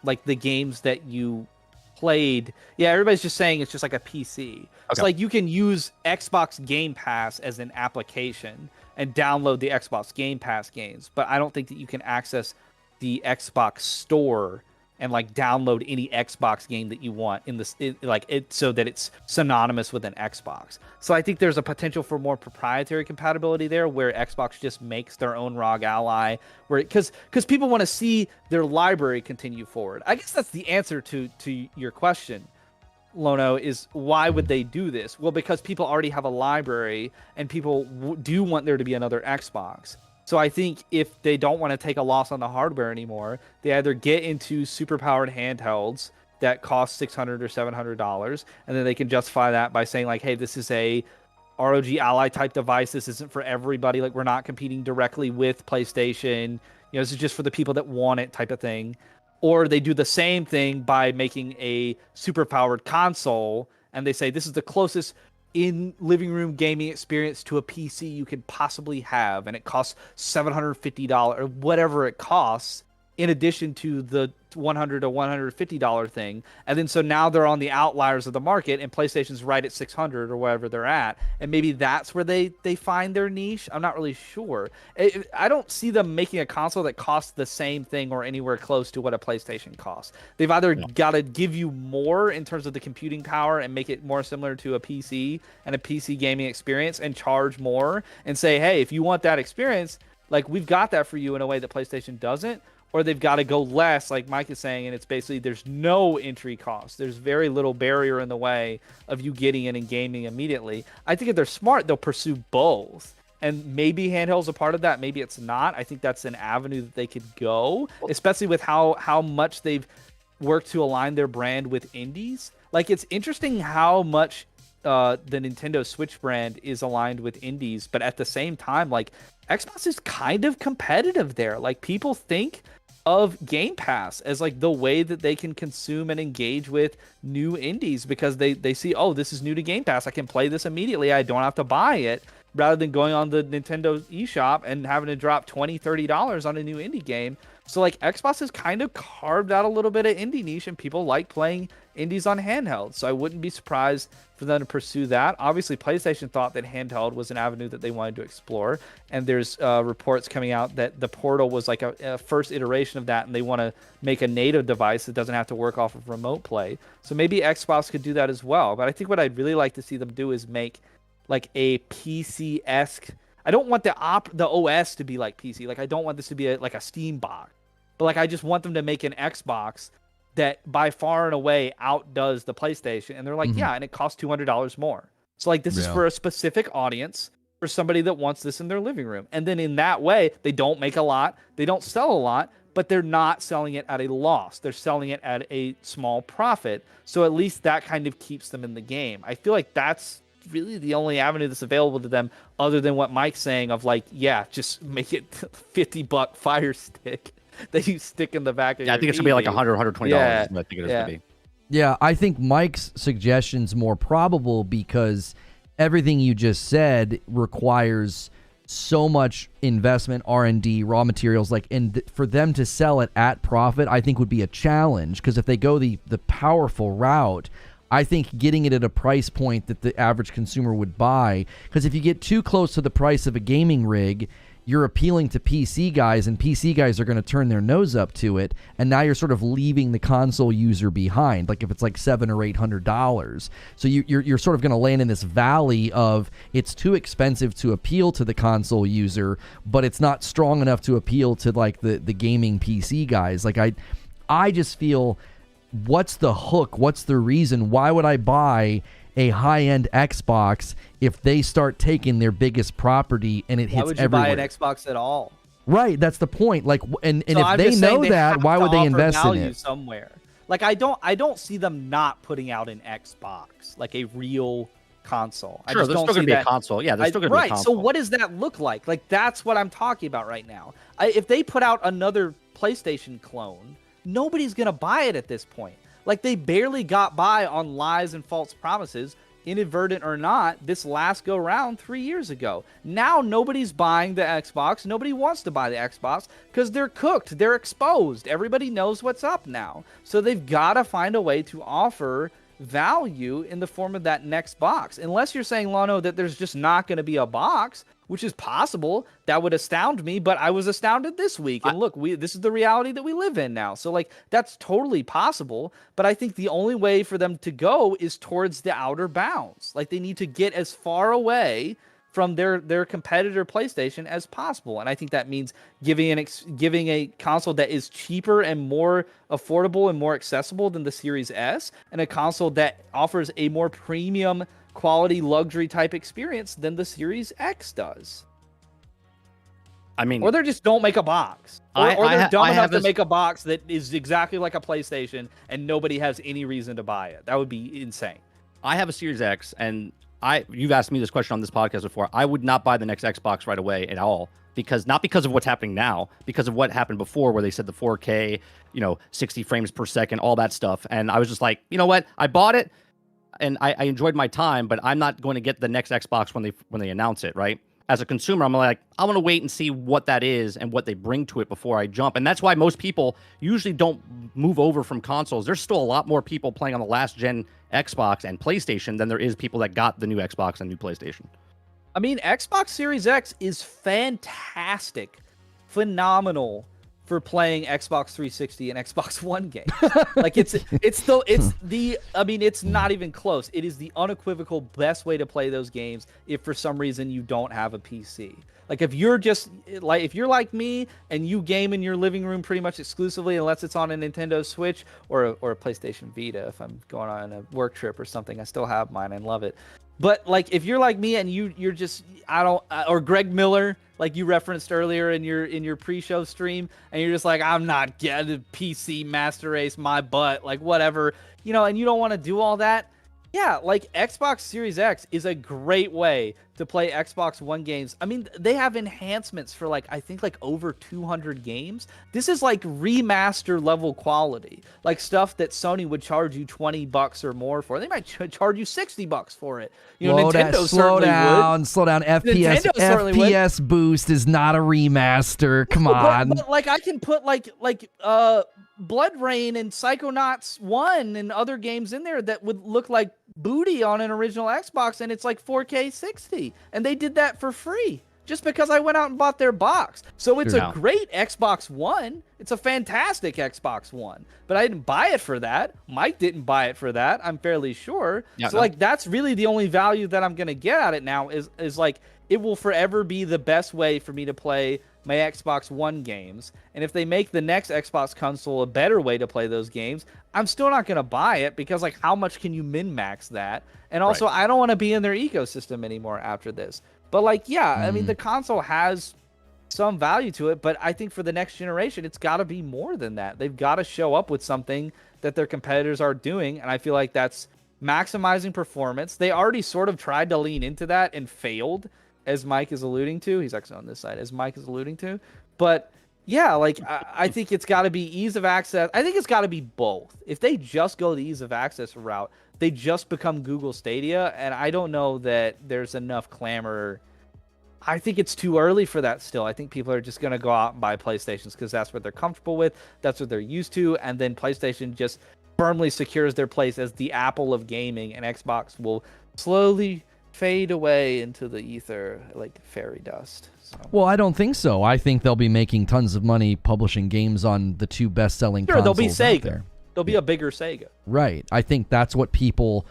[SPEAKER 4] like the games that you played. Yeah, everybody's just saying it's just like a PC. It's like you can use Xbox Game Pass as an application and download the Xbox Game Pass games, but I don't think that you can access the Xbox Store and like download any Xbox game that you want so that it's synonymous with an Xbox. So I think there's a potential for more proprietary compatibility there, where Xbox just makes their own ROG Ally, because people want to see their library continue forward. I guess that's the answer to your question, Lono, is why would they do this? Well, because people already have a library and people do want there to be another Xbox. So I think if they don't want to take a loss on the hardware anymore, they either get into super powered handhelds that cost $600 or $700, and then they can justify that by saying like, hey, this is a ROG Ally type device. This isn't for everybody. Like, we're not competing directly with PlayStation. You know, this is just for the people that want it type of thing. Or they do the same thing by making a super powered console, and they say this is the closest in living room gaming experience to a PC you could possibly have, and it costs $750 or whatever it costs, in addition to the $100 to $150 thing. And then so now they're on the outliers of the market, and PlayStation's right at 600 or wherever they're at, and maybe that's where they find their niche. I'm not really sure. I don't see them making a console that costs the same thing or anywhere close to what a PlayStation costs. They've either got to give you more in terms of the computing power and make it more similar to a PC and a PC gaming experience and charge more and say, hey, if you want that experience, like, we've got that for you in a way that PlayStation doesn't. Or they've got to go less, like Mike is saying, and it's basically there's no entry cost. There's very little barrier in the way of you getting in and gaming immediately. I think if they're smart, they'll pursue both. And maybe handheld's a part of that. Maybe it's not. I think that's an avenue that they could go, especially with how much they've worked to align their brand with indies. Like, it's interesting how much the Nintendo Switch brand is aligned with indies, but at the same time, like, Xbox is kind of competitive there. Like, people think of Game Pass as like the way that they can consume and engage with new indies, because they see, oh, this is new to Game Pass, I can play this immediately, I don't have to buy it. rather than going on the Nintendo eShop and having to drop $20, $30 on a new indie game. So like Xbox has kind of carved out a little bit of indie niche, and people like playing indies on handheld. So I wouldn't be surprised for them to pursue that. Obviously, PlayStation thought that handheld was an avenue that they wanted to explore, and there's reports coming out that the Portal was like a first iteration of that, and they want to make a native device that doesn't have to work off of remote play. So maybe Xbox could do that as well. But I think what I'd really like to see them do is make like a PC-esque. I don't want the OS to be like PC. Like I don't want this to be like a Steam box. But like I just want them to make an Xbox that by far and away outdoes the PlayStation. And they're like, yeah, and it costs $200 more. So like this is for a specific audience, for somebody that wants this in their living room. And then in that way, they don't make a lot, they don't sell a lot, but they're not selling it at a loss. They're selling it at a small profit. So at least that kind of keeps them in the game. I feel like that's really the only avenue that's available to them, other than what Mike's saying of like, yeah, just make it $50 Fire Stick that you stick in the back of your
[SPEAKER 2] I think it's gonna be like $100, $120.
[SPEAKER 4] Yeah.
[SPEAKER 2] I think it is gonna be.
[SPEAKER 1] Yeah, I think Mike's suggestion's more probable because everything you just said requires so much investment, R&D, raw materials, like, and for them to sell it at profit, I think would be a challenge, because if they go the powerful route, I think getting it at a price point that the average consumer would buy, because if you get too close to the price of a gaming rig, you're appealing to PC guys, and PC guys are going to turn their nose up to it, and now you're sort of leaving the console user behind. Like if it's like $700 or $800, so you're sort of going to land in this valley of it's too expensive to appeal to the console user, but it's not strong enough to appeal to like the gaming PC guys. Like I just feel, what's the hook? What's the reason? Why would I buy a high-end Xbox if they start taking their biggest property and it hits everywhere? Why would you
[SPEAKER 4] buy an Xbox at all?
[SPEAKER 1] Right, that's the point. Like, and
[SPEAKER 4] so
[SPEAKER 1] if they know that, why would they invest in it
[SPEAKER 4] somewhere? Like, I don't see them not putting out an Xbox, like a real console.
[SPEAKER 2] Sure,
[SPEAKER 4] I just
[SPEAKER 2] there's
[SPEAKER 4] don't
[SPEAKER 2] still going
[SPEAKER 4] see
[SPEAKER 2] to be a console. Yeah, there's still going to be a console.
[SPEAKER 4] So what does that look like? Like, that's what I'm talking about right now. If they put out another PlayStation clone, nobody's going to buy it at this point. Like, they barely got by on lies and false promises, inadvertent or not, this last go round 3 years ago. Now nobody's buying the Xbox. Nobody wants to buy the Xbox because they're cooked. They're exposed. Everybody knows what's up now. So they've got to find a way to offer value in the form of that next box. Unless you're saying, Lono, that there's just not going to be a box, which is possible. That would astound me, but I was astounded this week. And look, this is the reality that we live in now. So like, that's totally possible. But I think the only way for them to go is towards the outer bounds. Like, they need to get as far away from their competitor PlayStation as possible. And I think that means giving a console that is cheaper and more affordable and more accessible than the Series S, and a console that offers a more premium quality luxury type experience than the Series X does.
[SPEAKER 2] I mean,
[SPEAKER 4] or they just don't make a box, or they're dumb enough to make a box that is exactly like a PlayStation and nobody has any reason to buy it. That would be insane.
[SPEAKER 2] I have a Series X, and you've asked me this question on this podcast before. I would not buy the next Xbox right away at all, not because of what's happening now, because of what happened before, where they said the 4K, 60 frames per second, all that stuff. And I was just like, you know what? I bought it, and I enjoyed my time, but I'm not going to get the next Xbox when they announce it, right? As a consumer, I'm like, I want to wait and see what that is and what they bring to it before I jump. And that's why most people usually don't move over from consoles. There's still a lot more people playing on the last gen Xbox and PlayStation than there is people that got the new Xbox and new PlayStation.
[SPEAKER 4] I mean, Xbox Series X is fantastic, phenomenal for playing Xbox 360 and Xbox One games. Like, it's not even close. It is the unequivocal best way to play those games if for some reason you don't have a PC. Like, if you're like me and you game in your living room pretty much exclusively, unless it's on a Nintendo Switch or a PlayStation Vita, if I'm going on a work trip or something, I still have mine and love it. But like, if you're like me and you're just, or Greg Miller, like you referenced earlier in your pre-show stream, and you're just like, I'm not getting PC Master Race my butt, like whatever, and you don't want to do all that. Yeah, like Xbox Series X is a great way to play Xbox One games. I mean, they have enhancements for like, I think like over 200 games. This is like remaster level quality, like stuff that Sony would charge you $20 or more for. They might charge you $60 for it. You know, Nintendo certainly would.
[SPEAKER 1] Slow down. FPS boost is not a remaster. Come on.
[SPEAKER 4] But like I can put like Blood Rain and Psychonauts 1 and other games in there that would look like booty on an original Xbox, and it's like 4K 60. And they did that for free just because I went out and bought their box. So it's a great Xbox One. It's a fantastic Xbox One. But I didn't buy it for that. Mike didn't buy it for that, I'm fairly sure. Yeah, so like that's really the only value that I'm going to get at it now is like it will forever be the best way for me to play my Xbox One games. And if they make the next Xbox console a better way to play those games, I'm still not going to buy it because like how much can you min-max that? And also I don't want to be in their ecosystem anymore after this. But like, yeah, I mean, the console has some value to it, but I think for the next generation, it's got to be more than that. They've got to show up with something that their competitors are doing. And I feel like that's maximizing performance. They already sort of tried to lean into that and failed, as Mike is alluding to. He's actually on this side, as Mike is alluding to. But yeah, like I think it's got to be ease of access. I think it's got to be both. If they just go the ease of access route, they just become Google Stadia. And I don't know that there's enough clamor. I think it's too early for that still. I think people are just going to go out and buy PlayStations because that's what they're comfortable with. That's what they're used to. And then PlayStation just firmly secures their place as the Apple of gaming, and Xbox will slowly fade away into the ether like fairy dust. So.
[SPEAKER 1] Well, I don't think so. I think they'll be making tons of money publishing games on the two best-selling consoles.
[SPEAKER 4] They'll be Sega.
[SPEAKER 1] Out there.
[SPEAKER 4] They'll be a bigger Sega.
[SPEAKER 1] Right. I think that's what people...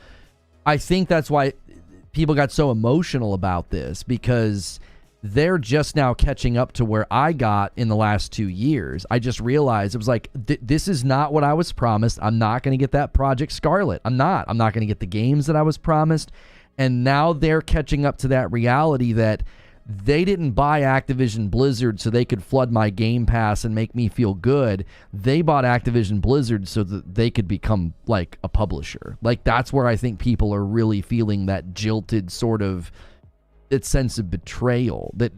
[SPEAKER 1] I think that's why people got so emotional about this, because they're just now catching up to where I got in the last 2 years. I just realized it was like, this is not what I was promised. I'm not going to get that Project Scarlet. I'm not going to get the games that I was promised. And now they're catching up to that reality that they didn't buy Activision Blizzard so they could flood my Game Pass and make me feel good. They bought Activision Blizzard so that they could become like a publisher. Like that's where I think people are really feeling that jilted sort of sense of betrayal. That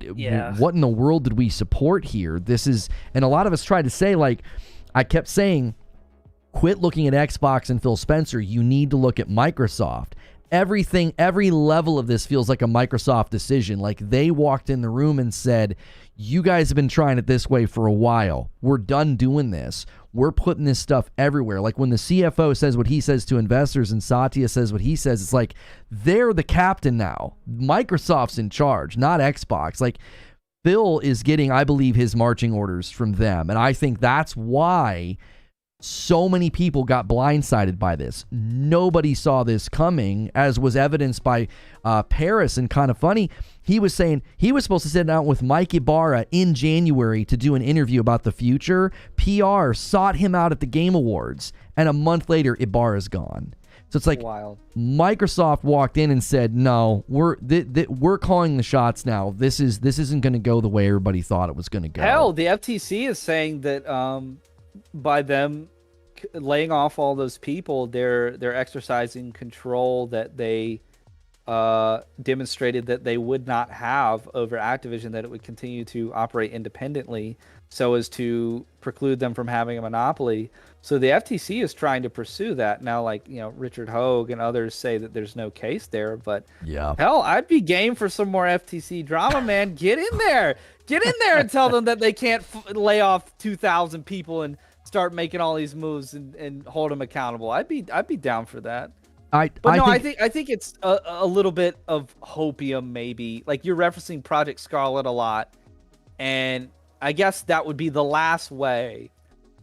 [SPEAKER 1] what in the world did we support here? This is, and a lot of us tried to say, like I kept saying, quit looking at Xbox and Phil Spencer. You need to look at Microsoft. Everything, every level of this feels like a Microsoft decision. Like they walked in the room and said, you guys have been trying it this way for a while. We're done doing this. We're putting this stuff everywhere. Like when the CFO says what he says to investors and Satya says what he says, it's like they're the captain now. Microsoft's in charge, not Xbox. Like Phil is getting, I believe, his marching orders from them. And I think that's why so many people got blindsided by this. Nobody saw this coming, as was evidenced by Paris. And kind of funny, he was saying he was supposed to sit down with Mike Ibarra in January to do an interview about the future. PR sought him out at the Game Awards, and a month later, Ibarra's gone. So it's like
[SPEAKER 4] wild.
[SPEAKER 1] Microsoft walked in and said, "No, we're calling the shots now. This isn't going to go the way everybody thought it was going to go."
[SPEAKER 4] Hell, the FTC is saying that by them laying off all those people, they're exercising control that they demonstrated that they would not have over Activision, that it would continue to operate independently so as to preclude them from having a monopoly. So the FTC is trying to pursue that. Now, like, you know, Richard Hogue and others say that there's no case there, but hell, I'd be game for some more FTC drama, man. Get in there. Get in there and tell them that they can't lay off 2,000 people and start making all these moves and hold them accountable. I'd be down for that. I think it's a little bit of hopium, maybe. Like you're referencing Project Scarlet a lot, and I guess that would be the last way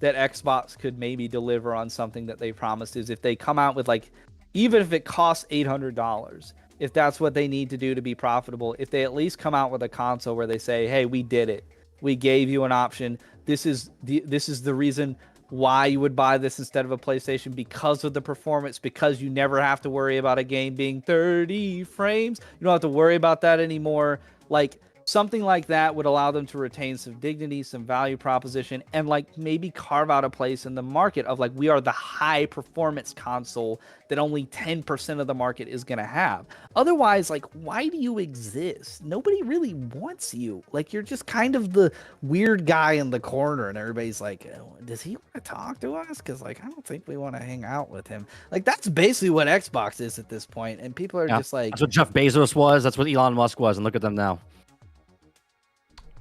[SPEAKER 4] that Xbox could maybe deliver on something that they promised, is if they come out with, like, even if it costs $800, if that's what they need to do to be profitable, if they at least come out with a console where they say, hey, we did it. We gave you an option. This is the reason why you would buy this instead of a PlayStation, because of the performance, because you never have to worry about a game being 30 frames. You don't have to worry about that anymore. Like, something like that would allow them to retain some dignity, some value proposition, and like maybe carve out a place in the market of like, we are the high performance console that only 10% of the market is going to have. Otherwise, like, why do you exist? Nobody really wants you. Like, you're just kind of the weird guy in the corner, and everybody's like, oh, does he want to talk to us? Because like, I don't think we want to hang out with him. Like, that's basically what Xbox is at this point, and people are just like,
[SPEAKER 2] that's what Jeff Bezos was. That's what Elon Musk was, and look at them now.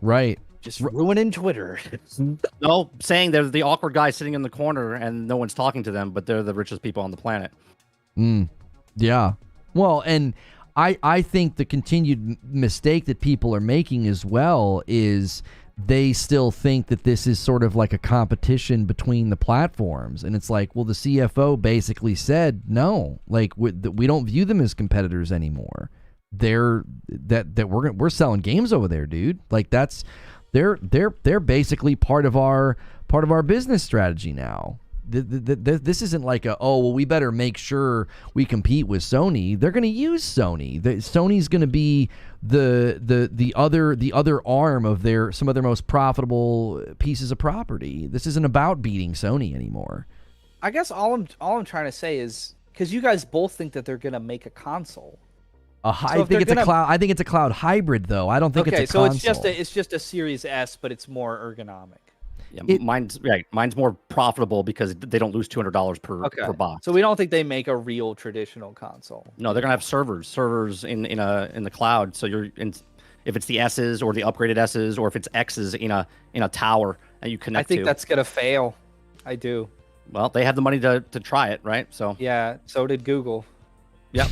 [SPEAKER 1] Right.
[SPEAKER 4] just ruining Twitter.
[SPEAKER 2] No, saying they're the awkward guy sitting in the corner and no one's talking to them, but they're the richest people on the planet.
[SPEAKER 1] Yeah. Well, and I think the continued mistake that people are making as well is they still think that this is sort of like a competition between the platforms. And it's like, well, the CFO basically said, no, like we don't view them as competitors anymore. We're selling games over there, dude. Like they're basically part of our business strategy now. This isn't like we better make sure we compete with Sony. They're going to use Sony. Sony's going to be the other arm of some of their most profitable pieces of property. This isn't about beating Sony anymore.
[SPEAKER 4] I guess all I'm trying to say is, because you guys both think that they're going to make a console.
[SPEAKER 1] I think it's a cloud hybrid, though. I don't think it's a console.
[SPEAKER 4] So it's just a Series S, but it's more ergonomic.
[SPEAKER 2] Yeah, mine's more profitable because they don't lose $200 per box.
[SPEAKER 4] So we don't think they make a real traditional console.
[SPEAKER 2] No, they're gonna have servers in the cloud. So if it's the S's or the upgraded S's, or if it's X's in a tower that you connect to.
[SPEAKER 4] I think that's gonna fail. I do.
[SPEAKER 2] Well, they have the money to try it, right? So
[SPEAKER 4] yeah, so did Google.
[SPEAKER 2] Yep.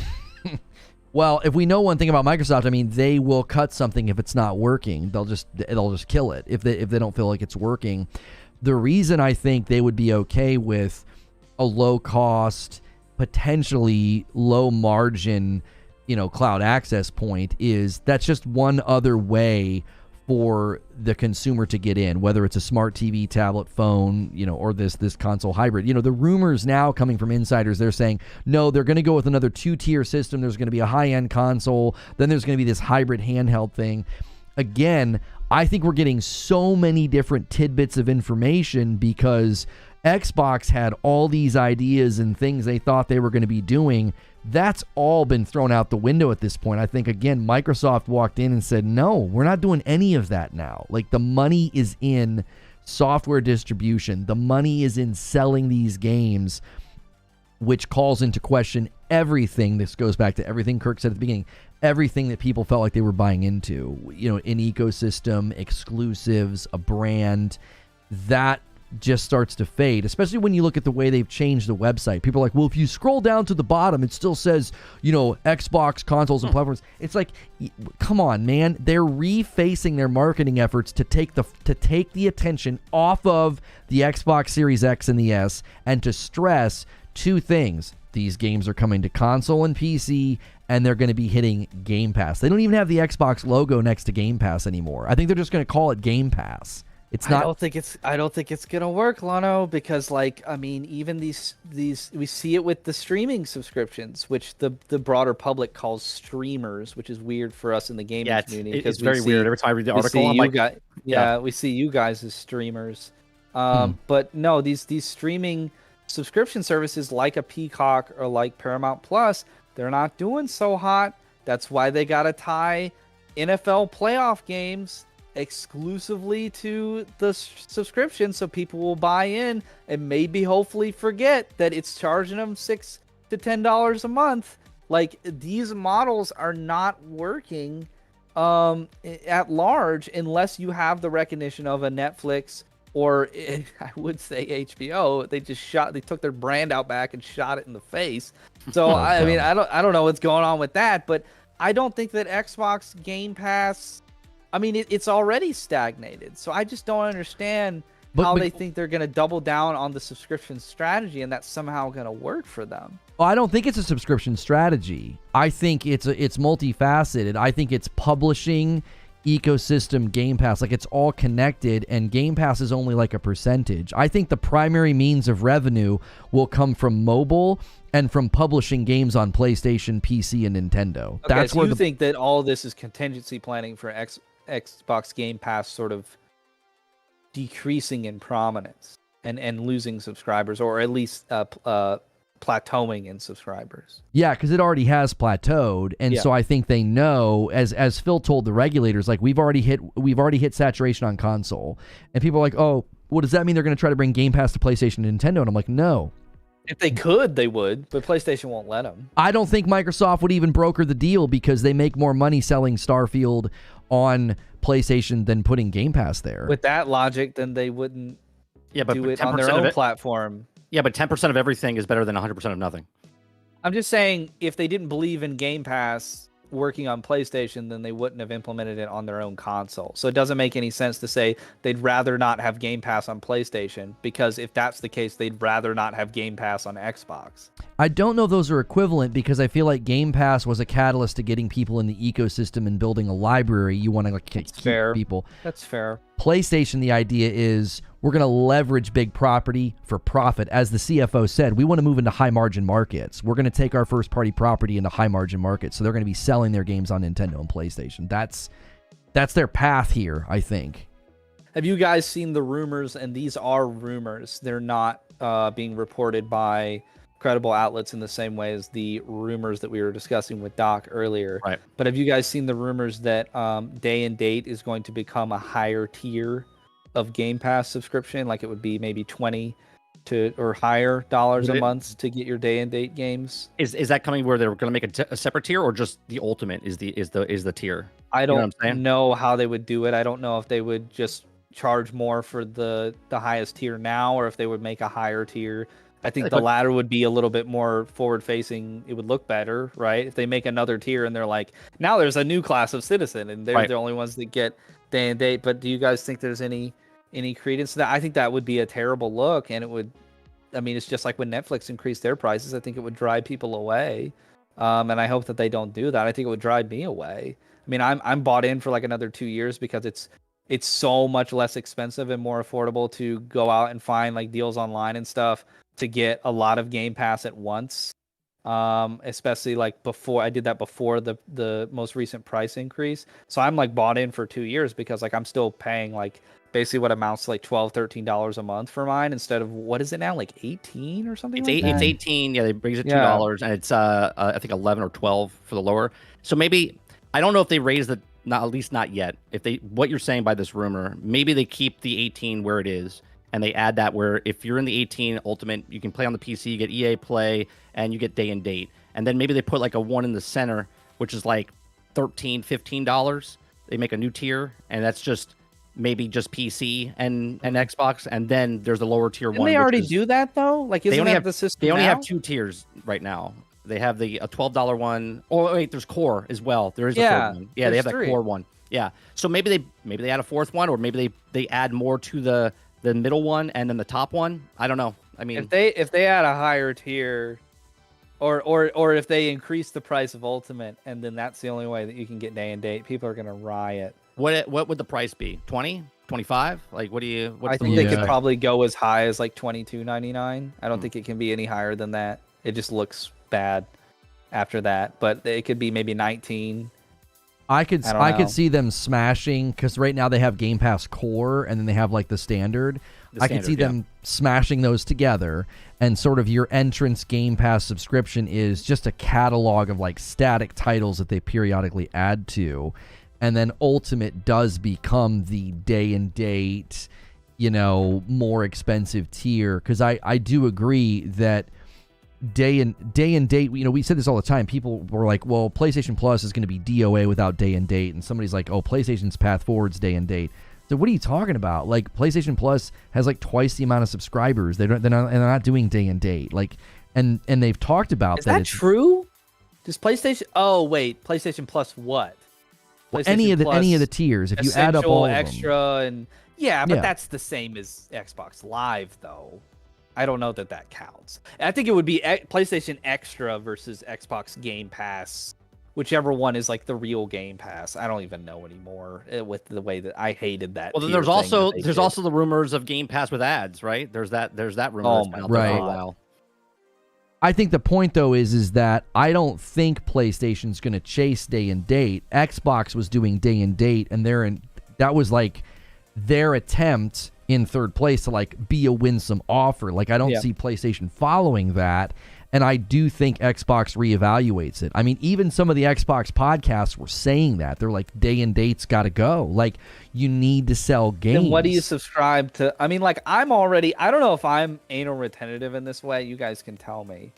[SPEAKER 1] Well, if we know one thing about Microsoft, I mean, they will cut something if it's not working. They'll just kill it if they don't feel like it's working. The reason I think they would be okay with a low cost, potentially low margin, cloud access point is that's just one other way for the consumer to get in, whether it's a smart TV, tablet, phone, or this console hybrid. The rumors now coming from insiders, they're saying, no, they're going to go with another 2-tier system. There's going to be a high-end console. Then there's going to be this hybrid handheld thing. Again, I think we're getting so many different tidbits of information because Xbox had all these ideas and things they thought they were going to be doing. That's all been thrown out the window at this point. I think, again, Microsoft walked in and said, no, we're not doing any of that now. Like, the money is in software distribution. The money is in selling these games, which calls into question everything. This goes back to everything Kirk said at the beginning, everything that people felt like they were buying into, an ecosystem, exclusives, a brand. That just starts to fade, especially when you look at the way they've changed the website. People are like, well, if you scroll down to the bottom, it still says, Xbox, consoles, and platforms. It's like, come on, man. They're refacing their marketing efforts to take the attention off of the Xbox Series X and the S and to stress two things. These games are coming to console and PC, and they're going to be hitting Game Pass. They don't even have the Xbox logo next to Game Pass anymore. I think they're just going to call it Game Pass. It's not.
[SPEAKER 4] I don't think it's gonna work, Lono, because even these we see it with the streaming subscriptions, which the broader public calls streamers, which is weird for us in the gaming community.
[SPEAKER 2] It's very weird. Every time I read the article, I'm like,
[SPEAKER 4] we see you guys as streamers. But no, these streaming subscription services like a Peacock or like Paramount Plus, they're not doing so hot. That's why they gotta tie NFL playoff games exclusively to the subscription, so people will buy in and maybe hopefully forget that it's charging them $6 to $10 a month. Like, these models are not working at large unless you have the recognition of a Netflix or I would say HBO. They took their brand out back and shot it in the face. So I don't know what's going on with that, but I don't think that Xbox Game Pass, it's already stagnated. So I just don't understand how they think they're going to double down on the subscription strategy and that's somehow going to work for them.
[SPEAKER 1] Well, I don't think it's a subscription strategy. I think it's multifaceted. I think it's publishing, ecosystem, Game Pass. Like, it's all connected, and Game Pass is only like a percentage. I think the primary means of revenue will come from mobile and from publishing games on PlayStation, PC, and Nintendo.
[SPEAKER 4] Okay, so you think that all this is contingency planning for Xbox Game Pass sort of decreasing in prominence and losing subscribers, or at least plateauing in subscribers.
[SPEAKER 1] Yeah, because it already has plateaued, and so I think they know, as Phil told the regulators, like we've already hit saturation on console, and people are like, oh, well, does that mean they're going to try to bring Game Pass to PlayStation and Nintendo? And I'm like, no.
[SPEAKER 4] If they could, they would, but PlayStation won't let them.
[SPEAKER 1] I don't think Microsoft would even broker the deal because they make more money selling Starfield on PlayStation than putting Game Pass there.
[SPEAKER 4] With that logic, then they wouldn't
[SPEAKER 2] but
[SPEAKER 4] do it on their own platform.
[SPEAKER 2] Yeah, but 10% of everything is better than 100% of nothing.
[SPEAKER 4] I'm just saying, if they didn't believe in Game Pass working on PlayStation, then they wouldn't have implemented it on their own console. So it doesn't make any sense to say they'd rather not have Game Pass on PlayStation, because if that's the case, they'd rather not have Game Pass on Xbox.
[SPEAKER 1] I don't know if those are equivalent, because I feel like Game Pass was a catalyst to getting people in the ecosystem and building a library. You want to keep people.
[SPEAKER 4] That's fair.
[SPEAKER 1] PlayStation, the idea is we're going to leverage big property for profit. As the CFO said, we want to move into high-margin markets. We're going to take our first-party property into high-margin markets. So they're going to be selling their games on Nintendo and PlayStation. That's their path here, I think.
[SPEAKER 4] Have you guys seen the rumors? And these are rumors. They're not being reported by credible outlets in the same way as the rumors that we were discussing with Doc earlier.
[SPEAKER 2] Right.
[SPEAKER 4] But have you guys seen the rumors that Day and Date is going to become a higher tier of Game Pass subscription? Like it would be maybe $20 or higher a month to get your Day and Date games.
[SPEAKER 2] Is that coming where they're going to make a separate tier, or just the Ultimate is the tier?
[SPEAKER 4] I don't know how they would do it. I don't know if they would just charge more for the highest tier now, or if they would make a higher tier. I think the latter would be a little bit more forward-facing. It would look better, right? If they make another tier and they're like, now there's a new class of citizen, and they're the only ones that get Day and Date. But do you guys think there's any credence to that? I think that would be a terrible look, and it would. I mean, it's just like when Netflix increased their prices. I think it would drive people away, and I hope that they don't do that. I think it would drive me away. I mean, I'm bought in for like another 2 years because it's so much less expensive and more affordable to go out and find like deals online and stuff to get a lot of Game Pass at once. Especially like before I did that before the most recent price increase. So I'm like bought in for 2 years because like I'm still paying like basically what amounts to like $12-13 a month for mine, instead of what is it now, like 18 or something?
[SPEAKER 2] It's 18. Yeah, they raise it $2, and it's I think 11 or 12 for the lower. So maybe I don't know if they raise the at least not yet. If they what you're saying by this rumor, maybe they keep the 18 where it is. And they add that where if you're in the 18 Ultimate, you can play on the PC, you get EA Play, and you get Day and Date. And then maybe they put like a one in the center, which is like $13-15. They make a new tier, and that's just maybe just PC and Xbox. And then there's the lower tier one.
[SPEAKER 4] They already do that though? Like, isn't that the system?
[SPEAKER 2] They only have 2 tiers right now. They have a $12 one. Oh wait, there's Core as well. There is a third one. Yeah, they have that Core one. Yeah. So maybe they add a fourth one, or maybe they add more to the middle one and then the top one. I don't know. I mean,
[SPEAKER 4] if they add a higher tier, or if they increase the price of Ultimate, and then that's the only way that you can get Day and Date, people are gonna riot.
[SPEAKER 2] What would the price be? 20, 25? Like
[SPEAKER 4] I think they could probably go as high as like $22.99. I don't think it can be any higher than that. It just looks bad after that. But it could be maybe 19.
[SPEAKER 1] I could see them smashing, because right now they have Game Pass Core and then they have like the standard. I could see them smashing those together, and sort of your entrance Game Pass subscription is just a catalog of like static titles that they periodically add to, and then Ultimate does become the Day and Date, more expensive tier. Because I do agree that Day and Date, we said this all the time. People were like, well, PlayStation Plus is going to be DOA without Day and Date, and somebody's like, oh, PlayStation's path forward's Day and Date. So what are you talking about? Like, PlayStation Plus has like twice the amount of subscribers. They're not doing Day and Date. Like, and they've talked about
[SPEAKER 4] that. Is that true? Does PlayStation? Oh wait, PlayStation Plus what?
[SPEAKER 1] Well, any of the tiers. If you add up all of them.
[SPEAKER 4] Extra, and but that's the same as Xbox Live though. I don't know that counts. I think it would be PlayStation Extra versus Xbox Game Pass, whichever one is like the real Game Pass. I don't even know anymore with the way that I hated that.
[SPEAKER 2] Well, then there's also the rumors of Game Pass with ads, right? There's that rumor.
[SPEAKER 1] Right.
[SPEAKER 2] A while.
[SPEAKER 1] I think the point though is that I don't think PlayStation's going to chase day and date. Xbox was doing day and date, and that was like their attempt in third place to like be a winsome offer. Like I don't see PlayStation following that, and I do think Xbox reevaluates it. I mean, even some of the Xbox podcasts were saying that. They're like, day and date's got to go. Like, you need to sell games.
[SPEAKER 4] And what do you subscribe to? I mean, like, I don't know if I'm anal retentive in this way. You guys can tell me.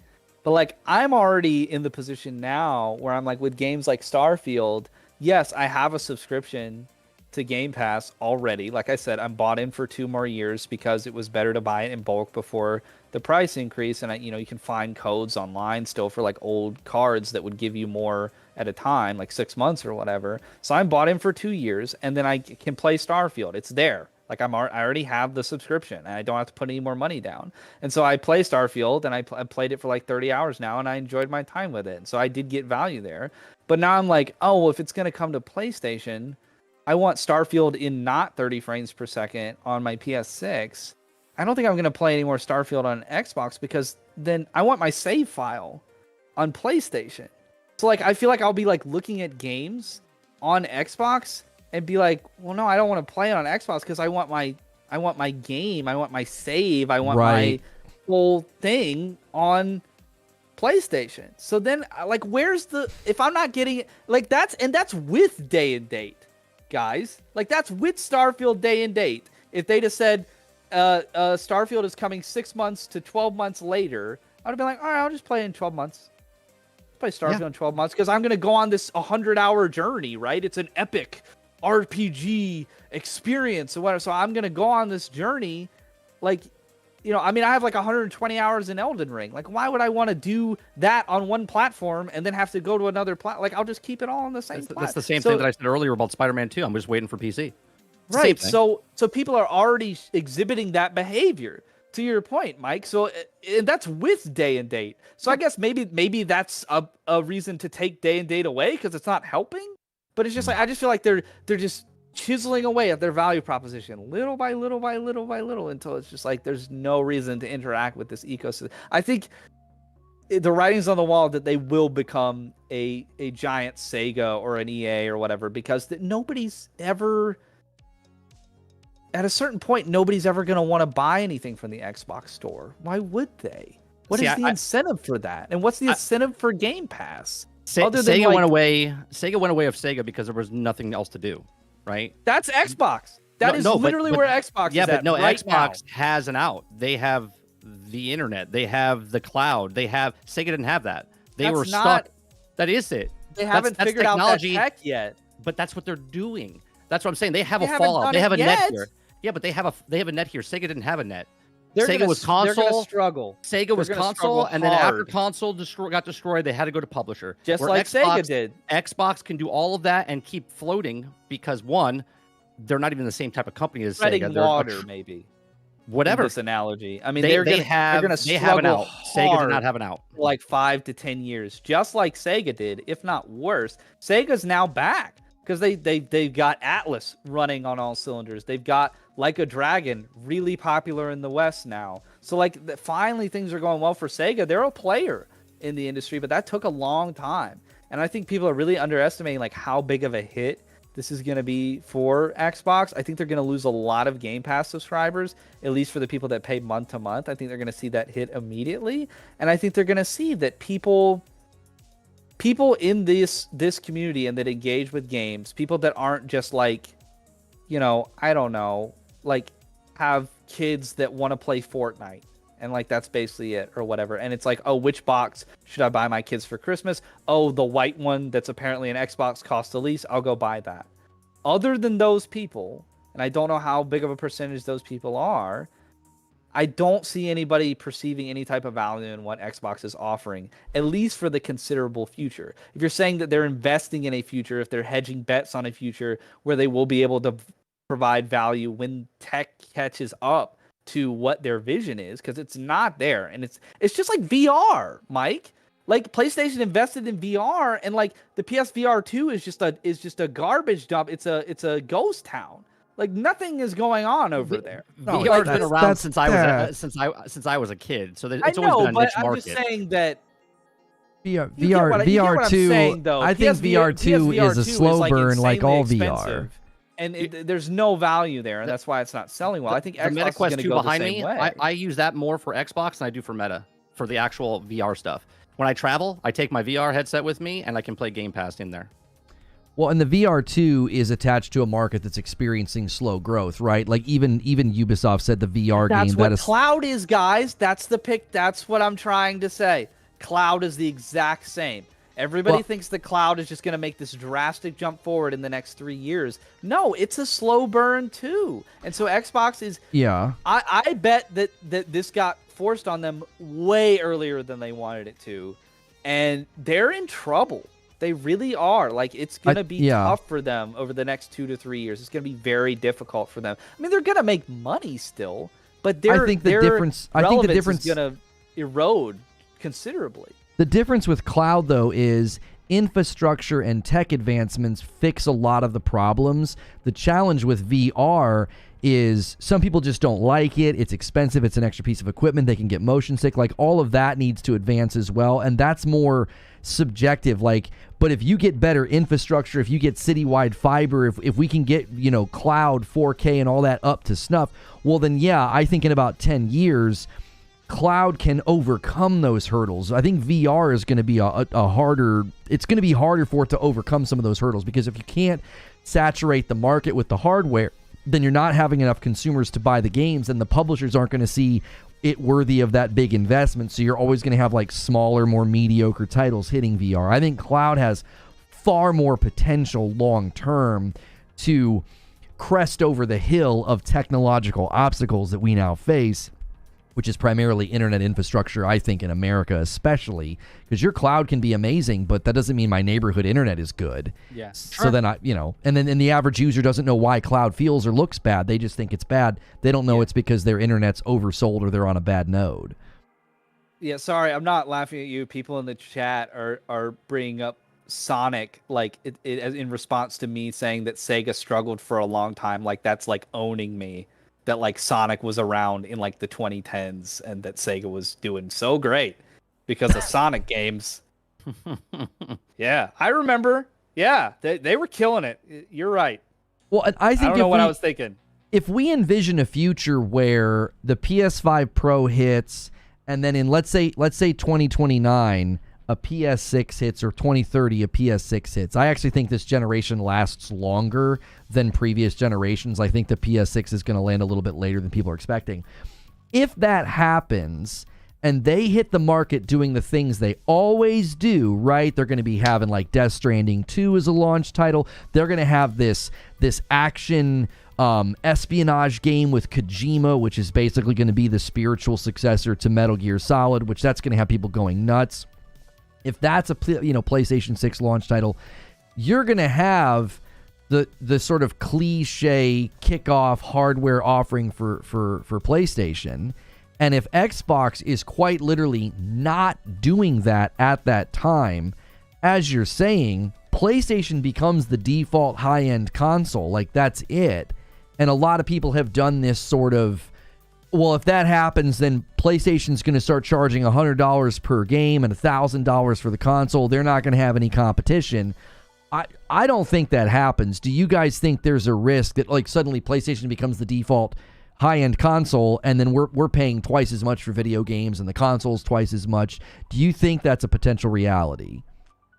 [SPEAKER 4] But, like, I'm already in the position now where I'm like, with games like Starfield, yes, I have a subscription to Game Pass already. Like I said, I'm bought in for 2 more years because it was better to buy it in bulk before the price increase. And you can find codes online still for like old cards that would give you more at a time, like 6 months or whatever. So I'm bought in for 2 years, and then I can play Starfield. It's there. Like I already have the subscription, and I don't have to put any more money down. And so I play Starfield, and I played it for like 30 hours now, and I enjoyed my time with it. And so I did get value there. But now I'm like, oh, well, if it's going to come to PlayStation, I want Starfield in not 30 frames per second on my PS6. I don't think I'm going to play any more Starfield on Xbox, because then I want my save file on PlayStation. So like I feel like I'll be like looking at games on Xbox and be like, well, no, I don't want to play it on Xbox because I want my game, I want my save, I want my whole thing on PlayStation. So then like if I'm not getting it, like that's with day and date, guys. Like that's with Starfield day and date. If they just said Starfield is coming 6 months to 12 months later, I'd have been like, all right, I'll just play it in 12 months. Play Starfield in 12 months because I'm going to go on this 100-hour journey, right? It's an epic RPG experience or whatever. So I'm going to go on this journey. Like, I mean, I have like 120 hours in Elden Ring. Like, why would I want to do that on one platform and then have to go to another platform? Like, I'll just keep it all on the same platform.
[SPEAKER 2] That's the same thing that I said earlier about Spider-Man 2. I'm just waiting for PC.
[SPEAKER 4] Right. So people are already exhibiting that behavior, to your point, Mike. So and that's with day and date. So I guess maybe that's a reason to take day and date away because it's not helping. But it's just like I just feel like they're just chiseling away at their value proposition little by little by little by little until it's just like there's no reason to interact with this ecosystem. I think the writing's on the wall that they will become a giant Sega or an EA or whatever, because nobody's ever, at a certain point, nobody's ever going to want to buy anything from the Xbox store. Why would they? What is the incentive for that? And what's the incentive for Game Pass?
[SPEAKER 2] Sega went away of Sega because there was nothing else to do, right?
[SPEAKER 4] That's Xbox. That is literally where Xbox is at right now.
[SPEAKER 2] Xbox has an out. They have the internet. They have the cloud. Sega didn't have that. They were stuck. That is it.
[SPEAKER 4] They haven't figured out that tech yet.
[SPEAKER 2] But that's what they're doing. That's what I'm saying. They have a fallout. They have a net here. Yeah, but they have a net here. Sega didn't have a net. Sega was console.
[SPEAKER 4] They're gonna struggle.
[SPEAKER 2] Sega was console, and then after console got destroyed, they had to go to publisher.
[SPEAKER 4] Just like Sega did.
[SPEAKER 2] Xbox can do all of that and keep floating because one, they're not even the same type of company as Sega. They're
[SPEAKER 4] water, maybe.
[SPEAKER 2] Whatever
[SPEAKER 4] this analogy. I mean,
[SPEAKER 2] they have an out. Sega did not have an out.
[SPEAKER 4] Like 5 to 10 years, just like Sega did, if not worse. Sega's now back because they've got Atlas running on all cylinders. They've got Like a Dragon really popular in the West now. So like finally things are going well for Sega. They're a player in the industry, but that took a long time. And I think people are really underestimating like how big of a hit this is going to be for Xbox. I think they're going to lose a lot of Game Pass subscribers, at least for the people that pay month to month. I think they're going to see that hit immediately. And I think they're going to see that people in this community and that engage with games, people that aren't just like, I don't know, like have kids that want to play Fortnite and like that's basically it or whatever. And it's like, oh, which box should I buy my kids for Christmas? Oh, the white one that's apparently an Xbox cost the least. I'll go buy that. Other than those people, and I don't know how big of a percentage those people are, I don't see anybody perceiving any type of value in what Xbox is offering, at least for the considerable future. If you're saying that they're investing in a future, if they're hedging bets on a future where they will be able to provide value when tech catches up to what their vision is, because it's not there. And it's just like VR, Mike. Like PlayStation invested in VR, and like the PSVR 2 is just a garbage dump. It's a ghost town. Like nothing is going on over there.
[SPEAKER 2] VR's been around
[SPEAKER 1] that's-
[SPEAKER 2] since I was a kid, so it's
[SPEAKER 4] I know,
[SPEAKER 2] always been a
[SPEAKER 4] but
[SPEAKER 2] niche
[SPEAKER 4] I'm
[SPEAKER 2] market.
[SPEAKER 4] just saying that
[SPEAKER 1] VR,
[SPEAKER 4] you get what I'm saying,
[SPEAKER 1] VR2.
[SPEAKER 4] though.
[SPEAKER 1] I think VR2 is a slow
[SPEAKER 4] like
[SPEAKER 1] burn, like all
[SPEAKER 4] insanely
[SPEAKER 1] VR.
[SPEAKER 4] expensive, and there's no value there, and that's why it's not selling well. I think
[SPEAKER 2] the
[SPEAKER 4] Xbox
[SPEAKER 2] Meta
[SPEAKER 4] is
[SPEAKER 2] Quest
[SPEAKER 4] going to
[SPEAKER 2] 2
[SPEAKER 4] go the
[SPEAKER 2] behind
[SPEAKER 4] same
[SPEAKER 2] me,
[SPEAKER 4] way.
[SPEAKER 2] I use that more for Xbox than I do for Meta, for the actual VR stuff. When I travel, I take my VR headset with me, and I can play Game Pass in there.
[SPEAKER 1] Well, and the VR2 is attached to a market that's experiencing slow growth, right? Like even Ubisoft said the VR
[SPEAKER 4] That's
[SPEAKER 1] game
[SPEAKER 4] what
[SPEAKER 1] that is
[SPEAKER 4] cloud is, guys. That's the pick. That's what I'm trying to say. Cloud is the exact same. Everybody thinks the cloud is just going to make this drastic jump forward in the next 3 years. No, it's a slow burn too. And so Xbox is.
[SPEAKER 1] Yeah.
[SPEAKER 4] I bet that this got forced on them way earlier than they wanted it to, and they're in trouble. They really are. Like, it's going to be tough for them over the next 2 to 3 years. It's going to be very difficult for them. I mean, they're going to make money still, but their relevance is going to erode considerably.
[SPEAKER 1] The difference with cloud, though, is infrastructure and tech advancements fix a lot of the problems. The challenge with VR is some people just don't like it. It's expensive. It's an extra piece of equipment. They can get motion sick. Like, all of that needs to advance as well, and that's more subjective. Like, but if you get better infrastructure, if you get citywide fiber, if we can get, cloud 4K and all that up to snuff, well then yeah, I think in about 10 years cloud can overcome those hurdles. I think VR is going to be it's going to be harder for it to overcome some of those hurdles, because if you can't saturate the market with the hardware, then you're not having enough consumers to buy the games, and the publishers aren't going to see it worthy of that big investment. So you're always going to have like smaller, more mediocre titles hitting VR. I think cloud has far more potential long term to crest over the hill of technological obstacles that we now face, which is primarily internet infrastructure, I think, in America especially, because your cloud can be amazing, but that doesn't mean my neighborhood internet is good.
[SPEAKER 4] Yeah.
[SPEAKER 1] So then and then the average user doesn't know why cloud feels or looks bad. They just think it's bad. They don't know it's because their internet's oversold or they're on a bad node.
[SPEAKER 4] Yeah, sorry, I'm not laughing at you. People in the chat are bringing up Sonic, like it in response to me saying that Sega struggled for a long time. Like, that's like owning me. That like Sonic was around in like the 2010s and that Sega was doing so great because of Sonic games. Yeah, I remember. Yeah, they were killing it. You're right.
[SPEAKER 1] Well, I think
[SPEAKER 4] I don't know what I was thinking.
[SPEAKER 1] If we envision a future where the PS5 Pro hits, and then in let's say 2029 a PS6 hits, or 2030 a PS6 hits. I actually think this generation lasts longer than previous generations. I think the PS6 is going to land a little bit later than people are expecting. If that happens and they hit the market doing the things they always do, right? They're going to be having like Death Stranding 2 as a launch title. They're going to have this action espionage game with Kojima, which is basically going to be the spiritual successor to Metal Gear Solid, which that's going to have people going nuts. If that's a PlayStation 6 launch title, you're going to have the sort of cliche kickoff hardware offering for PlayStation. And if Xbox is quite literally not doing that at that time, as you're saying, PlayStation becomes the default high-end console. Like, that's it. And a lot of people have done this sort of, well, if that happens, then PlayStation's going to start charging $100 per game and $1,000 for the console. They're not going to have any competition. I don't think that happens. Do you guys think there's a risk that like suddenly PlayStation becomes the default high-end console, and then we're paying twice as much for video games and the console's twice as much? Do you think that's a potential reality?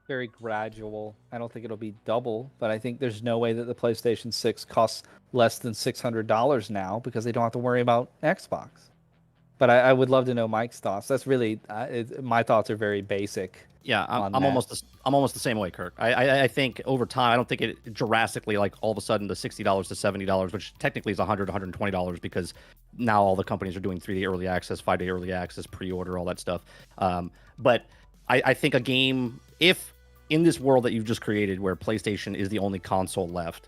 [SPEAKER 4] Very gradual. I don't think it'll be double, but I think there's no way that the PlayStation 6 costs less than $600 now because they don't have to worry about Xbox. But I would love to know Mike's thoughts. That's really my thoughts are very basic.
[SPEAKER 2] Yeah, I'm almost the same way, Kirk. I think over time, I don't think it drastically, like all of a sudden the $60 to $70, which technically is $100, $120, because now all the companies are doing 3-day early access, 5-day early access, pre-order, all that stuff. But I think a game, if in this world that you've just created where PlayStation is the only console left,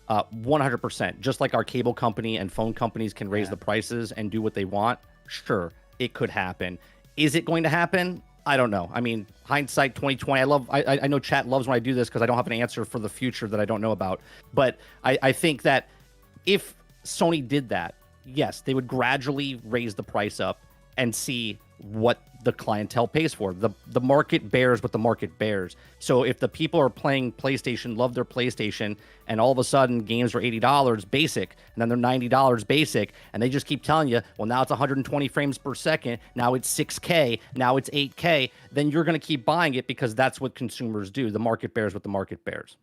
[SPEAKER 2] 100%, just like our cable company and phone companies can raise the prices and do what they want, sure, it could happen. Is it going to happen? I don't know. I mean, hindsight 2020. I know chat loves when I do this because I don't have an answer for the future that I don't know about. But I think that if Sony did that, yes, they would gradually raise the price up and see what the clientele pays for. The market bears what the market bears. So if the people are playing PlayStation, love their PlayStation, and all of a sudden games are $80 basic, and then they're $90 basic, and they just keep telling you, well, now it's 120 frames per second, now it's 6K, now it's 8K, then you're going to keep buying it because that's what consumers do. The market bears what the market bears.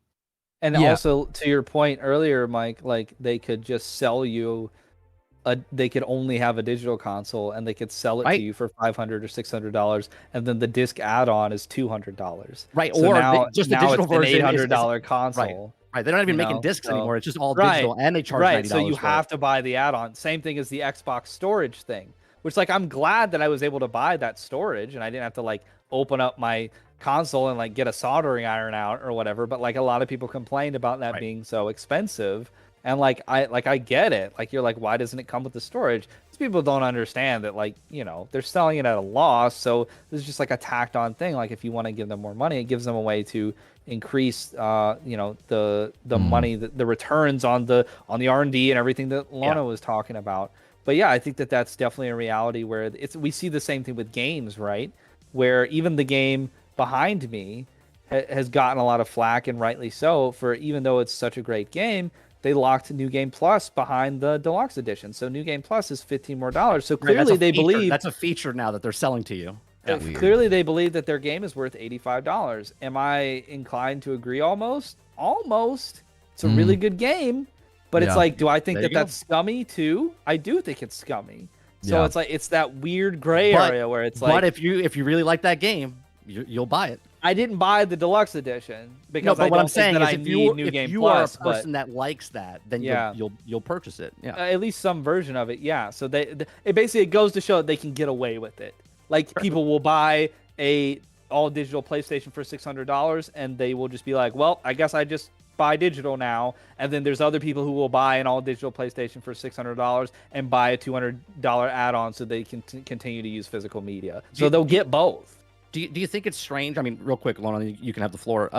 [SPEAKER 4] And also, to your point earlier, Mike, like they could just sell you they could only have a digital console and they could sell it to you for $500 or $600, and then the disc add-on is $200.
[SPEAKER 2] Right,
[SPEAKER 4] so
[SPEAKER 2] or
[SPEAKER 4] now,
[SPEAKER 2] just the
[SPEAKER 4] now
[SPEAKER 2] digital
[SPEAKER 4] it's an
[SPEAKER 2] version
[SPEAKER 4] $800 console.
[SPEAKER 2] Right, they're not even making discs anymore. It's just all digital, and they charge $90
[SPEAKER 4] so you have to buy the add-on. Same thing as the Xbox storage thing, which like I'm glad that I was able to buy that storage and I didn't have to like open up my console and like get a soldering iron out or whatever. But like a lot of people complained about that being so expensive. And I get it. Like you're like, why doesn't it come with the storage? These people don't understand that, like, you know, they're selling it at a loss. So this is just like a tacked on thing. Like if you want to give them more money, it gives them a way to increase you know, the money, the returns on the R&D and everything that Lono was talking about. But yeah, I think that that's definitely a reality where we see the same thing with games, right? Where even the game behind me has gotten a lot of flack, and rightly so, for even though it's such a great game, they locked New Game Plus behind the deluxe edition. So New Game Plus is $15 more. So clearly they believe
[SPEAKER 2] that's a feature now that they're selling to you.
[SPEAKER 4] Clearly they believe that their game is worth $85. Am I inclined to agree? Almost. It's a really good game, but it's like, do I think that that's scummy too? I do think it's scummy. So it's like, it's that weird gray area where it's like,
[SPEAKER 2] but if you really like that game, you'll buy it.
[SPEAKER 4] I didn't buy the deluxe edition because
[SPEAKER 2] what I'm saying is
[SPEAKER 4] if you
[SPEAKER 2] are a person that likes that, then you'll purchase it. Yeah,
[SPEAKER 4] at least some version of it. Yeah, so it goes to show that they can get away with it. Like people will buy a all digital PlayStation for $600, and they will just be like, well, I guess I just buy digital now. And then there's other people who will buy an all digital PlayStation for $600 and buy a $200 add-on so they can continue to use physical media. So they'll get both.
[SPEAKER 2] Do you think it's strange? I mean, real quick, Lono, you can have the floor.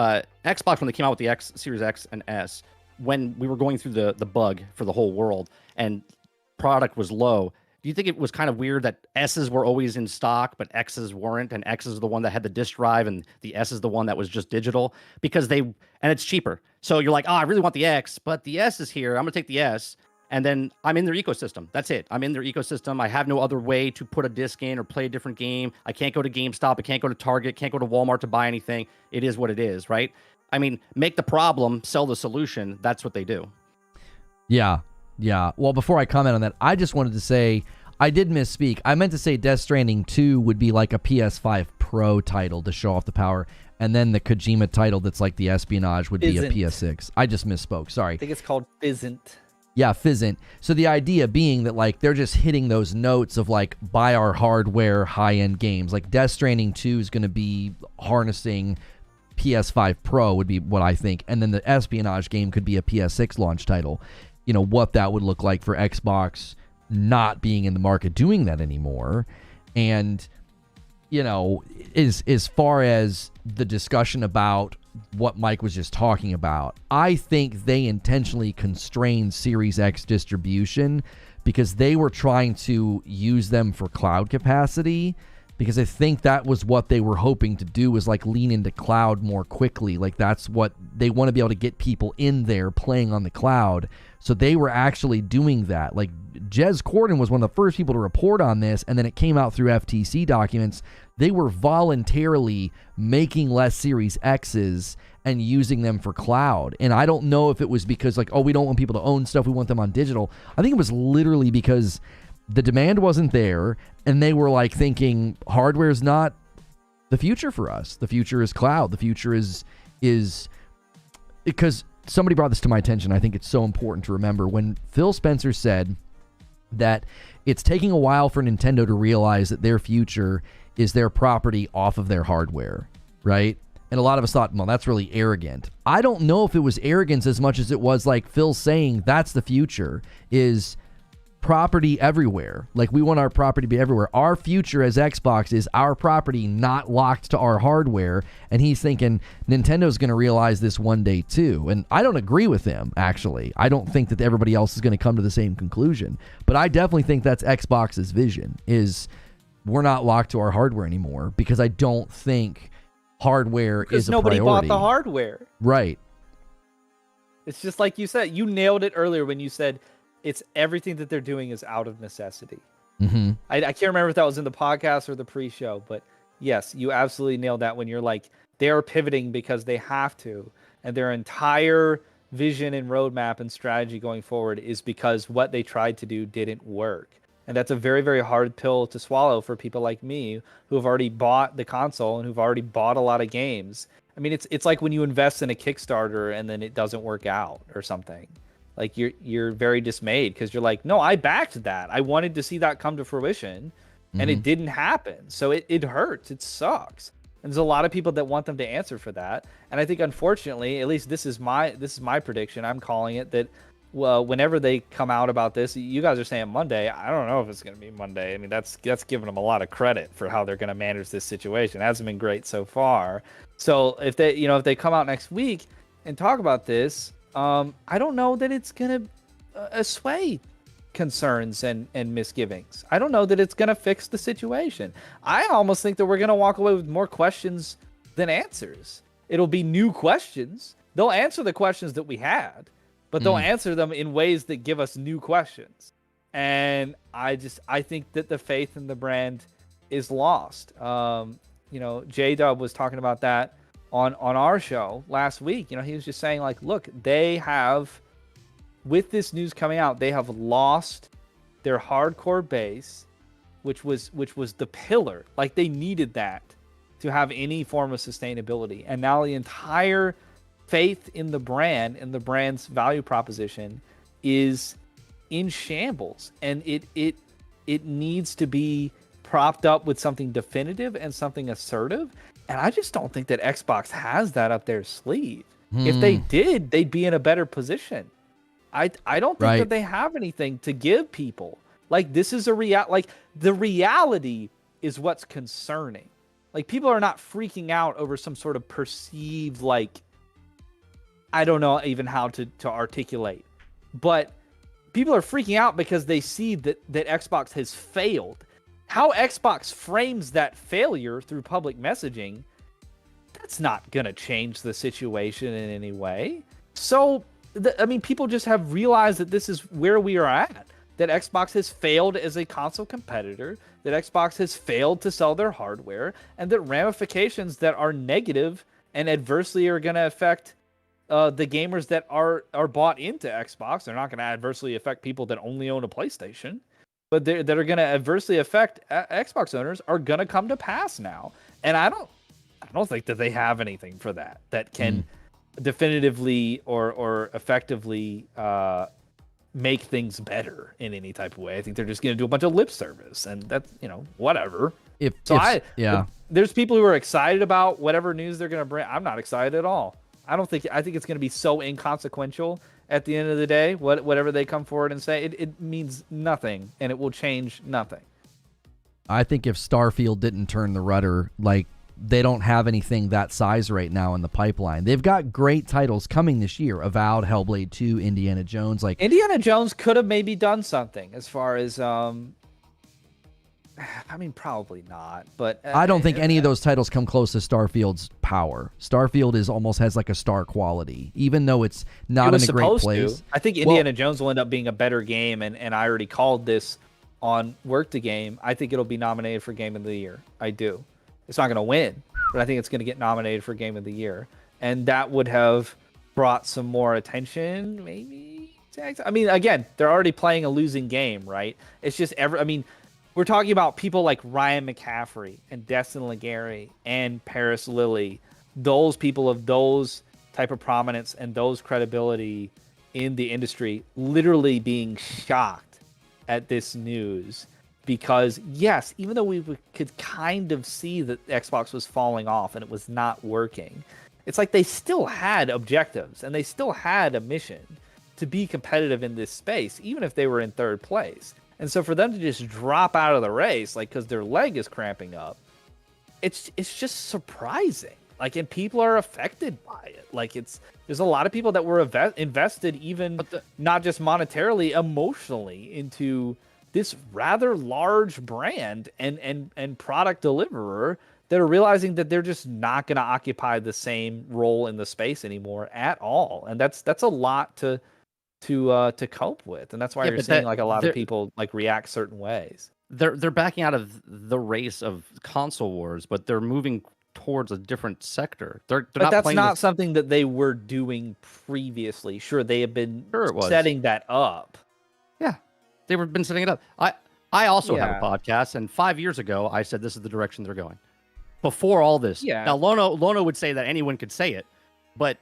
[SPEAKER 2] Xbox, when they came out with the Series X and S, when we were going through the bug for the whole world and product was low, do you think it was kind of weird that S's were always in stock, but X's weren't, and X is the one that had the disk drive, and the S is the one that was just digital? Because and it's cheaper. So you're like, oh, I really want the X, but the S is here. I'm going to take the S. And then I'm in their ecosystem. That's it. I'm in their ecosystem. I have no other way to put a disc in or play a different game. I can't go to GameStop. I can't go to Target. Can't go to Walmart to buy anything. It is what it is, right? I mean, make the problem, sell the solution. That's what they do.
[SPEAKER 1] Yeah. Well, before I comment on that, I just wanted to say I did misspeak. I meant to say Death Stranding 2 would be like a PS5 Pro title to show off the power. And then the Kojima title that's like the espionage would be a PS6. I just misspoke. Sorry.
[SPEAKER 4] I think it's called Fizzant.
[SPEAKER 1] Yeah, Fizzant. So the idea being that, like, they're just hitting those notes of, like, buy our hardware, high-end games. Like, Death Stranding 2 is going to be harnessing PS5 Pro would be what I think. And then the espionage game could be a PS6 launch title. You know, what that would look like for Xbox not being in the market doing that anymore. And, you know, as far as the discussion about what Mike was just talking about, I think they intentionally constrained Series X distribution because they were trying to use them for cloud capacity, because I think that was what they were hoping to do, was like lean into cloud more quickly. Like that's what they want to be able to get people in there playing on the cloud. So they were actually doing that. Like Jez Corden was one of the first people to report on this, and then it came out through FTC documents. They were voluntarily making less Series X's and using them for cloud. And I don't know if it was because, like, oh, we don't want people to own stuff, we want them on digital. I think it was literally because the demand wasn't there, and they were, like, thinking hardware is not the future for us. The future is cloud. The future is because somebody brought this to my attention. I think it's so important to remember. When Phil Spencer said that it's taking a while for Nintendo to realize that their future is their property off of their hardware, right? And a lot of us thought, well, that's really arrogant. I don't know if it was arrogance as much as it was like Phil saying that's the future, is property everywhere. Like, we want our property to be everywhere. Our future as Xbox is our property not locked to our hardware. And he's thinking Nintendo's going to realize this one day too. And I don't agree with him, actually. I don't think that everybody else is going to come to the same conclusion. But I definitely think that's Xbox's vision, is we're not locked to our hardware anymore, because I don't think hardware is a priority.
[SPEAKER 4] Nobody bought the hardware.
[SPEAKER 1] Right.
[SPEAKER 4] It's just like you said. You nailed it earlier when you said it's everything that they're doing is out of necessity.
[SPEAKER 1] Mm-hmm.
[SPEAKER 4] I can't remember if that was in the podcast or the pre-show, but yes, you absolutely nailed that when you're like, they are pivoting because they have to, and their entire vision and roadmap and strategy going forward is because what they tried to do didn't work. And that's a very, very hard pill to swallow for people like me who have already bought the console and who've already bought a lot of games. I mean, it's like when you invest in a Kickstarter and then it doesn't work out or something. Like, you're very dismayed because you're like, no, I backed that. I wanted to see that come to fruition, and it didn't happen. So it hurts. It sucks. And there's a lot of people that want them to answer for that. And I think, unfortunately, at least this is my prediction. I'm calling it that. Well, whenever they come out about this, you guys are saying Monday. I don't know if it's going to be Monday. I mean, that's giving them a lot of credit for how they're going to manage this situation. It hasn't been great so far. So if they come out next week and talk about this, I don't know that it's going to assuage concerns and misgivings. I don't know that it's going to fix the situation. I almost think that we're going to walk away with more questions than answers. It'll be new questions. They'll answer the questions that we had, but they'll answer them in ways that give us new questions. And I think that the faith in the brand is lost. J-Dub was talking about that on our show last week. He was just saying, like, look, they have, with this news coming out, they have lost their hardcore base, which was the pillar. Like, they needed that to have any form of sustainability. And now the entire faith in the brand and the brand's value proposition is in shambles, and it needs to be propped up with something definitive and something assertive. And I just don't think that Xbox has that up their sleeve. If they did, they'd be in a better position. I don't think that they have anything to give people. Like, this is the reality is what's concerning. Like, people are not freaking out over some sort of perceived, like, I don't know even how to articulate, but people are freaking out because they see that Xbox has failed. How Xbox frames that failure through public messaging, that's not going to change the situation in any way. So, people just have realized that this is where we are at, that Xbox has failed as a console competitor, that Xbox has failed to sell their hardware, and that ramifications that are negative and adversely are going to affect the gamers that are bought into Xbox. They're not going to adversely affect people that only own a PlayStation, but that are going to adversely affect Xbox owners are going to come to pass now. And I don't think that they have anything for that can definitively or effectively make things better in any type of way. I think they're just going to do a bunch of lip service, and that's, whatever. There's people who are excited about whatever news they're going to bring. I'm not excited at all. I think it's going to be so inconsequential at the end of the day. Whatever they come forward and say, it means nothing, and it will change nothing.
[SPEAKER 1] I think if Starfield didn't turn the rudder, like, they don't have anything that size right now in the pipeline. They've got great titles coming this year: Avowed, Hellblade 2, Indiana Jones. Like,
[SPEAKER 4] Indiana Jones could have maybe done something as far as probably not, but
[SPEAKER 1] I don't think any of those titles come close to Starfield's power. Starfield almost has like a star quality, even though it's not in a great place.
[SPEAKER 4] I think Indiana Jones will end up being a better game, and I already called this on Work the Game. I think it'll be nominated for Game of the Year. I do. It's not going to win, but I think it's going to get nominated for Game of the Year, and that would have brought some more attention, maybe. Again, they're already playing a losing game, right? It's just we're talking about people like Ryan McCaffrey and Destin Legary and Paris Lilly, those people of those type of prominence and those credibility in the industry, literally being shocked at this news. Because, yes, even though we could kind of see that Xbox was falling off and it was not working, it's like they still had objectives and they still had a mission to be competitive in this space, even if they were in third place. And so for them to just drop out of the race, like because their leg is cramping up, it's just surprising. Like, and people are affected by it. Like, there's a lot of people that were invested, even not just monetarily, emotionally, into this rather large brand and product deliverer that are realizing that they're just not going to occupy the same role in the space anymore at all. And that's a lot to cope with. And that's why you're seeing like a lot of people like react certain ways.
[SPEAKER 2] They're backing out of the race of console wars, but they're moving towards a different sector. But
[SPEAKER 4] that's not something that they were doing previously. Sure, they have been setting that up.
[SPEAKER 2] Yeah, they were been setting it up. I also have a podcast, and 5 years ago I said this is the direction they're going. Before all this, now Lono would say that anyone could say it, but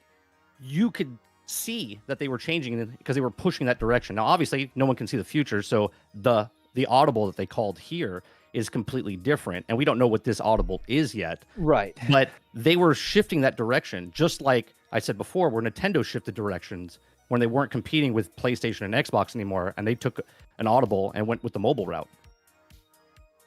[SPEAKER 2] you could see that they were changing it because they were pushing that direction. Now, obviously, no one can see the future, so the audible that they called here is completely different, and we don't know what this audible is yet.
[SPEAKER 4] Right.
[SPEAKER 2] But they were shifting that direction, just like I said before, where Nintendo shifted directions when they weren't competing with PlayStation and Xbox anymore, and they took an audible and went with the mobile route.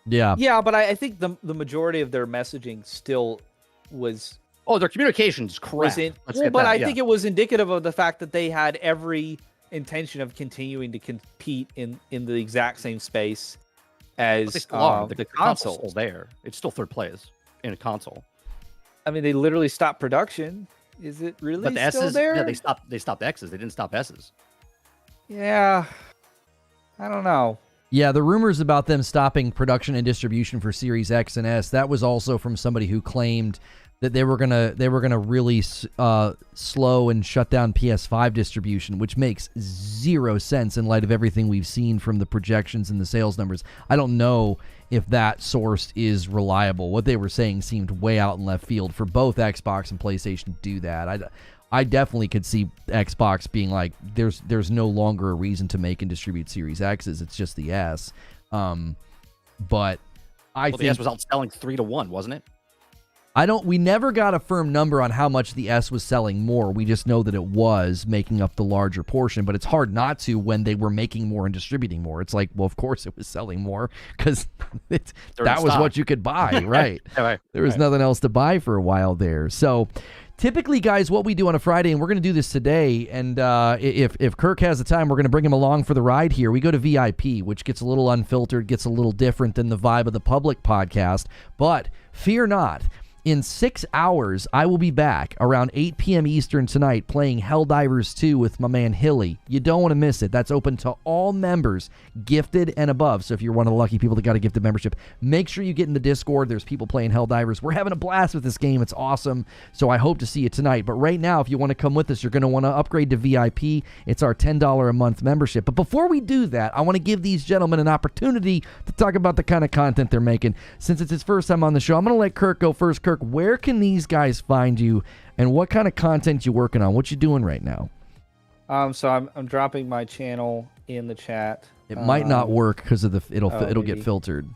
[SPEAKER 1] Yeah.
[SPEAKER 4] Yeah, but I think the majority of their messaging still was...
[SPEAKER 2] Oh, their communication's crap.
[SPEAKER 4] I think it was indicative of the fact that they had every intention of continuing to compete in the exact same space as the console.
[SPEAKER 2] Still there. It's still third place in a console.
[SPEAKER 4] I mean, they literally stopped production. Is it really
[SPEAKER 2] but the
[SPEAKER 4] still
[SPEAKER 2] S's,
[SPEAKER 4] there?
[SPEAKER 2] Yeah, they stopped X's. They didn't stop S's.
[SPEAKER 4] Yeah. I don't know.
[SPEAKER 1] Yeah, the rumors about them stopping production and distribution for Series X and S, that was also from somebody who claimed that they were gonna really slow and shut down PS5 distribution, which makes zero sense in light of everything we've seen from the projections and the sales numbers. I don't know if that source is reliable. What they were saying seemed way out in left field for both Xbox and PlayStation to do that. I definitely could see Xbox being like, there's no longer a reason to make and distribute Series X's. It's just the S. But I think
[SPEAKER 2] the S was outselling 3-1, wasn't it?
[SPEAKER 1] We never got a firm number on how much the S was selling more. We just know that it was making up the larger portion, but it's hard not to when they were making more and distributing more. It's like, well, of course it was selling more because that was what you could buy, right? There was nothing else to buy for a while there. So typically, guys, what we do on a Friday, and we're going to do this today, and if Kirk has the time, we're going to bring him along for the ride here. We go to VIP, which gets a little unfiltered, gets a little different than the vibe of the public podcast, but fear not. In 6 hours, I will be back around 8 p.m. Eastern tonight playing Helldivers 2 with my man Hilly. You don't want to miss it. That's open to all members, gifted and above. So if you're one of the lucky people that got a gifted membership, make sure you get in the Discord. There's people playing Helldivers. We're having a blast with this game. It's awesome. So I hope to see you tonight. But right now, if you want to come with us, you're going to want to upgrade to VIP. It's our $10 a month membership. But before we do that, I want to give these gentlemen an opportunity to talk about the kind of content they're making. Since it's his first time on the show, I'm going to let Kirk go first. Kirk, where can these guys find you, and what kind of content you working on? What you doing right now?
[SPEAKER 4] So I'm dropping my channel in the chat.
[SPEAKER 1] It might not work because of it'll get filtered.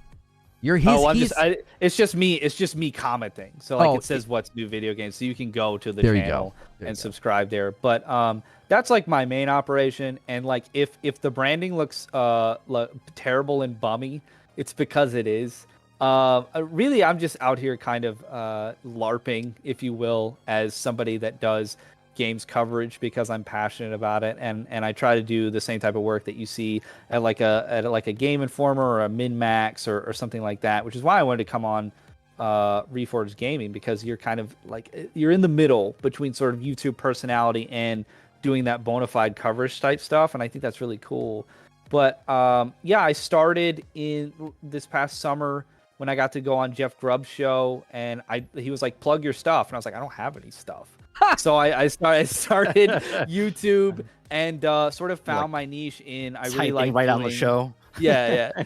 [SPEAKER 4] It's just me commenting. So it says what's new video games, so you can go to the channel and subscribe there. But that's like my main operation, and like if the branding looks terrible and bummy, it's because it is. Really, I'm just out here kind of LARPing, if you will, as somebody that does games coverage because I'm passionate about it, and I try to do the same type of work that you see at like a Game Informer or a MinMax or something like that, which is why I wanted to come on Reforge Gaming, because you're kind of like you're in the middle between sort of YouTube personality and doing that bona fide coverage type stuff, and I think that's really cool. But I started in this past summer when I got to go on Jeff Grubb's show, and he was like, plug your stuff. And I was like, I don't have any stuff. So I started YouTube and sort of found my niche in, I really like
[SPEAKER 2] right on the show.
[SPEAKER 4] Yeah.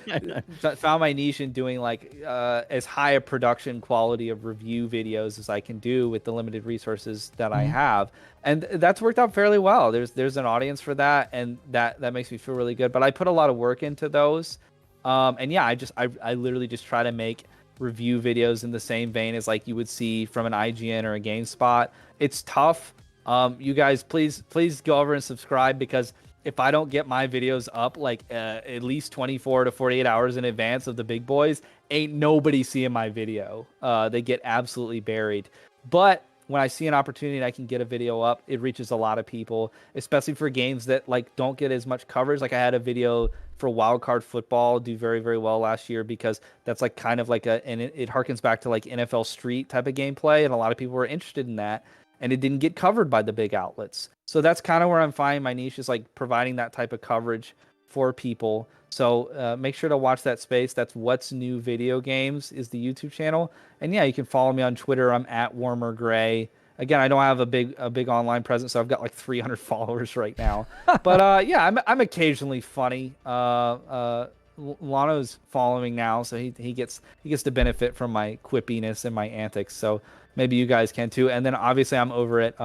[SPEAKER 4] Found my niche in doing like as high a production quality of review videos as I can do with the limited resources that I have. And that's worked out fairly well. There's an audience for that, and that makes me feel really good. But I put a lot of work into those. I literally just try to make review videos in the same vein as like you would see from an IGN or a GameSpot. It's tough You guys, please go over and subscribe, because if I don't get my videos up like at least 24 to 48 hours in advance of the big boys, ain't nobody seeing my video. They get absolutely buried. But when I see an opportunity and I can get a video up, it reaches a lot of people, especially for games that like don't get as much coverage. Like I had a video for Wildcard Football do very, very well last year, because that's like kind of like and it harkens back to like NFL Street type of gameplay, and a lot of people were interested in that, and it didn't get covered by the big outlets. So that's kind of where I'm finding my niche, is like providing that type of coverage for people. So make sure to watch that space. That's What's New Video Games is the YouTube channel. And yeah, you can follow me on Twitter. I'm at Warmer Gray. Again, I don't have a big online presence, so I've got like 300 followers right now. But yeah, I'm occasionally funny. Lono's following now, so he gets to benefit from my quippiness and my antics. So maybe you guys can too. And then obviously I'm over at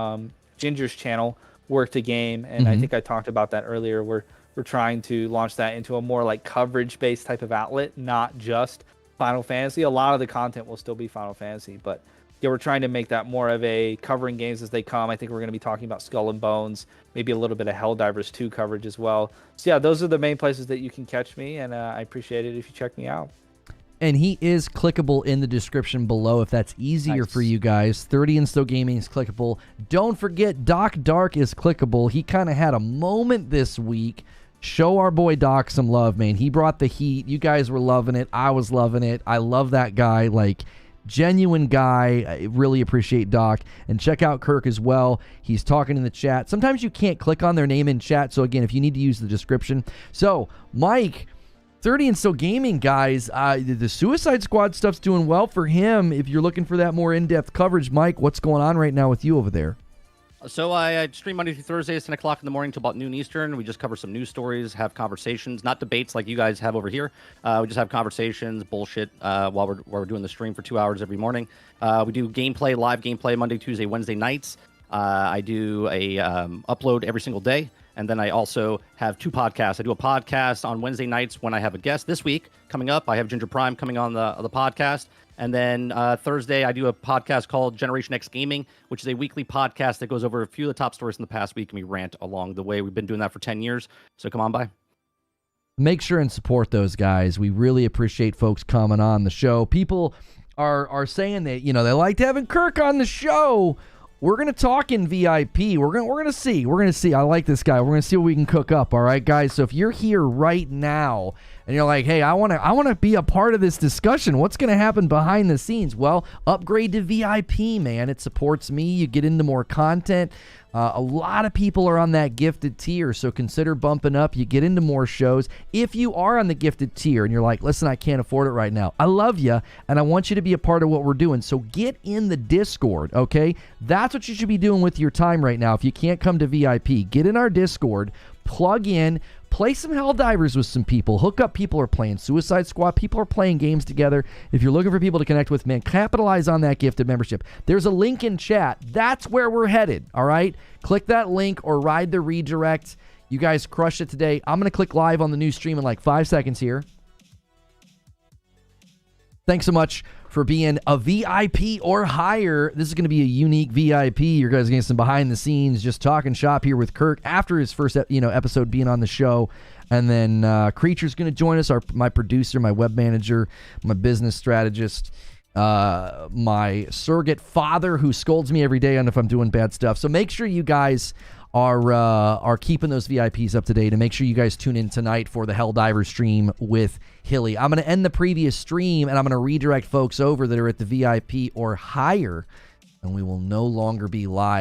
[SPEAKER 4] Ginger's channel, Work to Game, and I think I talked about that earlier. We're trying to launch that into a more like coverage-based type of outlet, not just Final Fantasy. A lot of the content will still be Final Fantasy, but yeah, we're trying to make that more of a covering games as they come. I think we're going to be talking about Skull and Bones, maybe a little bit of Helldivers 2 coverage as well. So yeah, those are the main places that you can catch me, and I appreciate it if you check me out.
[SPEAKER 1] And he is clickable in the description below if that's easier for you guys. 30 and Still Gaming is clickable. Don't forget, Doc Dark is clickable. He kind of had a moment this week. Show our boy Doc some love, man. He brought the heat. You guys were loving it. I was loving it. I love that guy. Like, genuine guy. I really appreciate Doc. And check out Kirk as well. He's talking in the chat. Sometimes you can't click on their name in chat. So, again, if you need to use the description. So, Mike, 30 and Still Gaming, guys, the Suicide Squad stuff's doing well for him. If you're looking for that more in-depth coverage, Mike, what's going on right now with you over there?
[SPEAKER 2] So I stream Monday through Thursdays, 10 o'clock in the morning to about noon Eastern. We just cover some news stories, have conversations, not debates like you guys have over here. We just have conversations, bullshit, while we're doing the stream for 2 hours every morning. We do gameplay, live gameplay, Monday, Tuesday, Wednesday nights. I do a upload every single day. And then I also have 2 podcasts. I do a podcast on Wednesday nights when I have a guest. This week, coming up, I have Ginger Prime coming on the podcast. And then Thursday, I do a podcast called Generation X Gaming, which is a weekly podcast that goes over a few of the top stories in the past week, and we rant along the way. We've been doing that for 10 years, so come on by.
[SPEAKER 1] Make sure and support those guys. We really appreciate folks coming on the show. People are saying that, you know, they liked having Kirk on the show. We're going to talk in VIP. We're going to see. We're going to see. I like this guy. We're going to see what we can cook up, all right, guys? So if you're here right now and you're like, hey, I want to be a part of this discussion, what's going to happen behind the scenes? Well, upgrade to VIP, man. It supports me. You get into more content. A lot of people are on that gifted tier, so consider bumping up. You get into more shows. If you are on the gifted tier and you're like, listen, I can't afford it right now, I love you, and I want you to be a part of what we're doing. So get in the Discord, okay? That's what you should be doing with your time right now. If you can't come to VIP, get in our Discord, plug in, play some Helldivers with some people. Hook up. People are playing Suicide Squad. People are playing games together. If you're looking for people to connect with, man, capitalize on that gifted membership. There's a link in chat. That's where we're headed, all right? Click that link or ride the redirect. You guys crushed it today. I'm going to click live on the new stream in like 5 seconds here. Thanks so much for being a VIP or higher. This is going to be a unique VIP. You guys are getting some behind the scenes, just talking shop here with Kirk after his first episode being on the show. And then Creature's going to join us, my producer, my web manager, my business strategist, my surrogate father who scolds me every day on if I'm doing bad stuff. So make sure you guys are keeping those VIPs up to date, and make sure you guys tune in tonight for the Helldiver stream with Hilly. I'm going to end the previous stream, and I'm going to redirect folks over that are at the VIP or higher, and we will no longer be live.